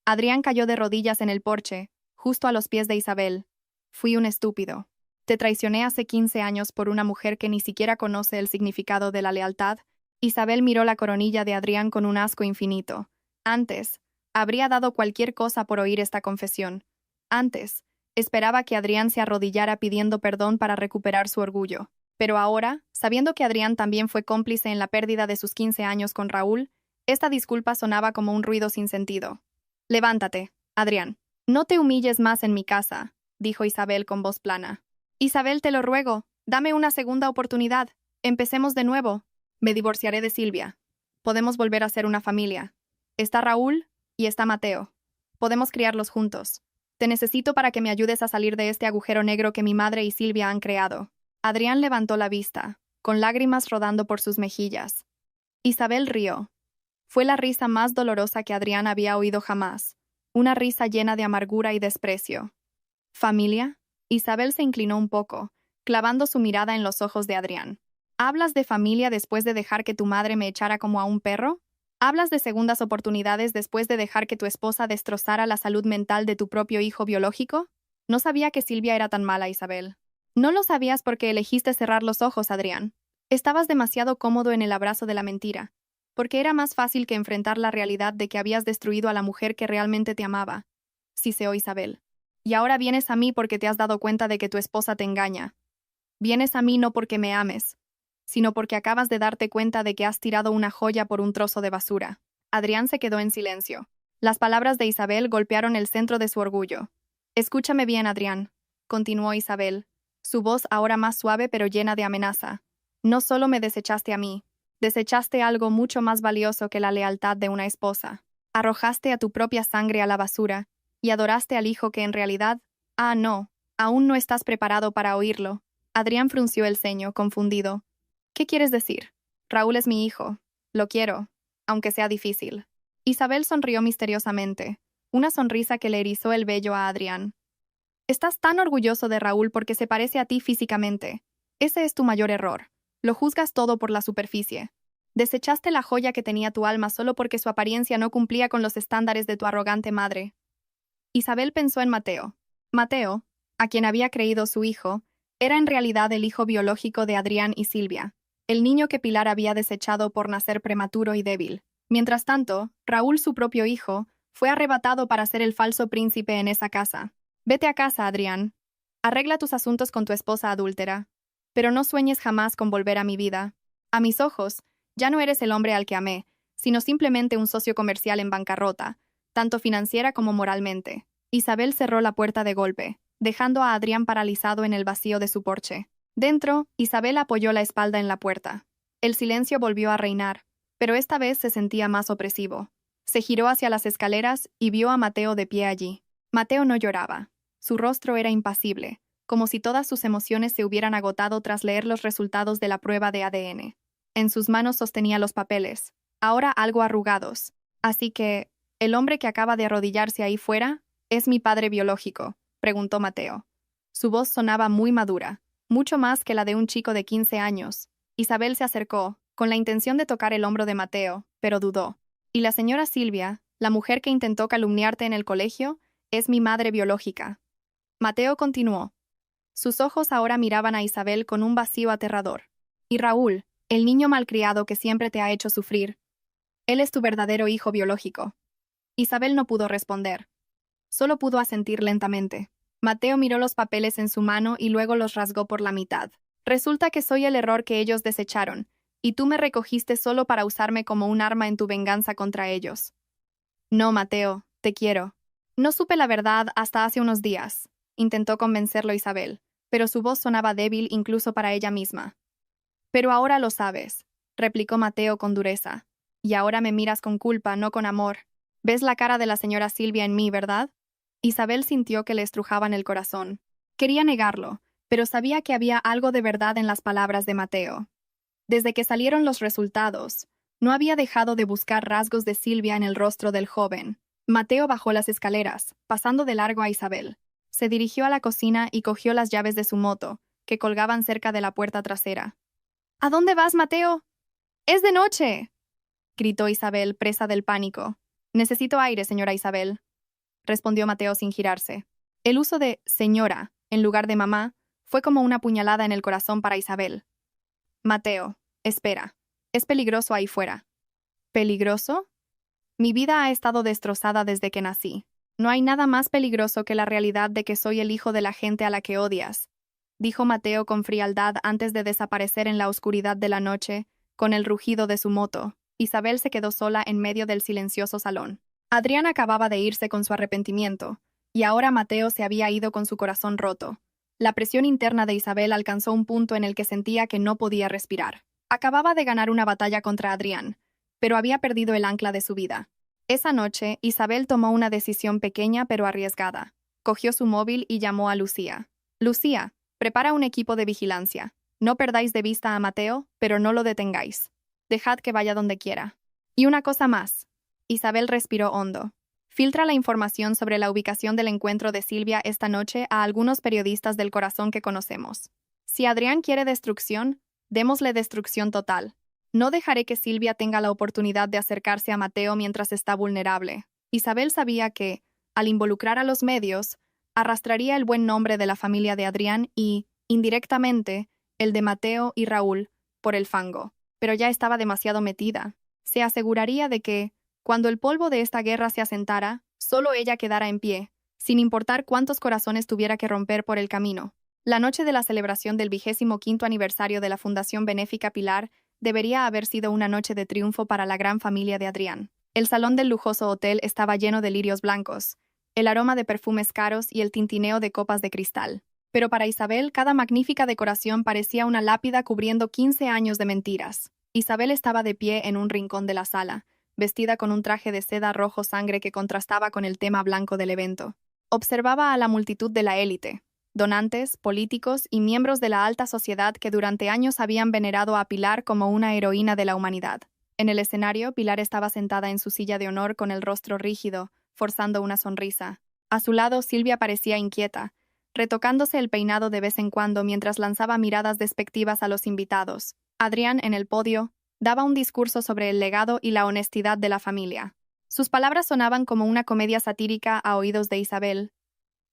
Adrián cayó de rodillas en el porche, justo a los pies de Isabel. Fui un estúpido. Te traicioné hace 15 años por una mujer que ni siquiera conoce el significado de la lealtad. Isabel miró la coronilla de Adrián con un asco infinito. Antes, habría dado cualquier cosa por oír esta confesión. Antes, esperaba que Adrián se arrodillara pidiendo perdón para recuperar su orgullo. Pero ahora, sabiendo que Adrián también fue cómplice en la pérdida de sus 15 años con Raúl, esta disculpa sonaba como un ruido sin sentido. Levántate, Adrián. No te humilles más en mi casa, dijo Isabel con voz plana. Isabel, te lo ruego, dame una segunda oportunidad. Empecemos de nuevo. Me divorciaré de Silvia. Podemos volver a ser una familia. Está Raúl y está Mateo. Podemos criarlos juntos. Te necesito para que me ayudes a salir de este agujero negro que mi madre y Silvia han creado. Adrián levantó la vista, con lágrimas rodando por sus mejillas. Isabel rió. Fue la risa más dolorosa que Adrián había oído jamás, una risa llena de amargura y desprecio. ¿Familia? Isabel se inclinó un poco, clavando su mirada en los ojos de Adrián. ¿Hablas de familia después de dejar que tu madre me echara como a un perro? ¿Hablas de segundas oportunidades después de dejar que tu esposa destrozara la salud mental de tu propio hijo biológico? No sabía que Silvia era tan mala, Isabel. No lo sabías porque elegiste cerrar los ojos, Adrián. Estabas demasiado cómodo en el abrazo de la mentira, porque era más fácil que enfrentar la realidad de que habías destruido a la mujer que realmente te amaba. Siseó Isabel. Y ahora vienes a mí porque te has dado cuenta de que tu esposa te engaña. Vienes a mí no porque me ames, sino porque acabas de darte cuenta de que has tirado una joya por un trozo de basura. Adrián se quedó en silencio. Las palabras de Isabel golpearon el centro de su orgullo. Escúchame bien, Adrián, continuó Isabel, su voz ahora más suave pero llena de amenaza. No solo me desechaste a mí, desechaste algo mucho más valioso que la lealtad de una esposa. Arrojaste a tu propia sangre a la basura y adoraste al hijo que en realidad, no, aún no estás preparado para oírlo. Adrián frunció el ceño, confundido. ¿Qué quieres decir? Raúl es mi hijo. Lo quiero, aunque sea difícil. Isabel sonrió misteriosamente, una sonrisa que le erizó el vello a Adrián. Estás tan orgulloso de Raúl porque se parece a ti físicamente. Ese es tu mayor error. Lo juzgas todo por la superficie. Desechaste la joya que tenía tu alma solo porque su apariencia no cumplía con los estándares de tu arrogante madre. Isabel pensó en Mateo. Mateo, a quien había creído su hijo, era en realidad el hijo biológico de Adrián y Silvia, el niño que Pilar había desechado por nacer prematuro y débil. Mientras tanto, Raúl, su propio hijo, fue arrebatado para ser el falso príncipe en esa casa. Vete a casa, Adrián. Arregla tus asuntos con tu esposa adúltera. Pero no sueñes jamás con volver a mi vida. A mis ojos, ya no eres el hombre al que amé, sino simplemente un socio comercial en bancarrota, tanto financiera como moralmente. Isabel cerró la puerta de golpe, dejando a Adrián paralizado en el vacío de su porche. Dentro, Isabel apoyó la espalda en la puerta. El silencio volvió a reinar, pero esta vez se sentía más opresivo. Se giró hacia las escaleras y vio a Mateo de pie allí. Mateo no lloraba. Su rostro era impasible, como si todas sus emociones se hubieran agotado tras leer los resultados de la prueba de ADN. En sus manos sostenía los papeles, ahora algo arrugados. Así que, ¿el hombre que acaba de arrodillarse ahí fuera es mi padre biológico?, preguntó Mateo. Su voz sonaba muy madura, mucho más que la de un chico de 15 años. Isabel se acercó, con la intención de tocar el hombro de Mateo, pero dudó. Y la señora Silvia, la mujer que intentó calumniarte en el colegio, es mi madre biológica. Mateo continuó. Sus ojos ahora miraban a Isabel con un vacío aterrador. Y Raúl, el niño malcriado que siempre te ha hecho sufrir. Él es tu verdadero hijo biológico. Isabel no pudo responder. Solo pudo asentir lentamente. Mateo miró los papeles en su mano y luego los rasgó por la mitad. Resulta que soy el error que ellos desecharon, y tú me recogiste solo para usarme como un arma en tu venganza contra ellos. No, Mateo, te quiero. No supe la verdad hasta hace unos días, intentó convencerlo Isabel, pero su voz sonaba débil incluso para ella misma. Pero ahora lo sabes, replicó Mateo con dureza. Y ahora me miras con culpa, no con amor. ¿Ves la cara de la señora Silvia en mí, verdad? Isabel sintió que le estrujaban el corazón. Quería negarlo, pero sabía que había algo de verdad en las palabras de Mateo. Desde que salieron los resultados, no había dejado de buscar rasgos de Silvia en el rostro del joven. Mateo bajó las escaleras, pasando de largo a Isabel. Se dirigió a la cocina y cogió las llaves de su moto, que colgaban cerca de la puerta trasera. ¿A dónde vas, Mateo? ¡Es de noche!, gritó Isabel, presa del pánico. Necesito aire, señora Isabel, respondió Mateo sin girarse. El uso de señora, en lugar de mamá, fue como una puñalada en el corazón para Isabel. Mateo, espera. Es peligroso ahí fuera. ¿Peligroso? Mi vida ha estado destrozada desde que nací. No hay nada más peligroso que la realidad de que soy el hijo de la gente a la que odias, dijo Mateo con frialdad antes de desaparecer en la oscuridad de la noche, con el rugido de su moto. Isabel se quedó sola en medio del silencioso salón. Adrián acababa de irse con su arrepentimiento, y ahora Mateo se había ido con su corazón roto. La presión interna de Isabel alcanzó un punto en el que sentía que no podía respirar. Acababa de ganar una batalla contra Adrián, pero había perdido el ancla de su vida. Esa noche, Isabel tomó una decisión pequeña pero arriesgada. Cogió su móvil y llamó a Lucía. Lucía, prepara un equipo de vigilancia. No perdáis de vista a Mateo, pero no lo detengáis. Dejad que vaya donde quiera. Y una cosa más. Isabel respiró hondo. Filtra la información sobre la ubicación del encuentro de Silvia esta noche a algunos periodistas del corazón que conocemos. Si Adrián quiere destrucción, démosle destrucción total. No dejaré que Silvia tenga la oportunidad de acercarse a Mateo mientras está vulnerable. Isabel sabía que, al involucrar a los medios, arrastraría el buen nombre de la familia de Adrián y, indirectamente, el de Mateo y Raúl, por el fango. Pero ya estaba demasiado metida. Se aseguraría de que, cuando el polvo de esta guerra se asentara, solo ella quedara en pie, sin importar cuántos corazones tuviera que romper por el camino. La noche de la celebración del 25º aniversario de la Fundación Benéfica Pilar debería haber sido una noche de triunfo para la gran familia de Adrián. El salón del lujoso hotel estaba lleno de lirios blancos, el aroma de perfumes caros y el tintineo de copas de cristal. Pero para Isabel, cada magnífica decoración parecía una lápida cubriendo 15 años de mentiras. Isabel estaba de pie en un rincón de la sala, vestida con un traje de seda rojo sangre que contrastaba con el tema blanco del evento. Observaba a la multitud de la élite, donantes, políticos y miembros de la alta sociedad que durante años habían venerado a Pilar como una heroína de la humanidad. En el escenario, Pilar estaba sentada en su silla de honor con el rostro rígido, forzando una sonrisa. A su lado, Silvia parecía inquieta, retocándose el peinado de vez en cuando mientras lanzaba miradas despectivas a los invitados. Adrián, en el podio, daba un discurso sobre el legado y la honestidad de la familia. Sus palabras sonaban como una comedia satírica a oídos de Isabel.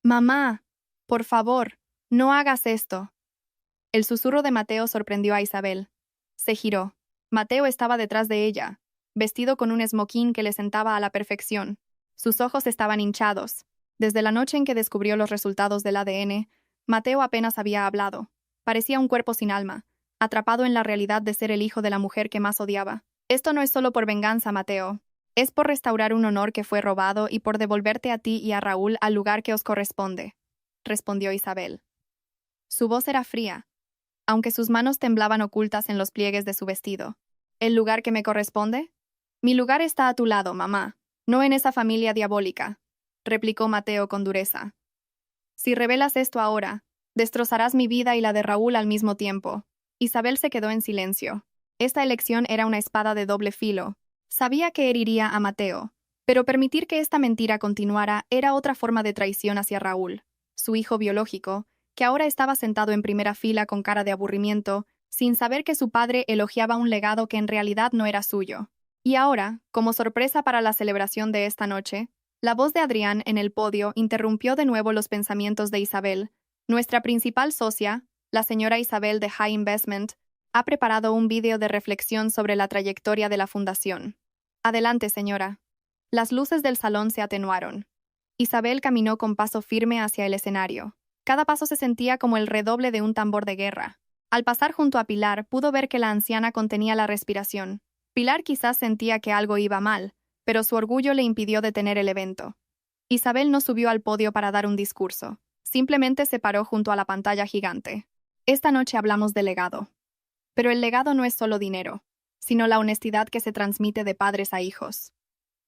«Mamá, por favor, no hagas esto». El susurro de Mateo sorprendió a Isabel. Se giró. Mateo estaba detrás de ella, vestido con un esmoquín que le sentaba a la perfección. Sus ojos estaban hinchados. Desde la noche en que descubrió los resultados del ADN, Mateo apenas había hablado. Parecía un cuerpo sin alma, atrapado en la realidad de ser el hijo de la mujer que más odiaba. Esto no es solo por venganza, Mateo. Es por restaurar un honor que fue robado y por devolverte a ti y a Raúl al lugar que os corresponde, respondió Isabel. Su voz era fría, aunque sus manos temblaban ocultas en los pliegues de su vestido. ¿El lugar que me corresponde? Mi lugar está a tu lado, mamá, no en esa familia diabólica, replicó Mateo con dureza. Si revelas esto ahora, destrozarás mi vida y la de Raúl al mismo tiempo. Isabel se quedó en silencio. Esta elección era una espada de doble filo. Sabía que heriría a Mateo, pero permitir que esta mentira continuara era otra forma de traición hacia Raúl, su hijo biológico, que ahora estaba sentado en primera fila con cara de aburrimiento, sin saber que su padre elogiaba un legado que en realidad no era suyo. Y ahora, como sorpresa para la celebración de esta noche, la voz de Adrián en el podio interrumpió de nuevo los pensamientos de Isabel. Nuestra principal socia, la señora Isabel de High Investment, ha preparado un vídeo de reflexión sobre la trayectoria de la fundación. Adelante, señora. Las luces del salón se atenuaron. Isabel caminó con paso firme hacia el escenario. Cada paso se sentía como el redoble de un tambor de guerra. Al pasar junto a Pilar, pudo ver que la anciana contenía la respiración. Pilar quizás sentía que algo iba mal, pero su orgullo le impidió detener el evento. Isabel no subió al podio para dar un discurso. Simplemente se paró junto a la pantalla gigante. Esta noche hablamos de legado. Pero el legado no es solo dinero, sino la honestidad que se transmite de padres a hijos.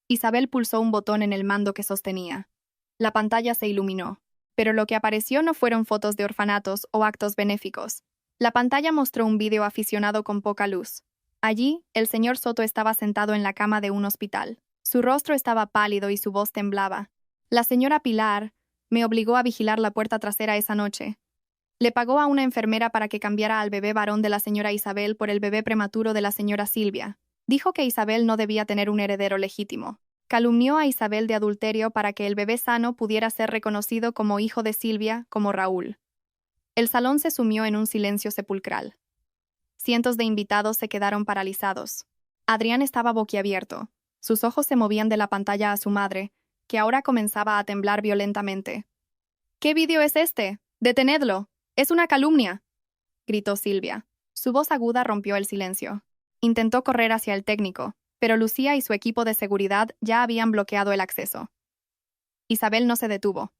Isabel pulsó un botón en el mando que sostenía. La pantalla se iluminó, pero lo que apareció no fueron fotos de orfanatos o actos benéficos. La pantalla mostró un vídeo aficionado con poca luz. Allí, el señor Soto estaba sentado en la cama de un hospital. Su rostro estaba pálido y su voz temblaba. La señora Pilar me obligó a vigilar la puerta trasera esa noche. Le pagó a una enfermera para que cambiara al bebé varón de la señora Isabel por el bebé prematuro de la señora Silvia. Dijo que Isabel no debía tener un heredero legítimo. Calumnió a Isabel de adulterio para que el bebé sano pudiera ser reconocido como hijo de Silvia, como Raúl. El salón se sumió en un silencio sepulcral. Cientos de invitados se quedaron paralizados. Adrián estaba boquiabierto. Sus ojos se movían de la pantalla a su madre, que ahora comenzaba a temblar violentamente. «¿Qué vídeo es este? ¡Detenedlo! ¡Es una calumnia!», gritó Silvia. Su voz aguda rompió el silencio. Intentó correr hacia el técnico, pero Lucía y su equipo de seguridad ya habían bloqueado el acceso. Isabel no se detuvo.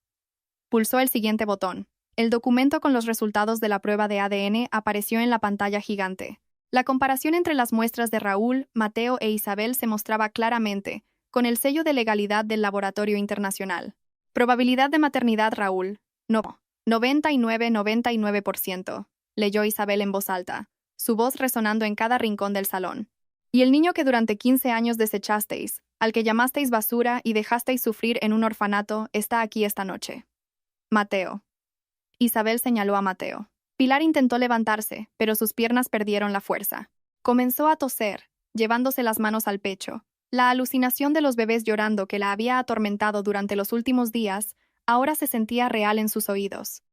Pulsó el siguiente botón. El documento con los resultados de la prueba de ADN apareció en la pantalla gigante. La comparación entre las muestras de Raúl, Mateo e Isabel se mostraba claramente, con el sello de legalidad del Laboratorio Internacional. Probabilidad de maternidad Raúl. No. 99,99%, leyó Isabel en voz alta, su voz resonando en cada rincón del salón. Y el niño que durante 15 años desechasteis, al que llamasteis basura y dejasteis sufrir en un orfanato, está aquí esta noche. Mateo. Isabel señaló a Mateo. Pilar intentó levantarse, pero sus piernas perdieron la fuerza. Comenzó a toser, llevándose las manos al pecho. La alucinación de los bebés llorando que la había atormentado durante los últimos días ahora se sentía real en sus oídos.